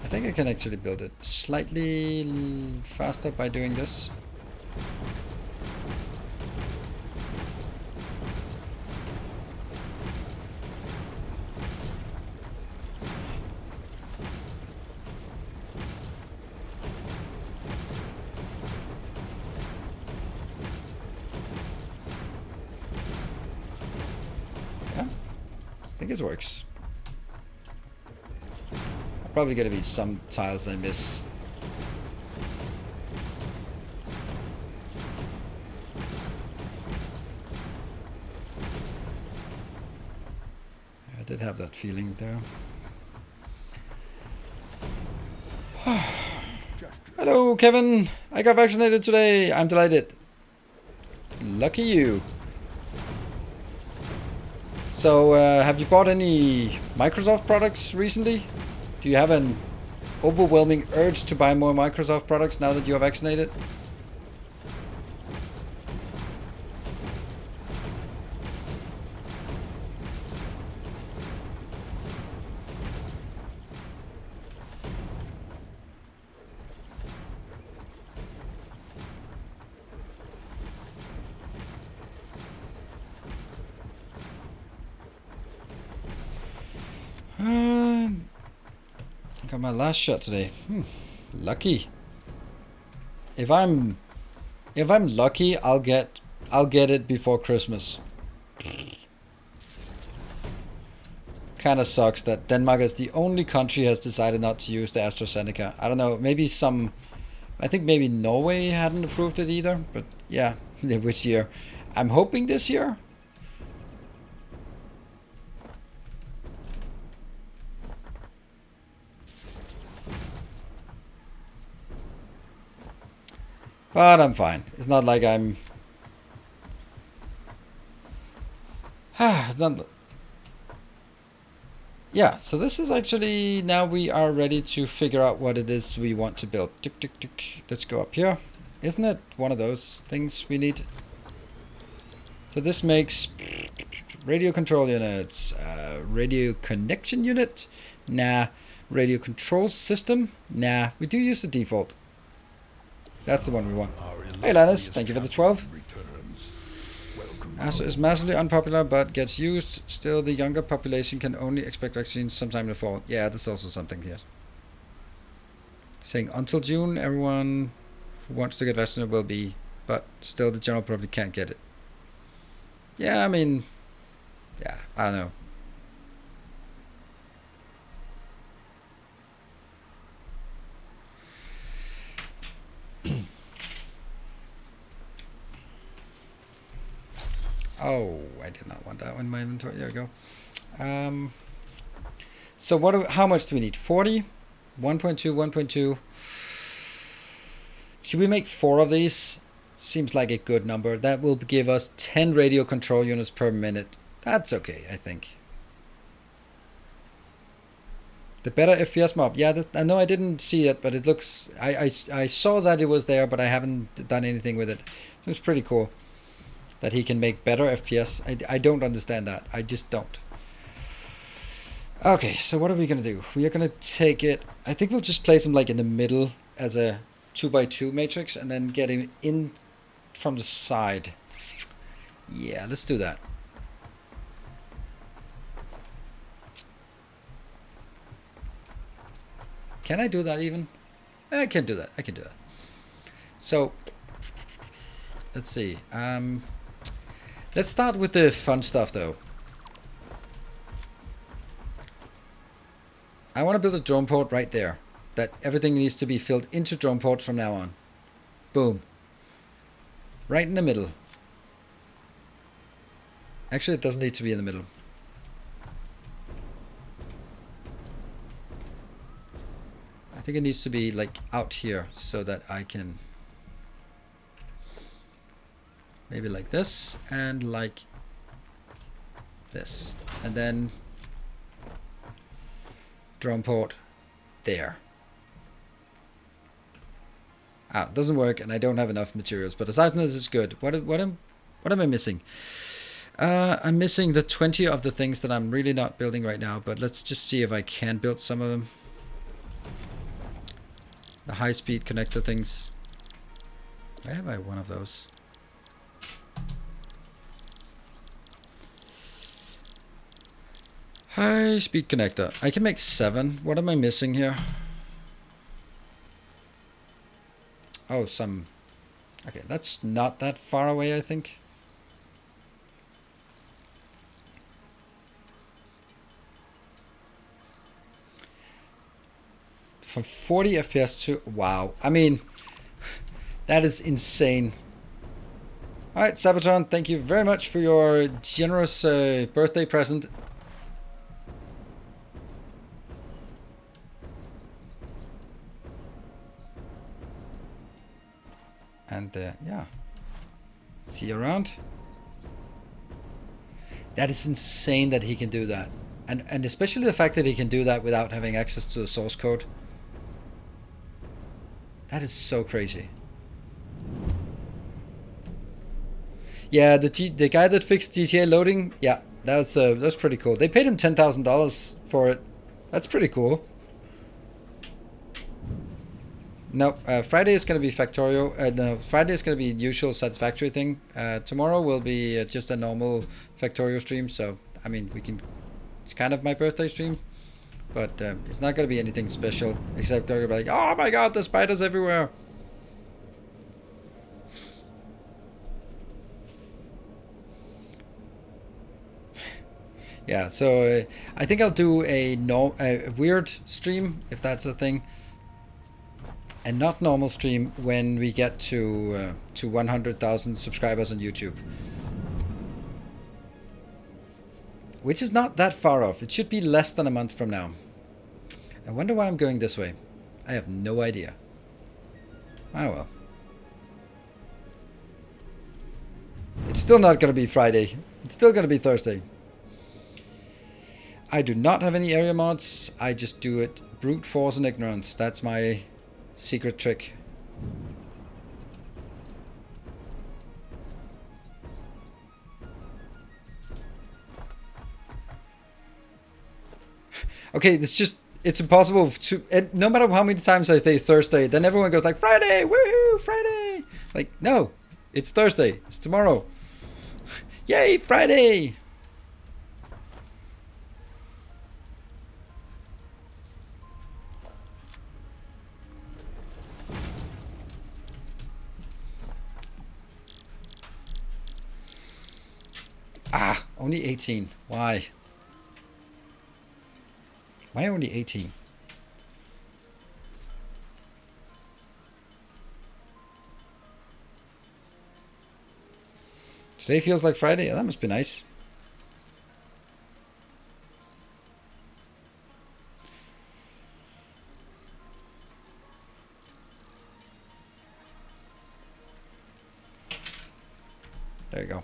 [SPEAKER 1] I think I can actually build it slightly faster by doing this. Yeah, I think it works. Probably gonna be some tiles I miss. I did have that feeling though. Hello, Kevin. I got vaccinated today. I'm delighted. Lucky you. So, have you bought any Microsoft products recently? Do you have an overwhelming urge to buy more Microsoft products now that you're vaccinated? Got my last shot today. Lucky. If I'm lucky, I'll get it before Christmas. Kind of sucks that Denmark is the only country has decided not to use the AstraZeneca. I don't know, maybe I think maybe Norway hadn't approved it either, but yeah, which year? I'm hoping this year. But I'm fine. It's not like I'm... Yeah, so this is actually... Now we are ready to figure out what it is we want to build. Let's go up here. Isn't it one of those things we need? So this makes... Radio control units. Radio connection unit? Nah. Radio control system? Nah. We do use the default. That's the one we want. Hey Lannis, thank you for the 12. Astro is massively unpopular but gets used. Still, the younger population can only expect vaccines sometime in the fall. Yeah, that's also something here. Saying until June, everyone who wants to get vaccinated will be, but still the general public can't get it. Yeah, I mean, yeah, I don't know. Oh, I did not want that one in my inventory. There we go. So how much do we need? 40? 1.2, 1.2. Should we make 4 of these? Seems like a good number. That will give us 10 radio control units per minute. That's okay, I think. The better FPS mob. Yeah, I know I didn't see it, but it looks... I saw that it was there, but I haven't done anything with it. Seems pretty cool. That he can make better FPS. I don't understand that. I just don't. Okay, so what are we going to do? We are going to take it... I think we'll just place him like in the middle as a 2x2 matrix and then get him in from the side. Yeah, let's do that. Can I do that even? I can do that. I can do that. So, let's see. Let's start with the fun stuff though. I want to build a drone port right there. That everything needs to be filled into drone ports from now on. Boom. Right in the middle. Actually, it doesn't need to be in the middle. I think it needs to be like out here so that I can maybe like this and like this. And then drone port there. Ah, it doesn't work and I don't have enough materials, but aside from this is good. What am I missing? I'm missing the 20 of the things that I'm really not building right now, but let's just see if I can build some of them. The high-speed connector things. Where have I one of those? High-speed connector. I can make 7. What am I missing here? Oh, some... Okay, that's not that far away, I think. From 40 FPS to... Wow. I mean, that is insane. Alright, Sabaton, thank you very much for your generous birthday present. And yeah, see you around. That is insane that he can do that. And especially the fact that he can do that without having access to the source code. That is so crazy. Yeah, the guy that fixed GTA loading, yeah, that's pretty cool. They paid him $10,000 for it. That's pretty cool. No, Friday is going to be Factorio. No, Friday is going to be usual Satisfactory thing. Tomorrow will be just a normal Factorio stream. So, I mean, we can... It's kind of my birthday stream. But it's not going to be anything special. Except going to be like, oh my god, there's spiders everywhere. Yeah, so I think I'll do a weird stream, if that's a thing. And not normal stream when we get to 100,000 subscribers on YouTube. Which is not that far off. It should be less than a month from now. I wonder why I'm going this way. I have no idea. Oh well. It's still not going to be Friday. It's still going to be Thursday. I do not have any area mods. I just do it brute force and ignorance. That's my secret trick. Okay, it's impossible to, and no matter how many times I say Thursday, then everyone goes like, Friday, woohoo, Friday. Like, no, it's Thursday, it's tomorrow. Yay, Friday. Ah, only 18. Why? Why only 18? Today feels like Friday. Oh, that must be nice. There you go.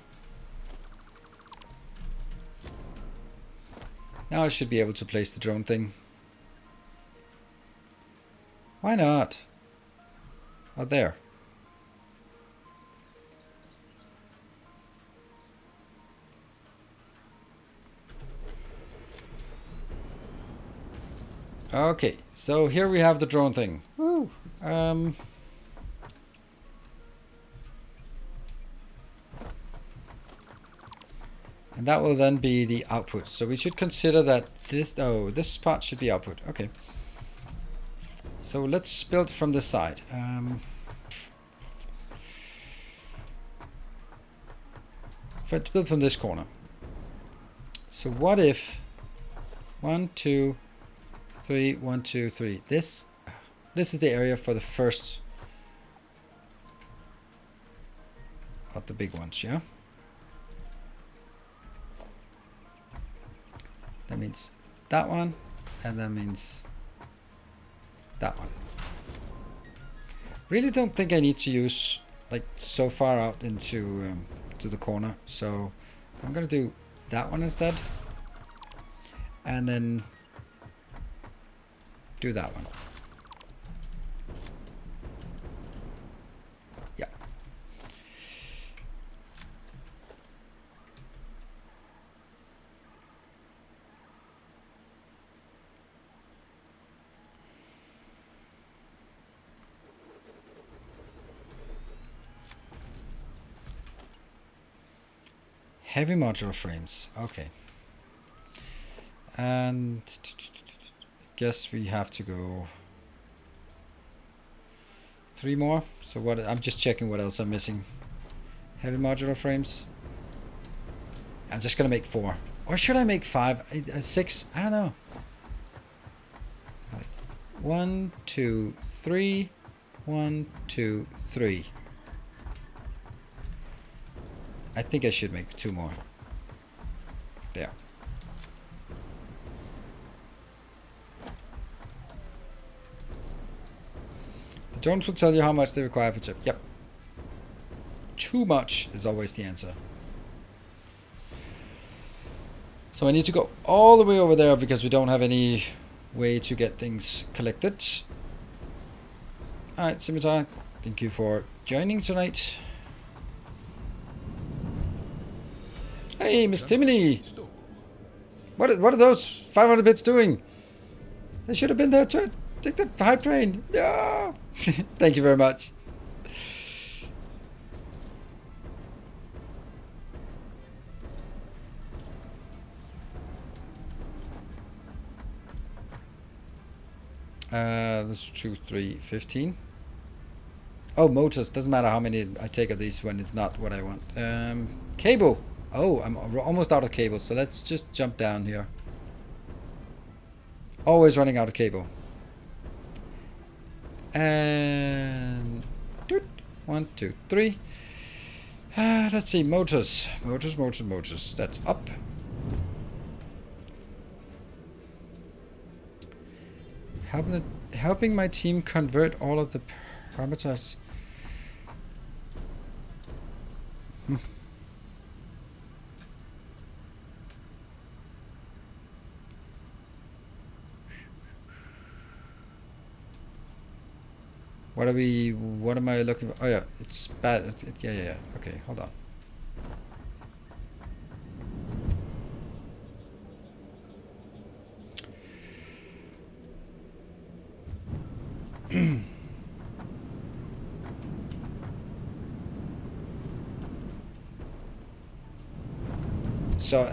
[SPEAKER 1] Now I should be able to place the drone thing. Why not? Oh, there. Okay, so here we have the drone thing. Woo. And that will then be the output. So we should consider that this part should be output. Okay. So let's build from this side. Let's build from this corner. So what if 1, 2, 3, 1, 2, 3. This is the area for the first of the big ones, yeah? That means that one, and that means that one. Really don't think I need to use like so far out into to the corner, so I'm gonna do that one instead, and then do that one. Yeah. Heavy modular frames. Okay. And guess we have to go 3 more. So what? I'm just checking what else I'm missing. Heavy modular frames. I'm just gonna make 4, or should I make 5, 6? I don't know. 1, 2, 3. 1, 2, 3. I think I should make 2 more. There. The drones will tell you how much they require per chip. Yep. Too much is always the answer. So I need to go all the way over there because we don't have any way to get things collected. Alright, Scimitar, thank you for joining tonight. Hey, Miss Timony! What are those 500 bits doing? They should have been there to take the hype train. No! Thank you very much. This is 2, 3, 15. Oh, motors. Doesn't matter how many I take of these when it's not what I want. Cable. Oh, I'm almost out of cable, so let's just jump down here. Always running out of cable. And 1, 2, 3. Let's see, motors. Motors. That's up. Helping my team convert all of the parameters. What am I looking for? Oh yeah, it's bad. Yeah. Okay, hold on. So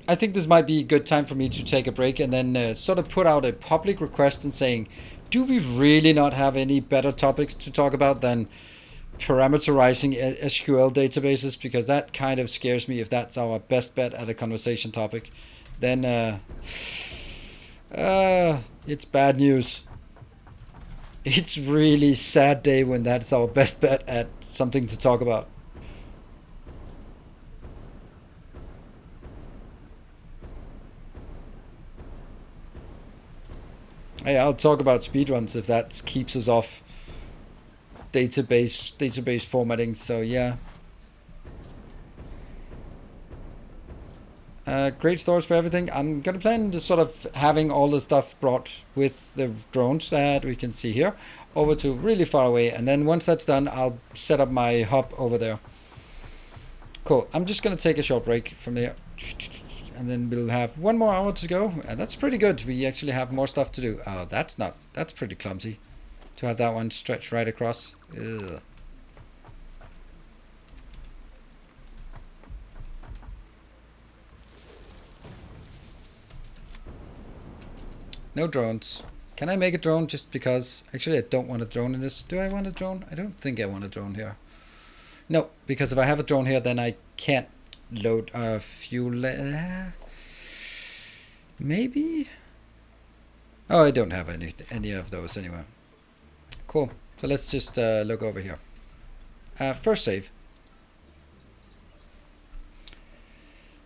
[SPEAKER 1] I think this might be a good time for me to take a break and then sort of put out a public request and saying, do we really not have any better topics to talk about than parameterizing SQL databases? Because that kind of scares me if that's our best bet at a conversation topic. Then it's bad news. It's really sad day when that's our best bet at something to talk about. Hey, I'll talk about speedruns if that keeps us off database formatting. So yeah. Great stores for everything. I'm gonna plan to sort of having all the stuff brought with the drones that we can see here over to really far away, and then once that's done, I'll set up my hub over there. Cool. I'm just gonna take a short break from there, and then we'll have 1 more hour to go, and that's pretty good. We actually have more stuff to do. Oh, that's pretty clumsy to have that one stretch right across. Ugh. No drones. Can I make a drone just because? Actually, I don't want a drone in this. Do I want a drone? I don't think I want a drone here. No, because if I have a drone here, then I can't load fuel. Maybe? Oh, I don't have any of those anyway. Cool. So let's just look over here. First save.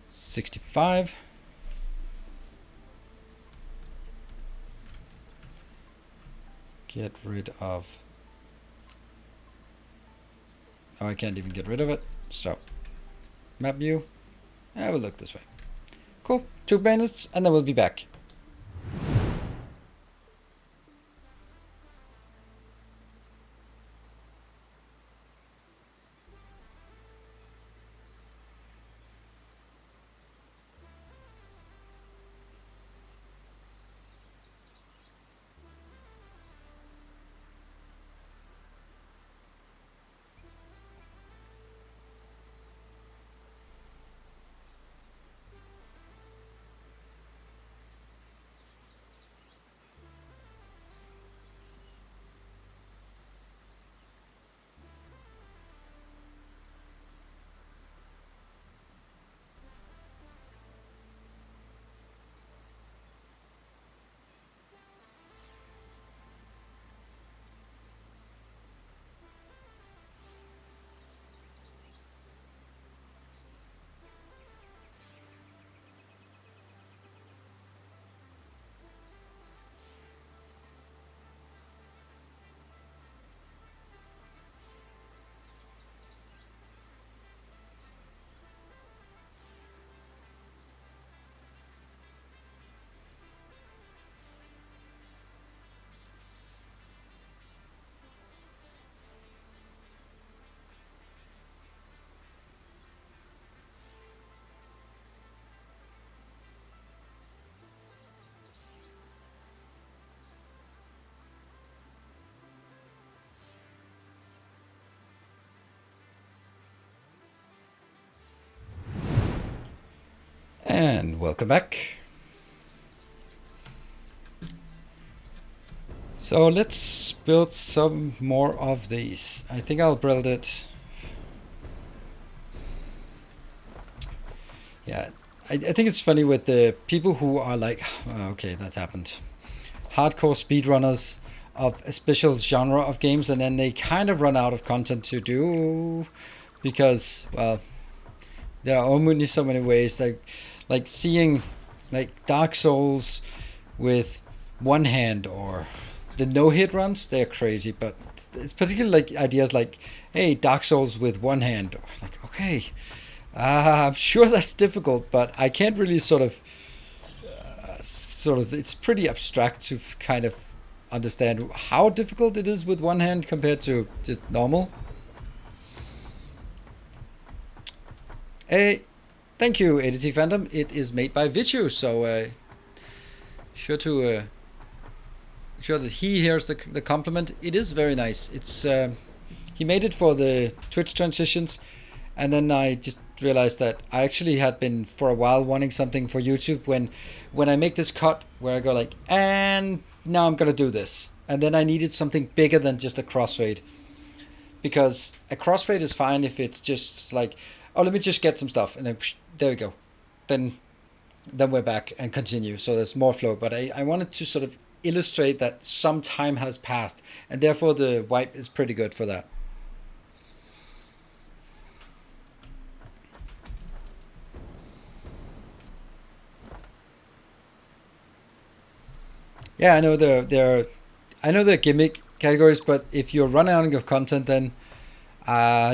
[SPEAKER 1] 65. Get rid of. Oh, I can't even get rid of it. So, map view. I will look this way. Cool. 2 minutes and then we'll be back. And welcome back. So let's build some more of these. I think I'll build it. Yeah, I think it's funny with the people who are like, okay, that happened. Hardcore speedrunners of a special genre of games, and then they kind of run out of content to do because, well, there are only so many ways. Like seeing like Dark Souls with one hand or the no-hit runs, they're crazy. But it's particularly like ideas like, hey, Dark Souls with one hand. Like, okay, I'm sure that's difficult, but I can't really sort of, it's pretty abstract to kind of understand how difficult it is with one hand compared to just normal. Thank you, ADT Phantom. It is made by Vichu, so sure that he hears the compliment. It is very nice. It's he made it for the Twitch transitions, and then I just realized that I actually had been for a while wanting something for YouTube when I make this cut where I go like, and now I'm gonna do this, and then I needed something bigger than just a crossfade, because a crossfade is fine if it's just like, oh, let me just get some stuff, and then there we go, then we're back and continue, so there's more flow. But I wanted to sort of illustrate that some time has passed, and therefore the wipe is pretty good for that. Yeah, I know they're gimmick categories, but if you're running out of content, then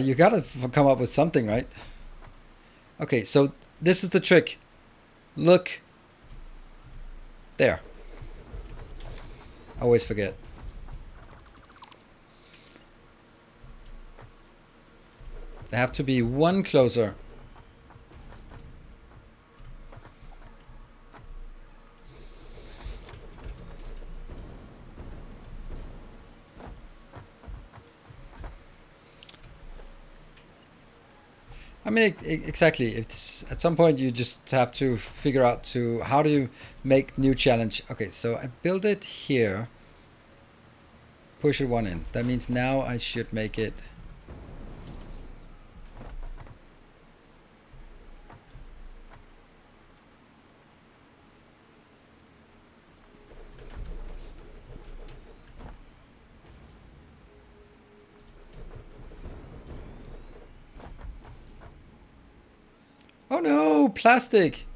[SPEAKER 1] you gotta come up with something, right? Okay, so this is the trick. Look there. I always forget. They have to be one closer. I mean, exactly. It's at some point you just have to figure out to how do you make new challenge. Okay, so I build it here. Push it one in. That means now I should make it. Oh no, plastic.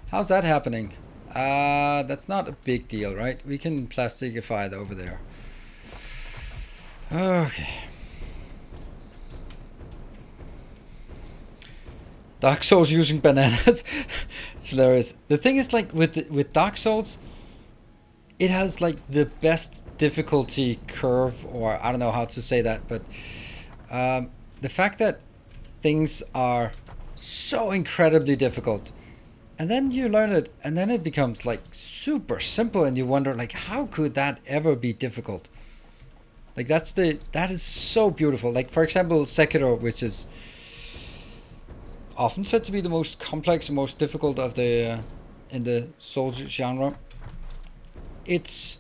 [SPEAKER 1] How's that happening? That's not a big deal, right? We can plasticify it over there. Okay. Dark Souls using bananas. It's hilarious. The thing is, like with Dark Souls, it has like the best difficulty curve, or I don't know how to say that, but the fact that things are so incredibly difficult, and then you learn it, and then it becomes like super simple, and you wonder like, how could that ever be difficult? Like that is so beautiful. Like for example, Sekiro, which is often said to be the most complex and most difficult of the in the Souls genre. It's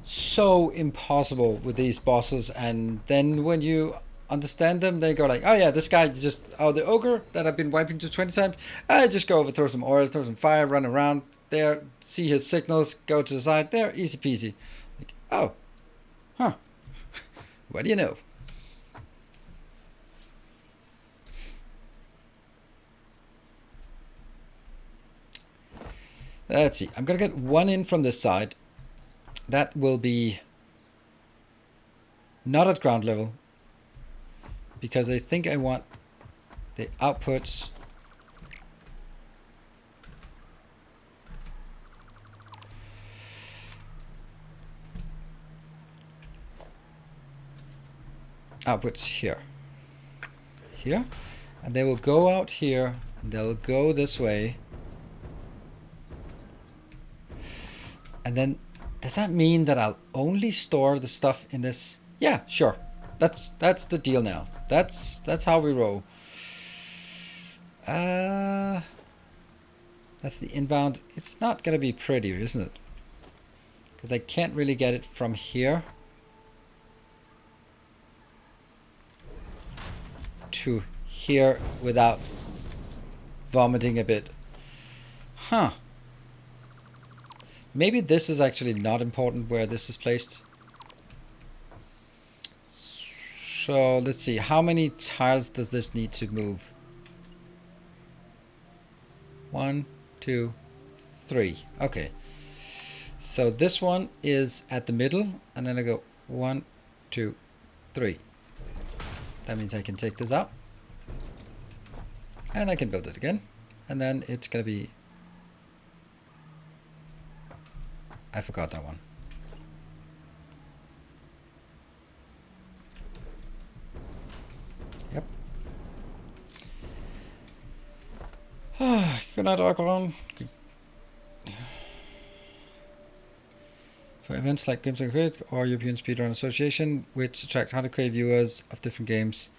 [SPEAKER 1] so impossible with these bosses, and then when you understand them, they go like, oh yeah, this guy just, oh, the ogre that I've been wiping to 20 times, I just go over, throw some oil, throw some fire, run around there, see his signals, go to the side there, easy peasy. Like, oh, huh, what do you know? Let's see, I'm gonna get one in from this side. That will be not at ground level, because I think I want the outputs here, and they will go out here, and they'll go this way, and then does that mean that I'll only store the stuff in this? Yeah, sure. That's the deal now. That's how we roll. That's the inbound. It's not gonna be pretty, isn't it? Because I can't really get it from here to here without vomiting a bit. Huh. Maybe this is actually not important where this is placed. So let's see, how many tiles does this need to move? 1, 2, 3. Okay. So this one is at the middle, and then I go 1, 2, 3. That means I can take this out, and I can build it again, and then it's gonna be, I forgot that one. Yep. Good night, Akaron. For events like Games and Create or European Speedrun Association, which attract 100k viewers of different games.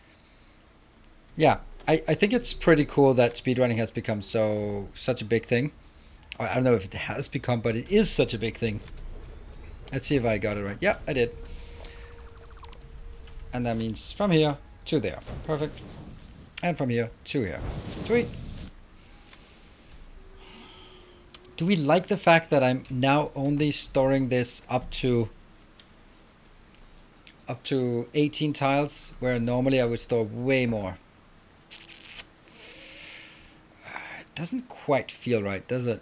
[SPEAKER 1] Yeah, I think it's pretty cool that speedrunning has become such a big thing. I don't know if it has become, but it is such a big thing. Let's see if I got it right. Yeah, I did. And that means from here to there. Perfect. And from here to here. Sweet. Do we like the fact that I'm now only storing this up to 18 tiles, where normally I would store way more? It doesn't quite feel right, does it?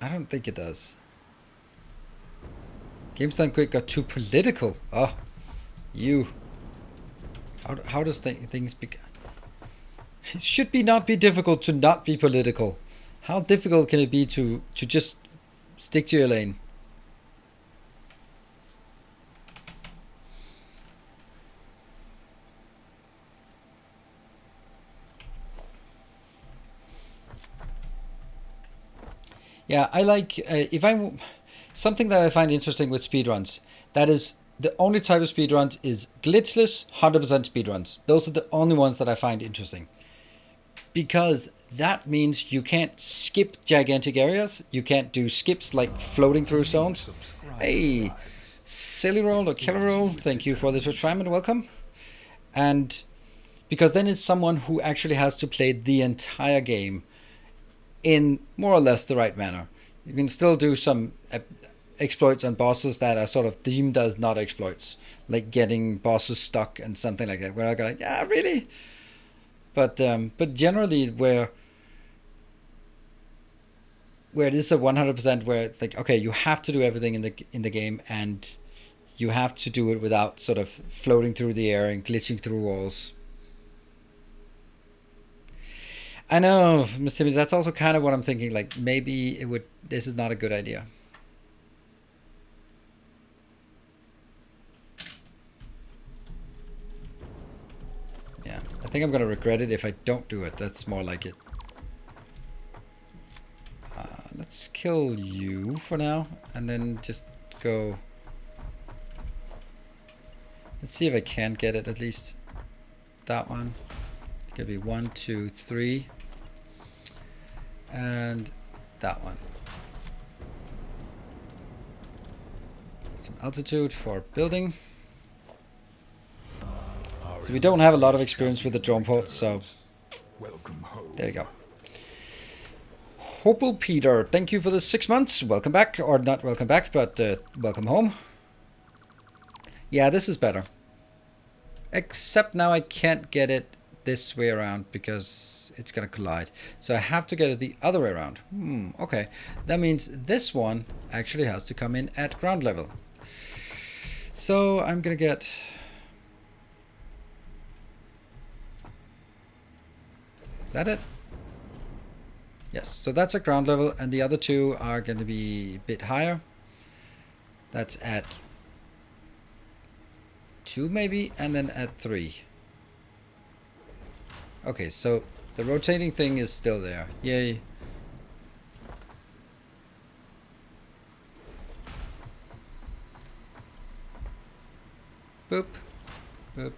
[SPEAKER 1] I don't think it does. Games Done Quick got too political. Oh, you. How does things become? It should not be difficult to not be political. How difficult can it be to just stick to your lane? Yeah, I like, something that I find interesting with speedruns, that is the only type of speedruns is glitchless 100% speedruns. Those are the only ones that I find interesting. Because that means you can't skip gigantic areas. You can't do skips like floating through zones. Hey, silly roll or killer roll, thank you for the Twitch Prime and welcome. And because then it's someone who actually has to play the entire game in more or less the right manner. You can still do some exploits on bosses that are sort of deemed as not exploits, like getting bosses stuck and something like that, where I go like, yeah, really? But generally where it is a 100%, where it's like, okay, you have to do everything in the game, and you have to do it without sort of floating through the air and glitching through walls. I know, Mr. Timmy, that's also kind of what I'm thinking, like maybe this is not a good idea. Yeah, I think I'm gonna regret it if I don't do it. That's more like it. Let's kill you for now, and then just go. Let's see if I can get it at least. That one. It's gonna be 1, 2, 3. And that one. Some altitude for building. So we don't have a lot of experience with the drone ports, so there you go. Hopel Peter, thank you for the 6 months. Welcome back, or not welcome back, but welcome home. Yeah, this is better. Except now I can't get it this way around because it's gonna collide. So I have to get it the other way around. Okay. That means this one actually has to come in at ground level. So I'm gonna get... Is that it? Yes, so that's at ground level, and the other two are going to be a bit higher. That's at 2 maybe, and then at 3. Okay, so the rotating thing is still there. Yay. Boop. Boop.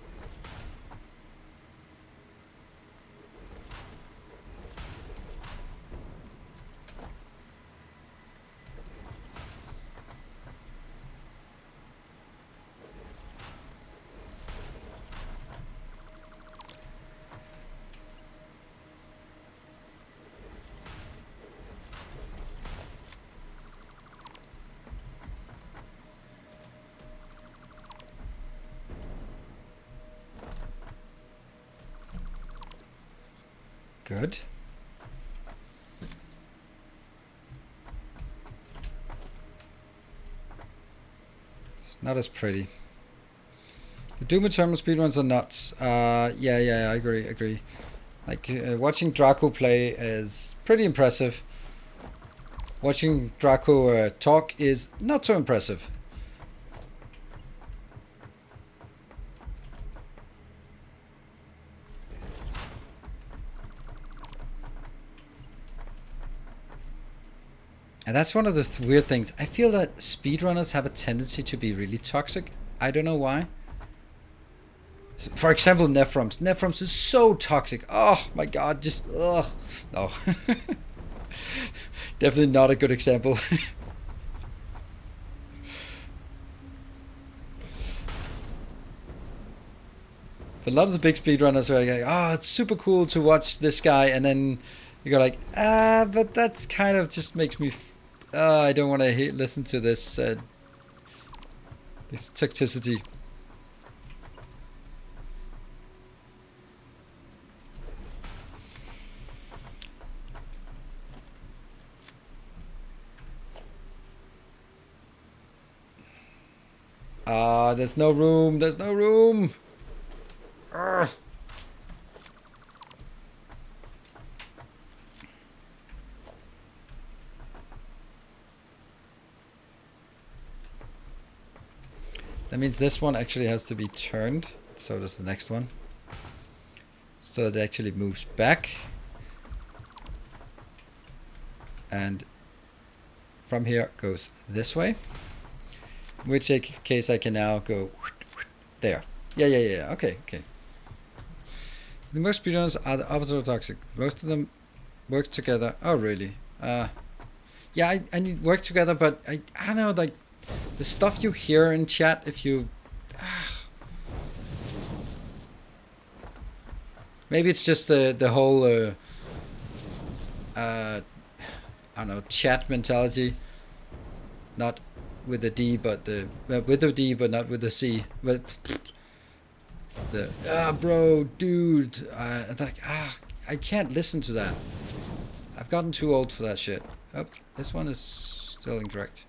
[SPEAKER 1] Good. It's not as pretty. The Doom Eternal speedruns are nuts. Yeah, I agree. Like, watching Draco play is pretty impressive. Watching Draco talk is not so impressive. And that's one of the weird things. I feel that speedrunners have a tendency to be really toxic. I don't know why. So, for example, Nephrums. Nephrums is so toxic. Oh my god, just ugh. No. Definitely not a good example. But a lot of the big speedrunners are like, oh, it's super cool to watch this guy, and then you go like, but that's kind of just makes me I don't want to listen to this this toxicity. There's no room. There's no room. Urgh. That means this one actually has to be turned. So does the next one. So it actually moves back. And from here goes this way. In which case I can now go there. Yeah. Okay. The most speedrunners are the opposite of toxic. Most of them work together. Oh, really? Yeah, I need work together, but I don't know, like, the stuff you hear in chat, if you... maybe it's just the whole, I don't know, chat mentality. Not with the D, but with the D, but not with the C. But bro, dude, I can't listen to that. I've gotten too old for that shit. Oh, this one is still incorrect.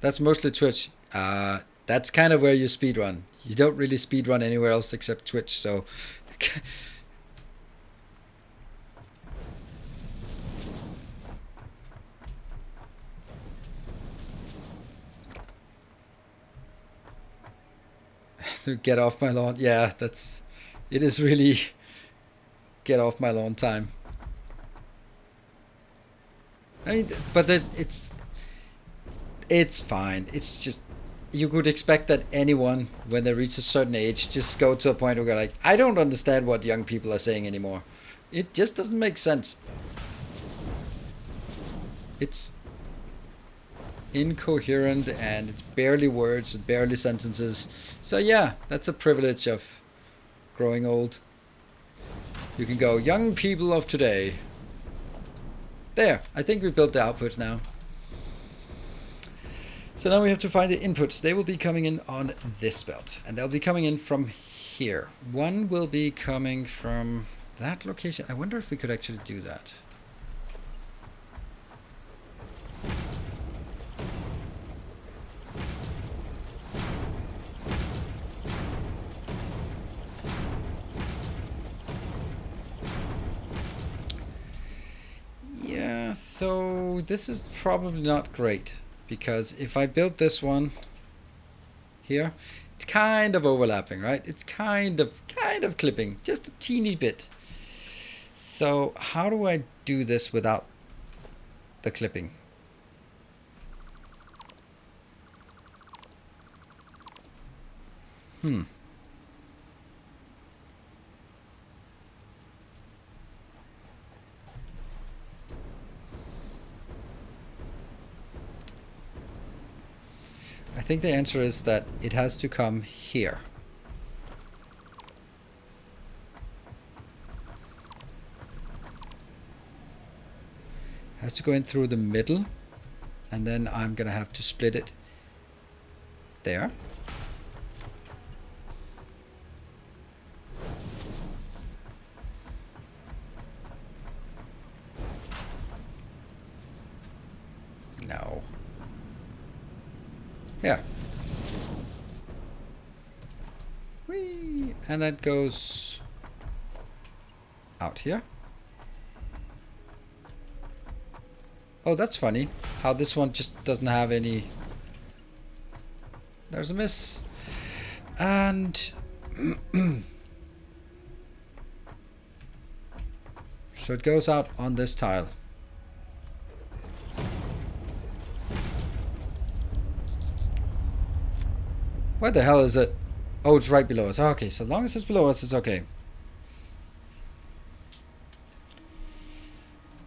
[SPEAKER 1] That's mostly Twitch. That's kind of where you speedrun. You don't really speedrun anywhere else except Twitch, so... to get off my lawn. Yeah, it is really get off my lawn time. I mean, but it's fine. It's just, you could expect that anyone, when they reach a certain age, just go to a point where they're like, I don't understand what young people are saying anymore. It just doesn't make sense. It's incoherent and it's barely words, barely sentences. So yeah, that's a privilege of growing old. You can go, young people of today. There, I think we built the outputs now. So now we have to find the inputs. They will be coming in on this belt, and they'll be coming in from here. One will be coming from that location. I wonder if we could actually do that. Yeah, so this is probably not great, because if I build this one here, it's kind of overlapping, right? It's kind of clipping, just a teeny bit. So how do I do this without the clipping? I think the answer is that it has to come here. It has to go in through the middle, and then I'm gonna have to split it there. No. Yeah. Whee! And that goes out here. Oh, that's funny. How this one just doesn't have any... There's a miss. And... so it goes out on this tile. Where the hell is it? Oh, it's right below us. Okay, so long as it's below us, it's okay.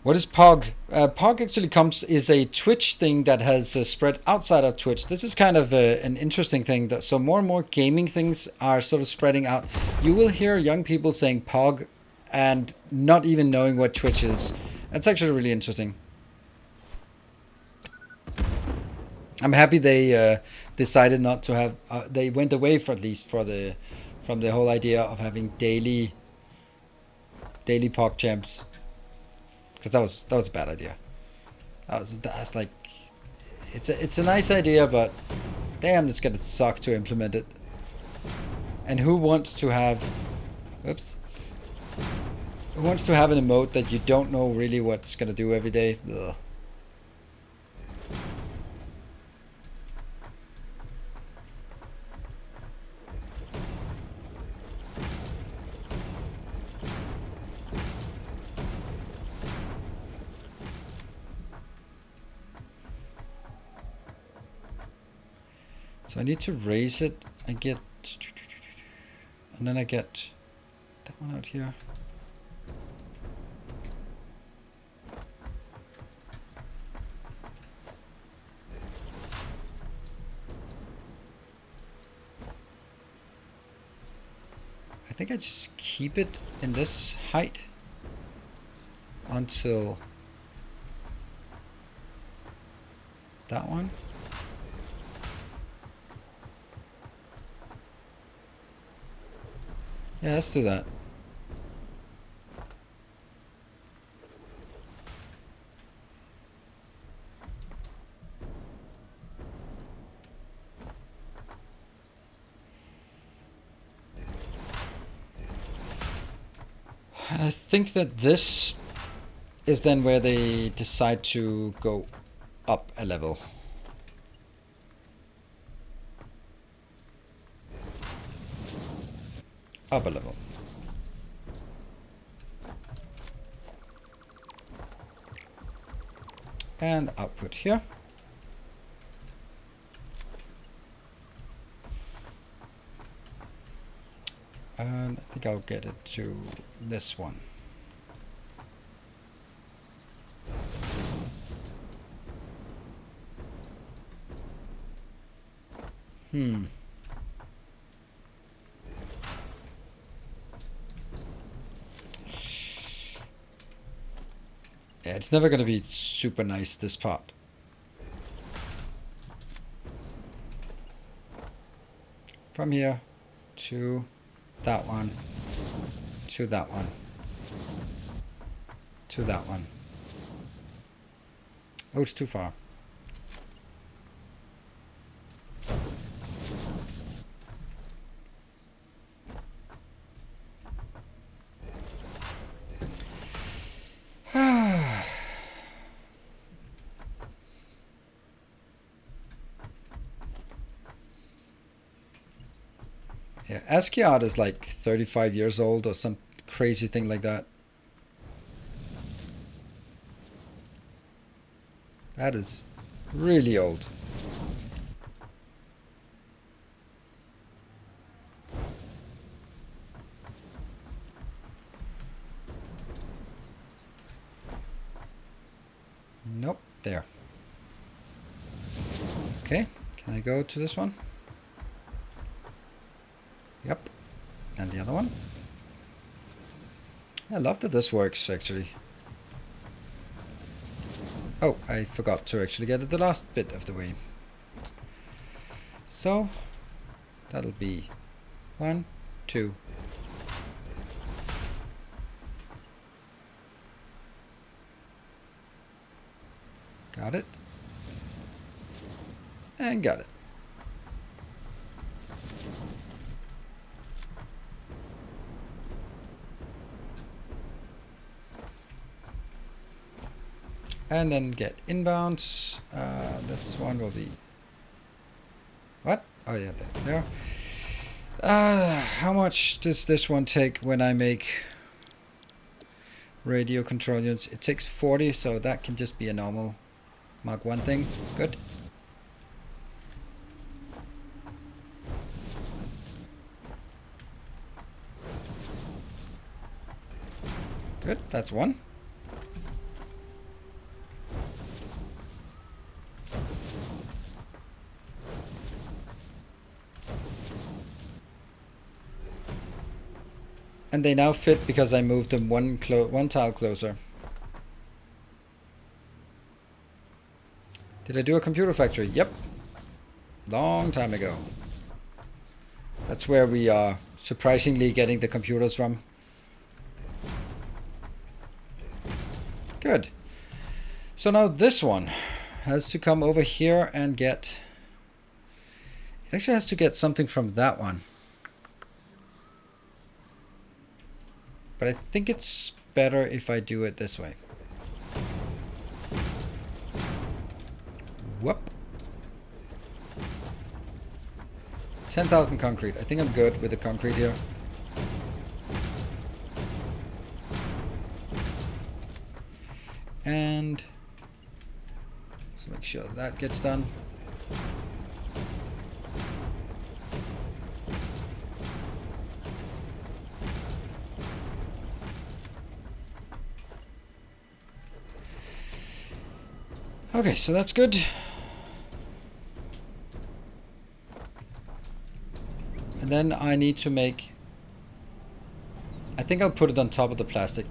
[SPEAKER 1] What is POG? POG actually is a Twitch thing that has spread outside of Twitch. This is kind of an interesting thing. So more and more gaming things are sort of spreading out. You will hear young people saying POG and not even knowing what Twitch is. That's actually really interesting. I'm happy they decided not to have. They went away from the whole idea of having daily POG champs, because that was a bad idea. That's like, it's a nice idea, but damn, it's gonna suck to implement it. And who wants to have? Oops. Who wants to have an emote that you don't know really what's gonna do every day? Ugh. So I need to raise it. I get... And then I get that one out here. I think I just keep it in this height until that one. Yeah, let's do that. And I think that this is then where they decide to go up a level. Up a level. And output here. And I think I'll get it to this one. Yeah, it's never going to be super nice, this part. From here to that one, to that one, to that one. Oh, it's too far. Yeah, ASCII art is like 35 years old or some crazy thing like that. That is really old. Nope, there. Okay, can I go to this one? Yep, and the other one. I love that this works, actually. Oh, I forgot to actually get it the last bit of the way. So, that'll be 1, 2. Got it. And got it. And then get inbounds. This one will be... What? Oh yeah, there. How much does this one take when I make radio control units? It takes 40, so that can just be a normal Mark 1 thing. Good. Good, that's one. And they now fit because I moved them one tile closer. Did I do a computer factory? Yep. Long time ago. That's where we are surprisingly getting the computers from. Good. So now this one has to come over here and get... It actually has to get something from that one. But I think it's better if I do it this way. Whoop. 10,000 concrete. I think I'm good with the concrete here. And let's make sure that gets done. Okay, so that's good. And then I need to make... I think I'll put it on top of the plastic.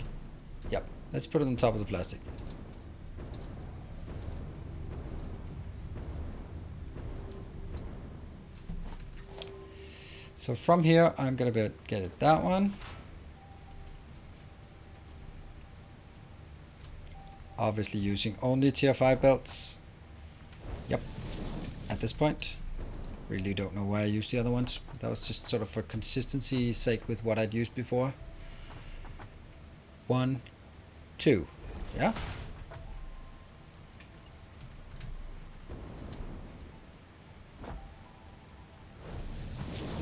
[SPEAKER 1] Yep, let's put it on top of the plastic. So from here, I'm gonna get it that one. Obviously using only tier 5 belts. Yep, at this point. Really don't know why I used the other ones. That was just sort of for consistency's sake with what I'd used before. 1, 2, yeah.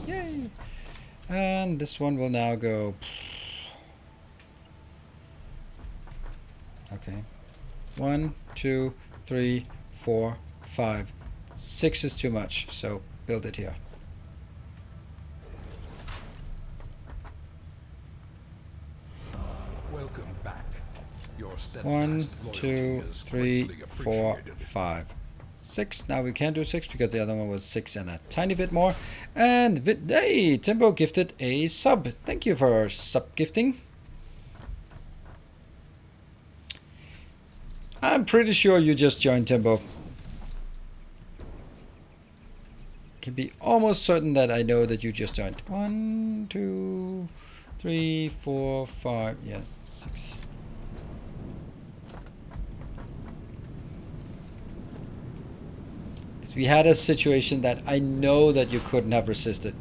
[SPEAKER 1] Yay! And this one will now go... Okay. 1, 2, 3, 4, 5. 6 is too much, so build it here.
[SPEAKER 2] Welcome back. Your
[SPEAKER 1] 1,
[SPEAKER 2] steadfast
[SPEAKER 1] 2,
[SPEAKER 2] loyalty is
[SPEAKER 1] 3,
[SPEAKER 2] greatly
[SPEAKER 1] 4,
[SPEAKER 2] appreciated.
[SPEAKER 1] 5, 6. Now we can do 6 because the other one was 6 and a tiny bit more. And hey, Timbo gifted a sub. Thank you for sub gifting. I'm pretty sure you just joined, Timbo. Can be almost certain that I know that you just joined. 1, 2, 3, 4, 5. Yes, 6. Because we had a situation that I know that you couldn't have resisted.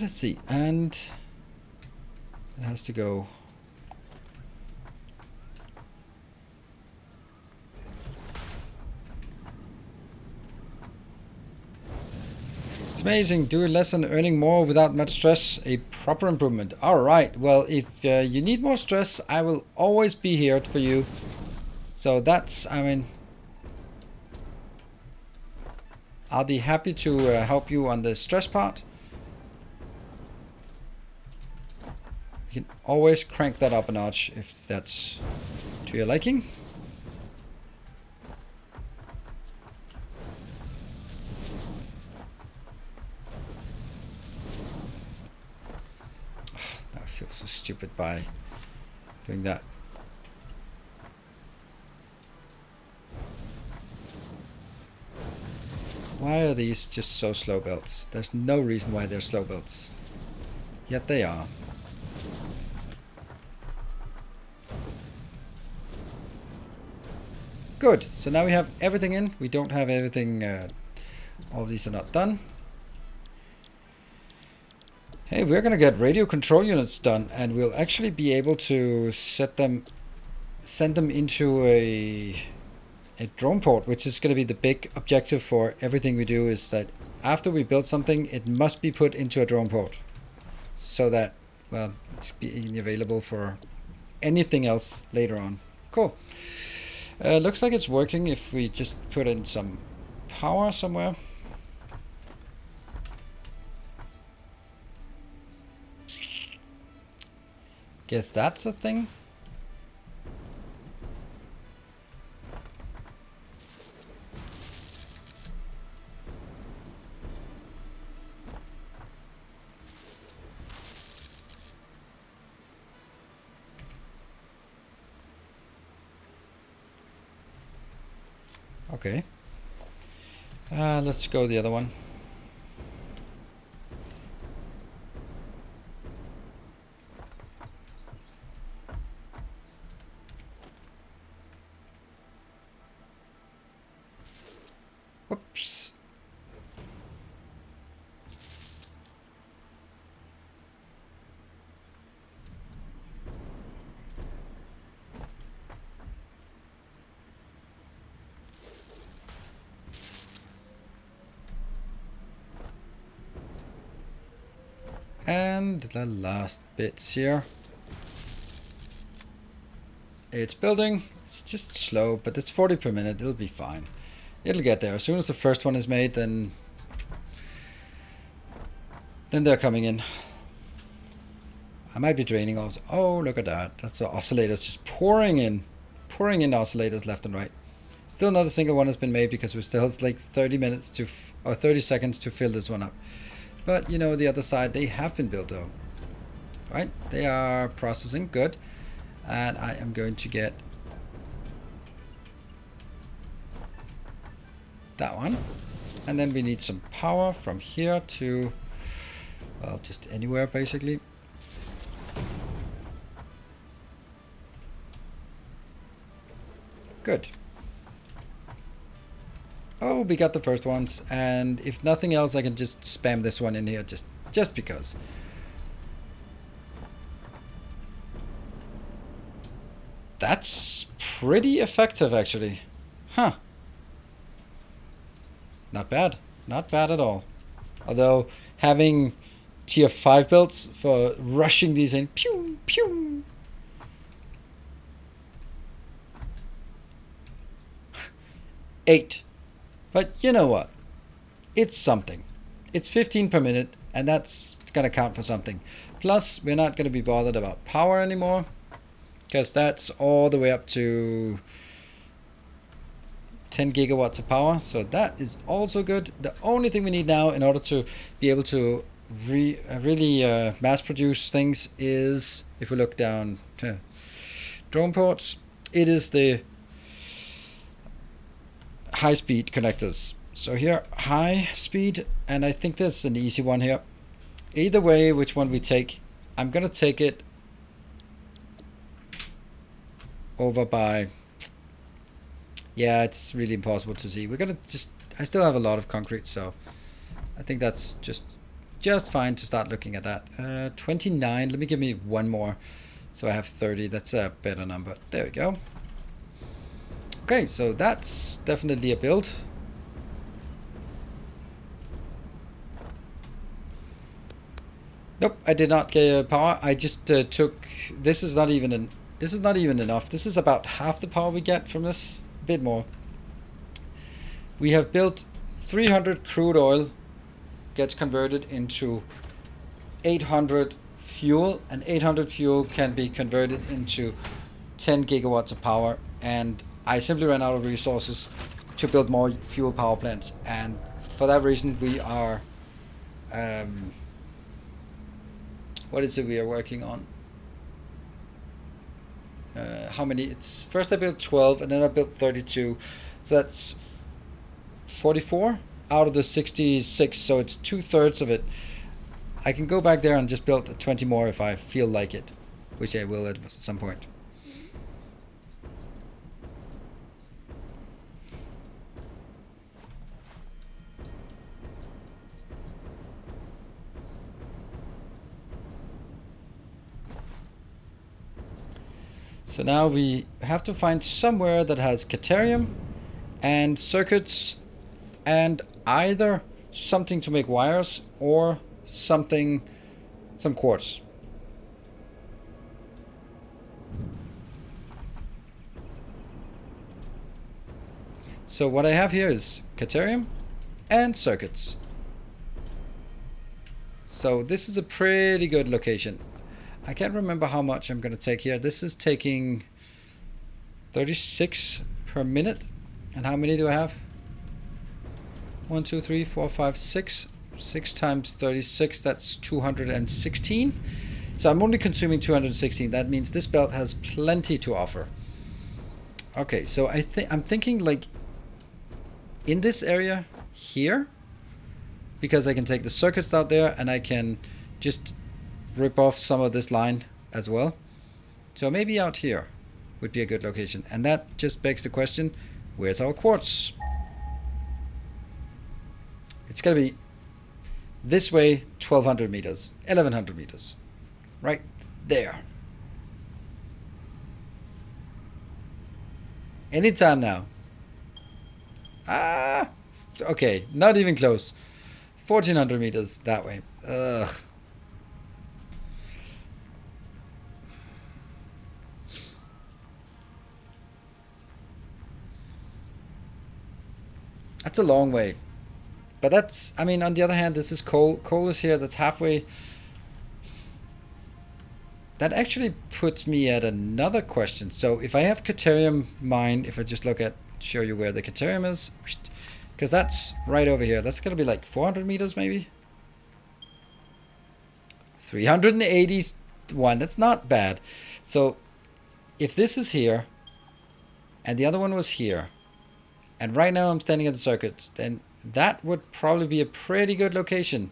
[SPEAKER 1] Let's see, and it has to go. It's amazing, doing less and earning more without much stress, a proper improvement. Alright, well, if you need more stress, I will always be here for you. So that's, I mean, I'll be happy to help you on the stress part. You can always crank that up a notch if that's to your liking. I feel so stupid by doing that. Why are these just so slow builds? There's no reason why they're slow builds. Yet they are. Good, so now we have everything in. We don't have everything, all of these are not done. Hey, we're gonna get radio control units done, and we'll actually be able to send them into a drone port, which is gonna be the big objective for everything we do, is that after we build something, it must be put into a drone port. So that, well, it's being available for anything else later on. Cool. Looks like it's working if we just put in some power somewhere. Guess that's a thing. Okay. Let's go the other one. Whoops. And the last bits here. It's building. It's just slow, but it's 40 per minute. It'll be fine. It'll get there. As soon as the first one is made, then they're coming in. I might be draining off. Oh, look at that. That's the oscillators just pouring in oscillators left and right. Still not a single one has been made because we still have like 30 minutes to, or 30 seconds to fill this one up. But you know, the other side, they have been built though. Right? They are processing, good. And I am going to get that one. And then we need some power from here to, well, just anywhere basically. Good. Oh, we got the first ones, and if nothing else, I can just spam this one in here just because. That's pretty effective, actually. Huh. Not bad. Not bad at all. Although, having tier 5 builds for rushing these in, pew, pew. Eight. But you know what? It's something. It's 15 per minute, and that's going to count for something. Plus, we're not going to be bothered about power anymore, because that's all the way up to 10 gigawatts of power. So that is also good. The only thing we need now in order to be able to really mass produce things is, if we look down to drone ports, it is the high speed connectors. So here, high speed, and I think that's an easy one here. Either way, which one we take, I'm gonna take it over by, yeah, it's really impossible to see. We're gonna just, I still have a lot of concrete, so I think that's just fine to start looking at that. 29, let me give me one more. So I have 30, that's a better number. There we go. Okay, so that's definitely a build. Nope, I did not get power. I just took. This is not even enough. This is about half the power we get from this. A bit more. We have built 300 crude oil, gets converted into 800 fuel, and 800 fuel can be converted into 10 gigawatts of power. And I simply ran out of resources to build more fuel power plants, and for that reason we are what is it we are working on? How many? It's first I built 12 and then I built 32, so that's 44 out of the 66, so it's 2/3 of it. I can go back there and just build 20 more if I feel like it, which I will at some point. So now we have to find somewhere that has Caterium and circuits and either something to make wires or some quartz. So what I have here is Caterium and circuits. So this is a pretty good location. I can't remember how much I'm going to take here. This is taking 36 per minute. And how many do I have? 1, 2, 3, 4, 5, 6. 6 times 36, that's 216. So I'm only consuming 216. That means this belt has plenty to offer. Okay, so I'm thinking like in this area here, because I can take the circuits out there and I can just rip off some of this line as well. So maybe out here would be a good location. And that just begs the question, where's our quartz? It's going to be this way, 1200 meters, 1100 meters, right there. Anytime now. Ah, okay, not even close. 1400 meters that way. Ugh. That's a long way. But that's, I mean, on the other hand, this is coal. Coal is here, that's halfway. That actually puts me at another question. So if I have Caterium mined, if I just look at, show you where the Caterium is, because that's right over here. That's going to be like 400 meters maybe. 381, that's not bad. So if this is here, and the other one was here, and right now I'm standing at the circuit, then that would probably be a pretty good location,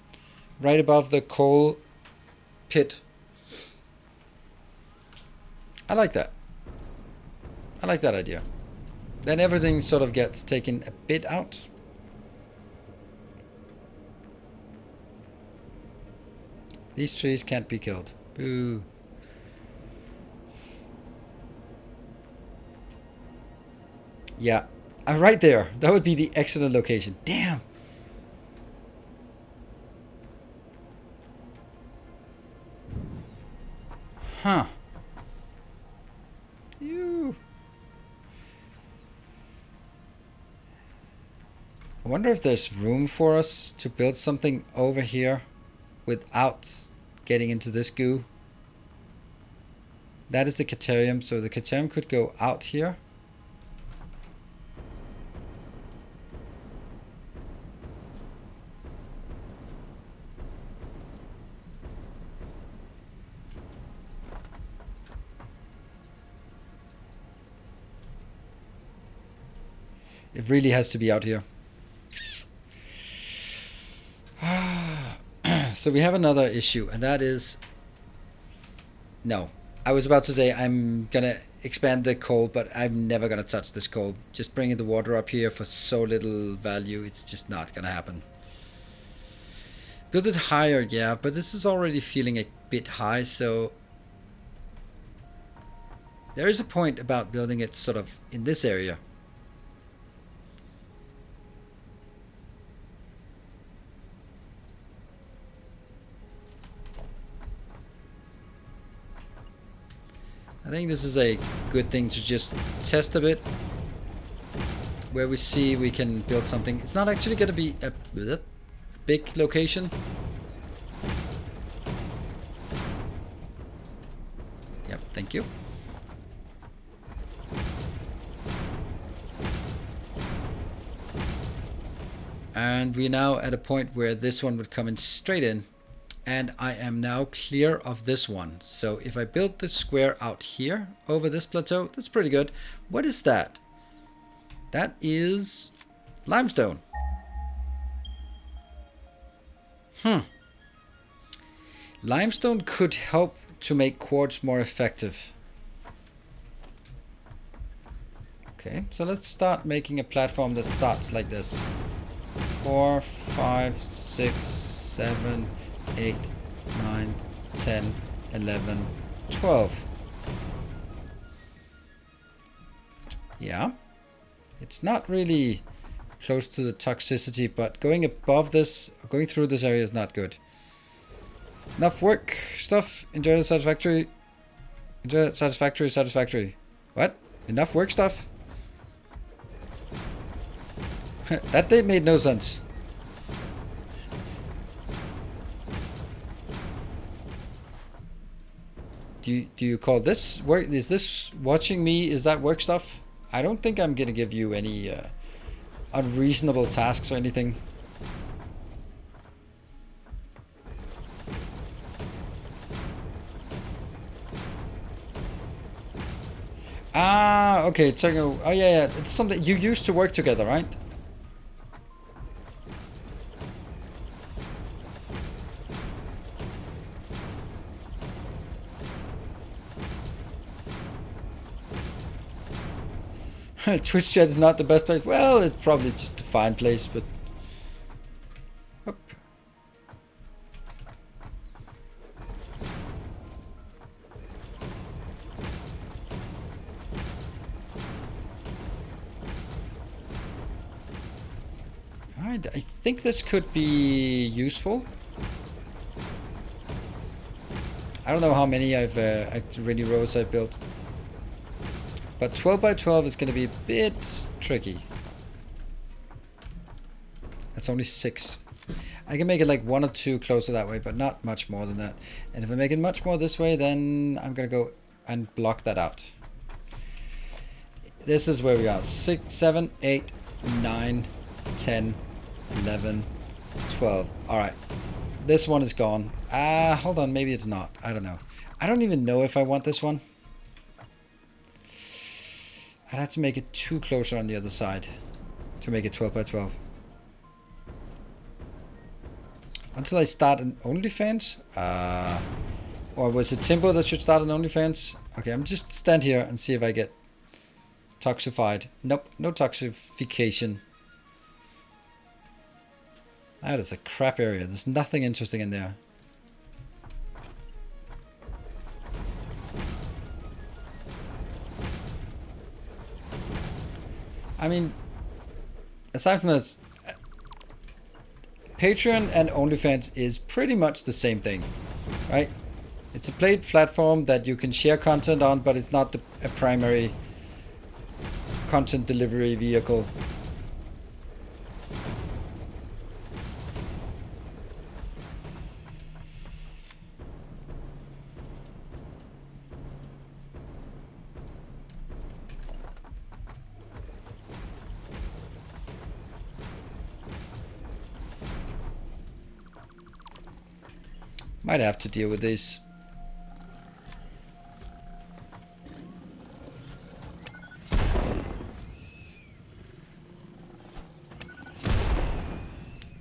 [SPEAKER 1] right above the coal pit. I like that. I like that idea. Then everything sort of gets taken a bit out. These trees can't be killed. Boo. Yeah, right there. That would be the excellent location. Damn. Huh. Ew. I wonder if there's room for us to build something over here without getting into this goo. That is the Caterium, so the Caterium could go out here. It really has to be out here. So we have another issue, and that is... No. I was about to say I'm going to expand the coal, but I'm never going to touch this coal. Just bringing the water up here for so little value, it's just not going to happen. Build it higher, yeah, but this is already feeling a bit high, so... There is a point about building it sort of in this area. I think this is a good thing to just test a bit, where we see we can build something. It's not actually going to be a big location. Yep, thank you. And we're now at a point where this one would come in straight in. And I am now clear of this one. So if I build this square out here over this plateau, that's pretty good. What is that? That is limestone. Limestone could help to make quartz more effective. Okay, so let's start making a platform that starts like this. 4, 5, 6, 7, 8, 9, 10, 11, 12. Yeah. It's not really close to the toxicity, but going above this, going through this area is not good. Enough work stuff. Enjoy the Satisfactory. Enjoy the Satisfactory, Satisfactory. What? Enough work stuff? That day made no sense. Do you call this work? Is this watching me? Is that work stuff? I don't think I'm gonna give you any unreasonable tasks or anything. Ah, okay. Oh yeah, yeah. It's something you used to work together, right? Twitch chat is not the best place. Well, it's probably just a fine place, but... Oop. Alright, I think this could be useful. I don't know how many really rows I've built. But 12 by 12 is going to be a bit tricky. it's only 6. I can make it like 1 or 2 closer that way, but not much more than that. And if I make it much more this way, then I'm gonna go and block that out. This is where we are. 6, 7, 8, 9, 10, 11, 12. Alright. This one is gone. Hold on, maybe it's not. I don't know. I don't even know if I want this one. I'd have to make it 2 closer on the other side to make it 12 by 12. Until I start an OnlyFans? Or was it Timbo that should start an OnlyFans? Okay, I'm just stand here and see if I get toxified. Nope, no toxification. That is a crap area. There's nothing interesting in there. I mean, aside from this, Patreon and OnlyFans is pretty much the same thing, right? It's a paid platform that you can share content on, but it's not a primary content delivery vehicle. Might have to deal with these.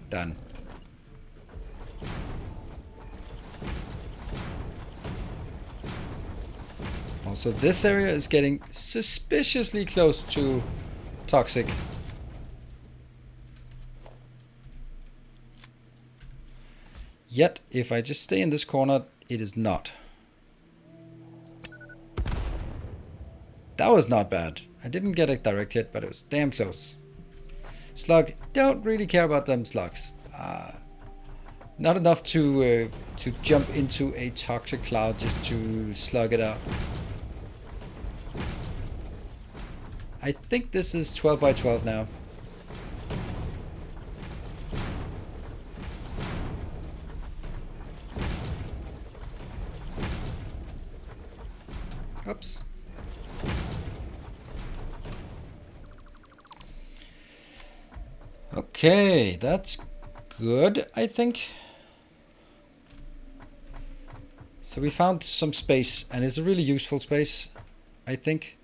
[SPEAKER 1] Done. Also, this area is getting suspiciously close to toxic. Yet, if I just stay in this corner, it is not. That was not bad. I didn't get a direct hit, but it was damn close. Slug, don't really care about them slugs. Not enough to jump into a toxic cloud just to slug it out. I think this is 12 by 12 now. Oops. Okay, that's good, I think. So we found some space, and it's a really useful space, I think.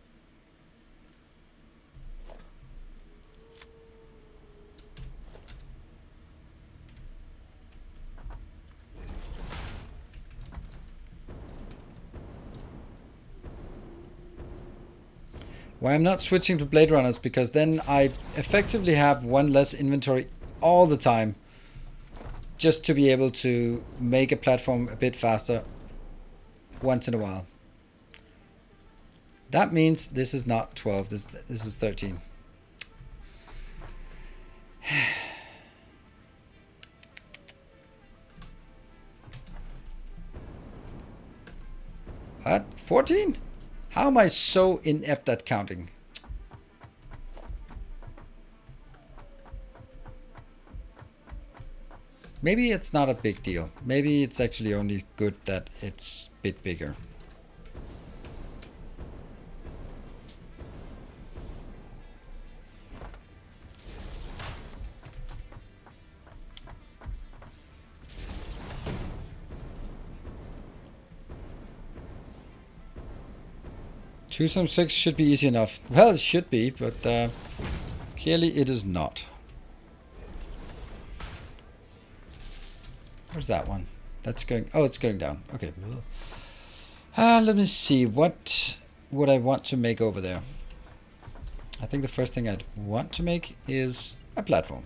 [SPEAKER 1] Why I'm not switching to Blade Runners, because then I effectively have one less inventory all the time, just to be able to make a platform a bit faster once in a while. That means this is not 12, this is 13. What? 14? How am I so inept at counting? Maybe it's not a big deal. Maybe it's actually only good that it's a bit bigger. Two some 6 should be easy enough. Well, it should be, but clearly it is not. Where's that one? That's going... Oh, it's going down. Okay. Let me see. What would I want to make over there? I think the first thing I'd want to make is a platform.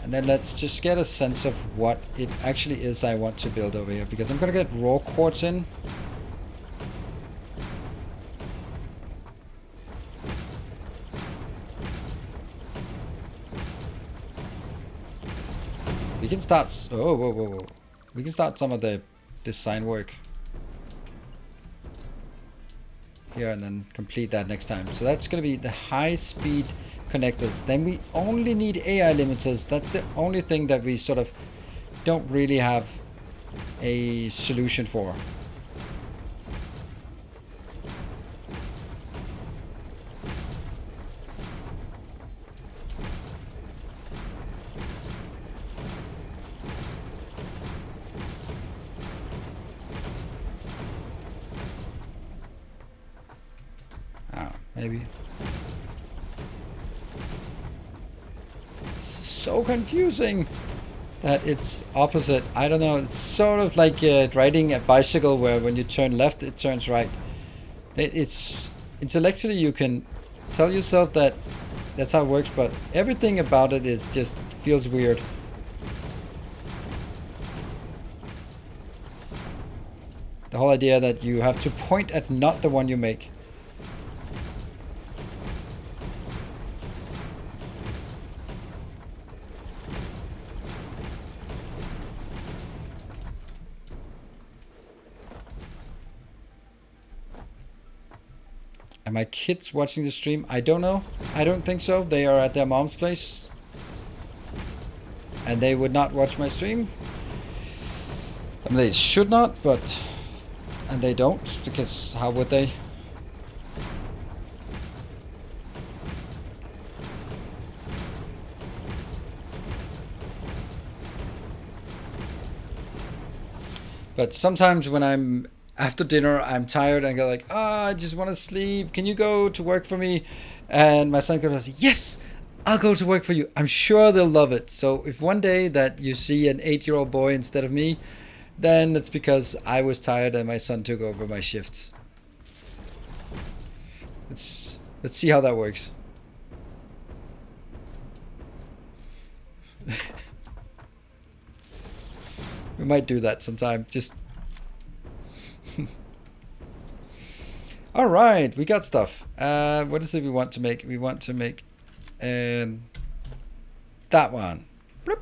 [SPEAKER 1] And then let's just get a sense of what it actually is I want to build over here. Because I'm going to get raw quartz in. We can start... Oh, whoa, whoa, whoa. We can start some of the design work here and then complete that next time. So that's going to be the high-speed connectors. Then we only need AI limiters. That's the only thing that we sort of don't really have a solution for. Maybe. It's so confusing that it's opposite. I don't know. It's sort of like riding a bicycle where when you turn left, it turns right. It's intellectually you can tell yourself that that's how it works, but everything about it is just feels weird. The whole idea that you have to point at not the one you make. Are my kids watching the stream? I don't know. I don't think so. They are at their mom's place. And they would not watch my stream. I mean, they should not, but... And they don't, because how would they? But sometimes when I'm after dinner, I'm tired and go like, oh, I just want to sleep. Can you go to work for me? And my son goes, yes, I'll go to work for you. I'm sure they'll love it. So if one day that you see an 8-year-old boy instead of me, then it's because I was tired and my son took over my shift. Let's see how that works. We might do that sometime. Just all right, we got stuff. What is it we want to make? We want to make that one. Bloop.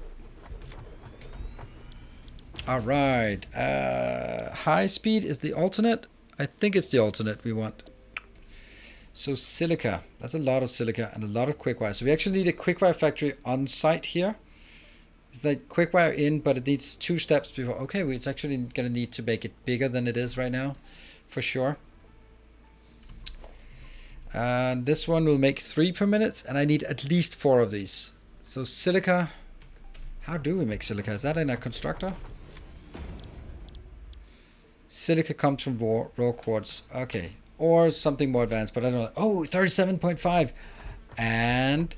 [SPEAKER 1] All right. High speed is the alternate. I think it's the alternate we want. So silica. That's a lot of silica and a lot of quickwire. So we actually need a quickwire factory on site here. It's like quickwire in, but it needs 2 steps before. Okay, it's actually going to need to make it bigger than it is right now, for sure. And this one will make 3 per minute, and I need at least 4 of these. So silica. How do we make silica? Is that in a constructor? Silica comes from raw quartz. Okay. Or something more advanced, but I don't know. Oh, 37.5. And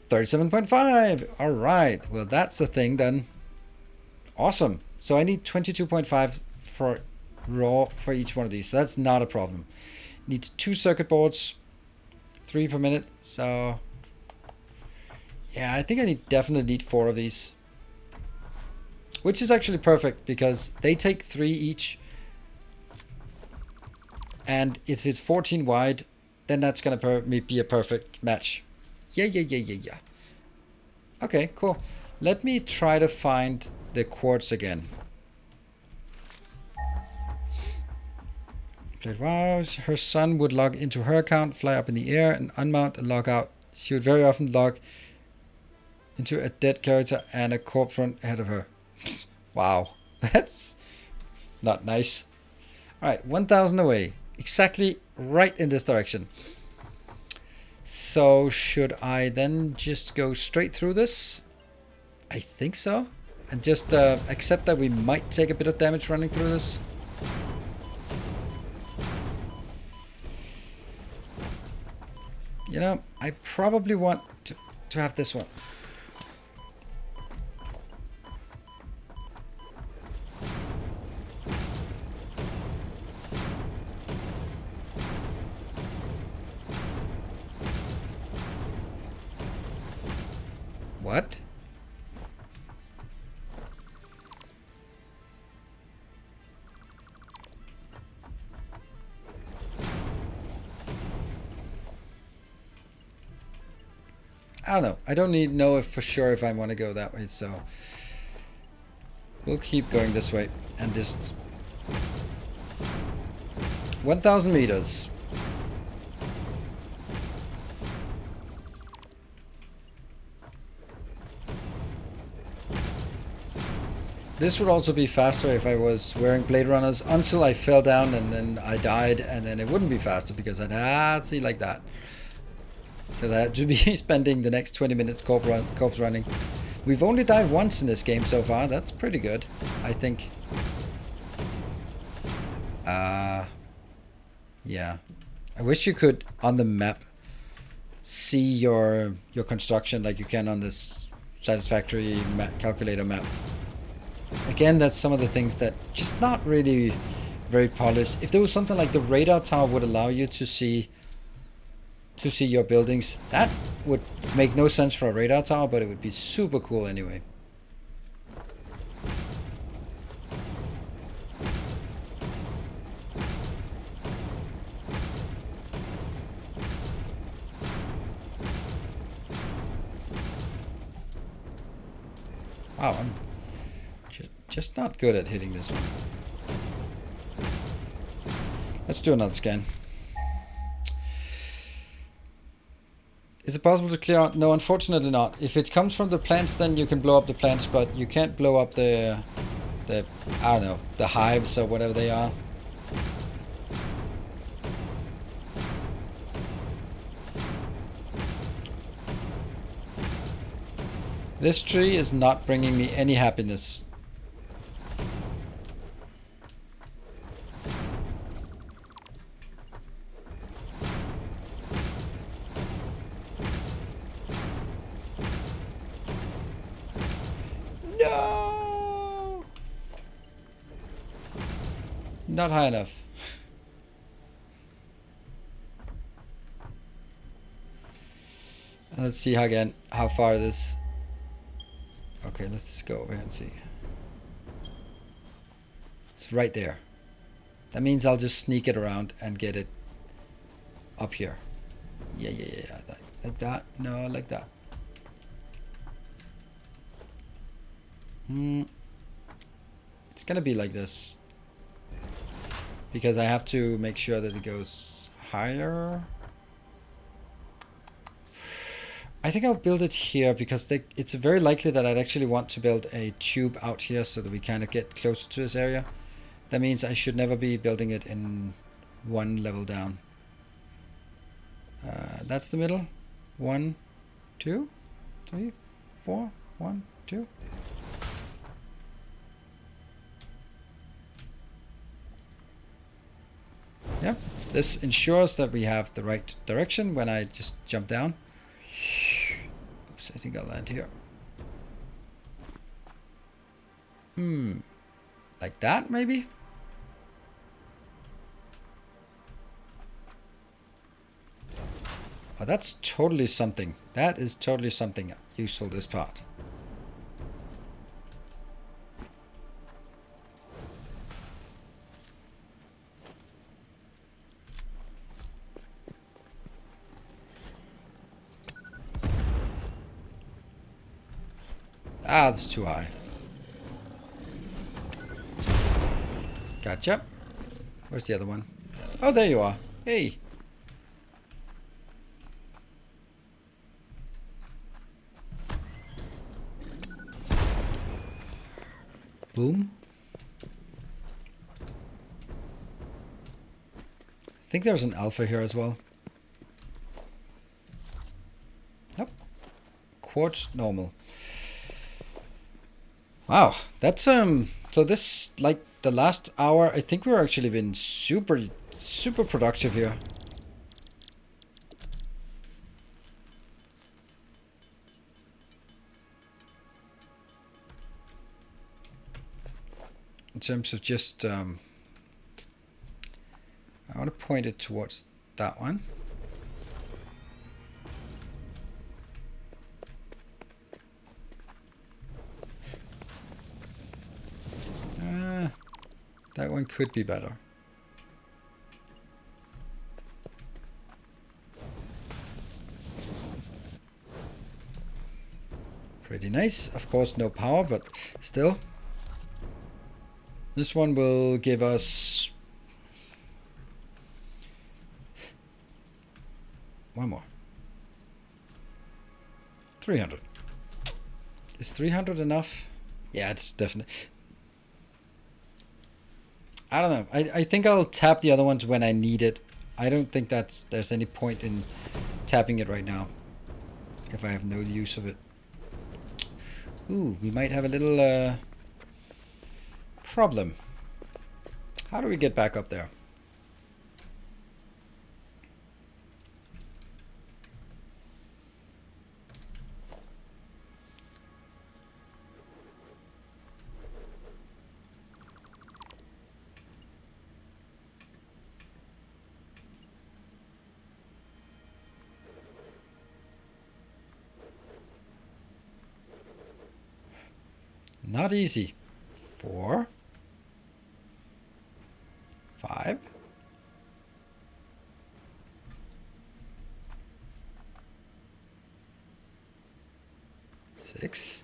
[SPEAKER 1] 37.5. All right. Well, that's the thing then. Awesome. So I need 22.5 for raw for each one of these. So that's not a problem. Needs 2 circuit boards, 3 per minute. So yeah, I think I definitely need 4 of these, which is actually perfect because they take 3 each. And if it's 14 wide, then that's going to be a perfect match. Yeah. Okay, cool. Let me try to find the quartz again. Wow, her son would log into her account, fly up in the air, and unmount and log out. She would very often log into a dead character and a corpse run ahead of her. Wow, that's not nice. Alright, 1,000 away. Exactly right in this direction. So should I then just go straight through this? I think so. And just accept that we might take a bit of damage running through this. You know, I probably want to have this one. What? I don't know. I don't know if for sure if I want to go that way, so we'll keep going this way and just 1,000 meters. This would also be faster if I was wearing Blade Runners until I fell down and then I died, and then it wouldn't be faster because I'd see like that. Because I had to be spending the next 20 minutes corpse running. We've only died once in this game so far. That's pretty good, I think. Yeah. I wish you could, on the map, see your construction like you can on this Satisfactory calculator map. Again, that's some of the things that just not really very polished. If there was something like the radar tower would allow you to see your buildings, that would make no sense for a radar tower, but it would be super cool anyway. Wow, I'm just not good at hitting this one. Let's do another scan. Is it possible to clear out? No, unfortunately not. If it comes from the plants, then you can blow up the plants, but you can't blow up the I don't know, the hives or whatever they are. This tree is not bringing me any happiness. No! Not high enough. And let's see again how far it is. Okay, let's go over here and see. It's right there. That means I'll just sneak it around and get it up here. Yeah. Like that. No, like that. It's gonna be like this. Because I have to make sure that it goes higher. I think I'll build it here because it's very likely that I'd actually want to build a tube out here so that we kind of get closer to this area. That means I should never be building it in one level down. That's the middle. 1, 2, 3, 4. 1, 2. Yeah, this ensures that we have the right direction when I just jump down. Oops, I think I'll land here. Like that, maybe? Oh, that's totally something. That is totally something useful, this part. Ah, that's too high. Gotcha. Where's the other one? Oh, there you are. Hey. Boom. I think there's an alpha here as well. Nope. Quartz normal. Wow, that's so this, like the last hour, I think we're actually been super productive here. In terms of just I want to point it towards that one. That one could be better. Pretty nice. Of course, no power, but still. This one will give us one more. 300. Is 300 enough? Yeah, it's definitely. I don't know. I think I'll tap the other ones when I need it. I don't think there's any point in tapping it right now if I have no use of it. Ooh, we might have a little problem. How do we get back up there? Not easy. 4, 5, 6,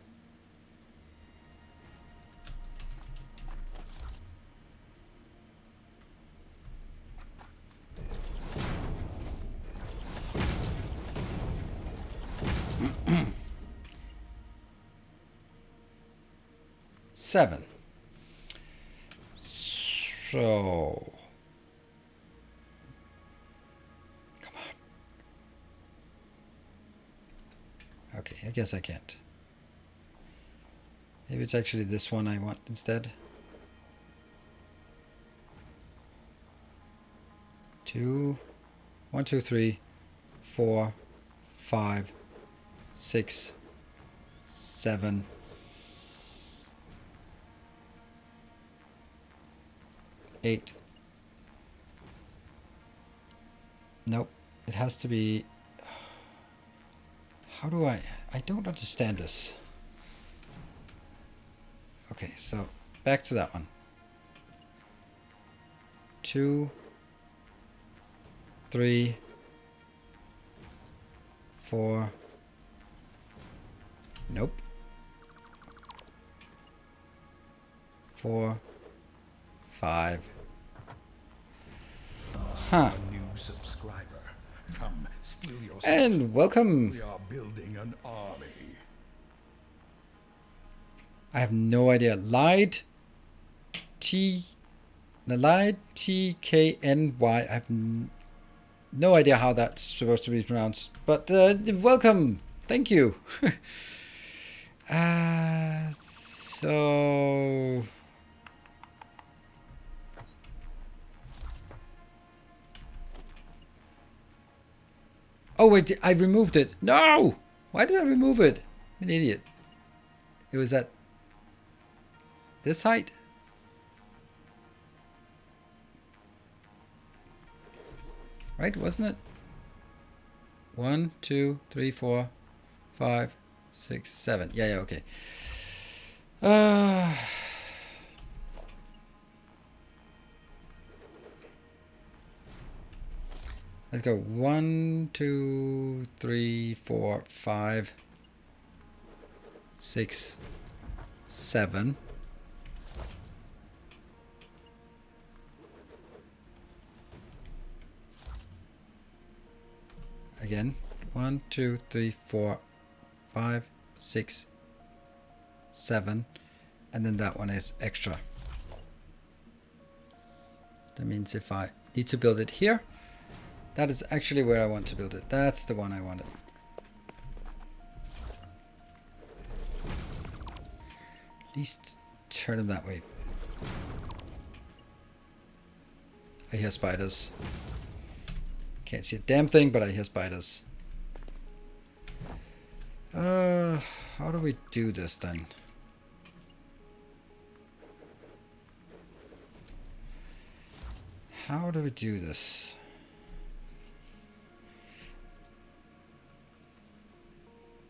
[SPEAKER 1] 7. So, come on. Okay, I guess I can't. Maybe it's actually this one I want instead. 2, 1, 2, 3, 4, 5, 6, 7. Eight. Nope. It has to be... How do I don't understand this. Okay, so back to that one. 2, 3, 4. Nope. 4, 5. Huh.
[SPEAKER 2] A new subscriber. Come, steal your
[SPEAKER 1] And welcome.
[SPEAKER 2] We are building an army.
[SPEAKER 1] I have no idea. Light TKNY. I have no idea how that's supposed to be pronounced. But welcome. Thank you. So... Oh wait, I removed it. No! Why did I remove it? I'm an idiot. It was at this height? Right, wasn't it? 1, 2, 3, 4, 5, 6, 7. Yeah, okay. Let's go 1, 2, 3, 4, 5, 6, 7. Again, 1, 2, 3, 4, 5, 6, 7, and then that one is extra. That means if I need to build it here, that is actually where I want to build it. That's the one I wanted. At least turn them that way. I hear spiders. Can't see a damn thing, but I hear spiders. How do we do this then? How do we do this?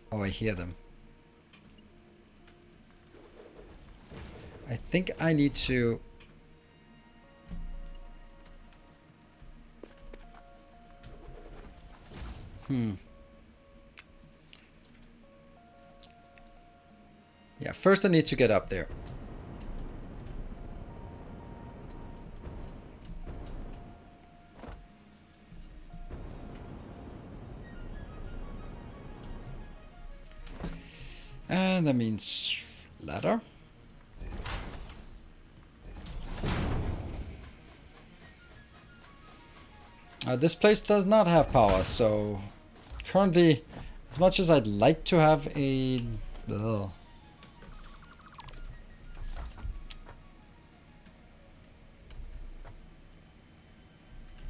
[SPEAKER 1] Oh, I hear them. I think I need to... Yeah, first I need to get up there. And that means ladder. This place does not have power, so currently, as much as I'd like to have a... Ugh.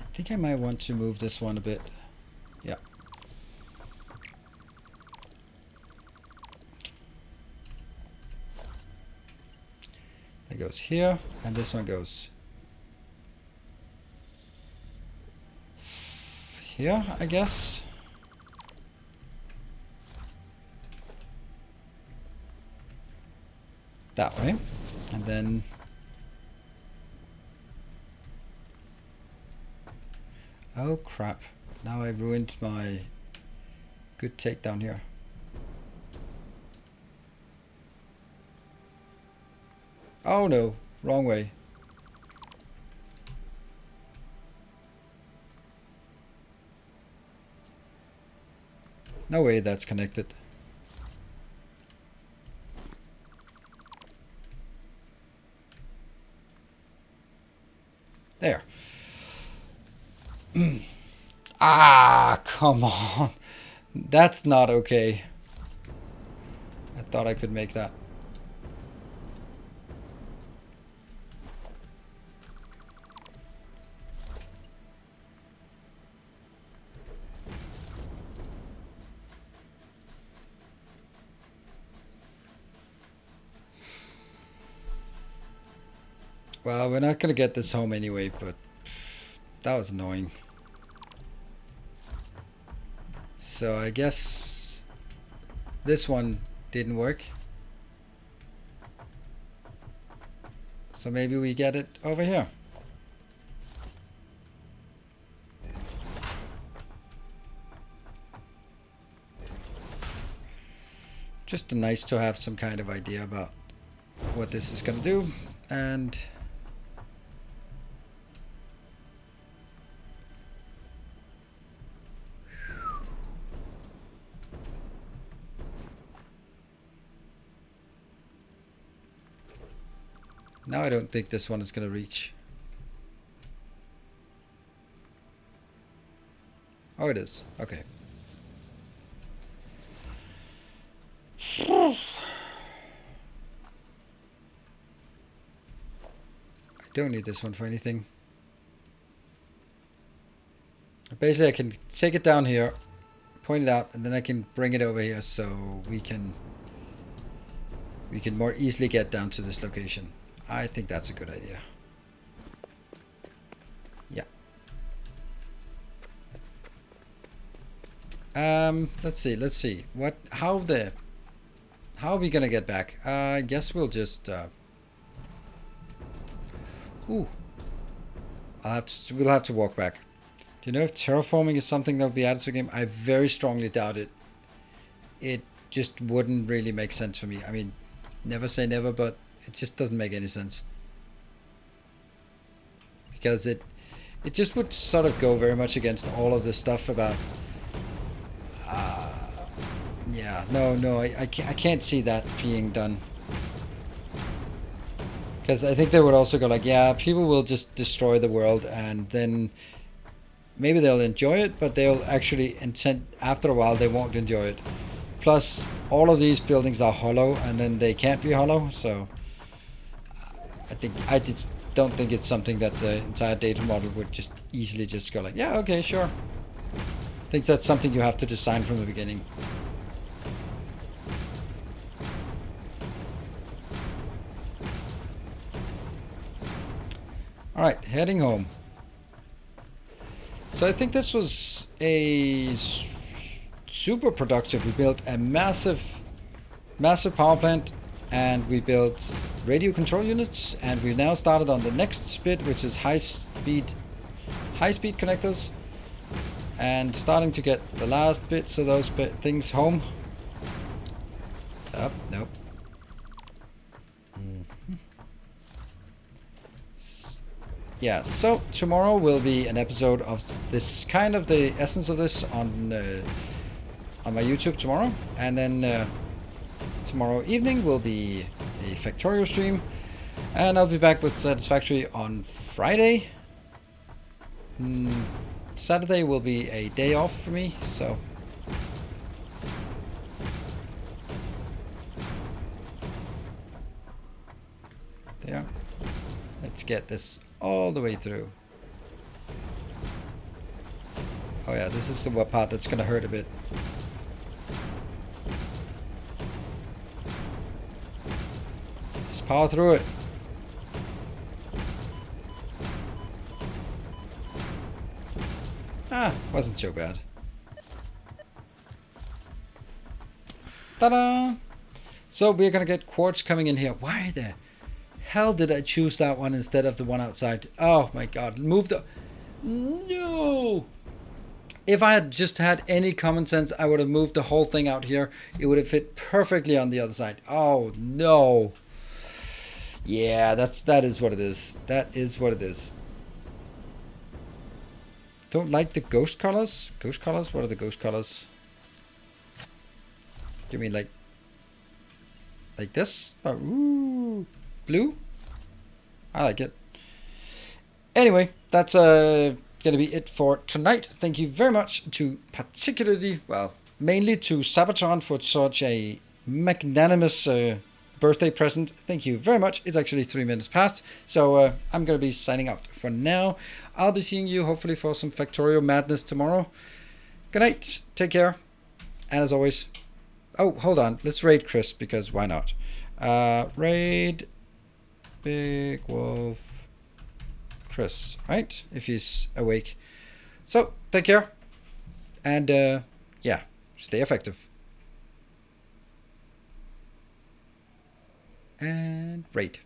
[SPEAKER 1] I think I might want to move this one a bit. Yeah. That goes here, and this one goes here, I guess. That way. And then... Oh crap. Now I ruined my good takedown here. Oh no, wrong way. No way that's connected. There. Ah, come on. That's not okay. I thought I could make that. Well, we're not gonna get this home anyway, but that was annoying. So I guess this one didn't work. So maybe we get it over here. Just nice to have some kind of idea about what this is gonna do. And now I don't think this one is going to reach. Oh, it is. Okay. I don't need this one for anything. Basically, I can take it down here, point it out, and then I can bring it over here so we can more easily get down to this location. I think that's a good idea. Yeah. Let's see. How are we gonna get back? I guess we'll just we'll have to walk back. Do you know if terraforming is something that will be added to the game? I very strongly doubt it. It just wouldn't really make sense for me. I mean, never say never, but it just doesn't make any sense. Because it just would sort of go very much against all of the stuff about... yeah, no, I can't see that being done. Because I think they would also go like, yeah, people will just destroy the world and then maybe they'll enjoy it, but they'll actually after a while they won't enjoy it. Plus, all of these buildings are hollow and then they can't be hollow, so... I don't think it's something that the entire data model would just easily just go like, yeah, okay, sure. I think that's something you have to design from the beginning. Alright, heading home. So I think this was a super productive. We built a massive power plant. And we built radio control units, and we've now started on the next bit, which is high speed connectors, and starting to get the last bits of those things home. Nope. Yeah, so tomorrow will be an episode of this, kind of the essence of this on my YouTube tomorrow, and then tomorrow evening will be a Factorio stream, and I'll be back with Satisfactory on Friday. Saturday will be a day off for me, so. There. Let's get this all the way through. Oh yeah, this is the part that's gonna hurt a bit. Just power through it. Ah, wasn't so bad. Ta-da! So we're gonna get quartz coming in here. Why the hell did I choose that one instead of the one outside? Oh my god, move the... No! If I had just had any common sense, I would have moved the whole thing out here. It would have fit perfectly on the other side. Oh no. Yeah, that is what it is. That is what it is. Don't like the ghost colors? Ghost colors? What are the ghost colors? Give me like this? Oh, ooh, blue? I like it. Anyway, that's gonna be it for tonight. Thank you very much to particularly, well, mainly to Sabaton for such a magnanimous birthday present. Thank you very much. It's actually 3 minutes past, so I'm gonna be signing out for now. I'll be seeing you hopefully for some Factorio madness tomorrow. Good night. Take care. And as always, oh, hold on. Let's raid Chris, because why not? Raid Big Wolf Chris, right? If he's awake. So, take care. And, yeah, stay effective. And raid.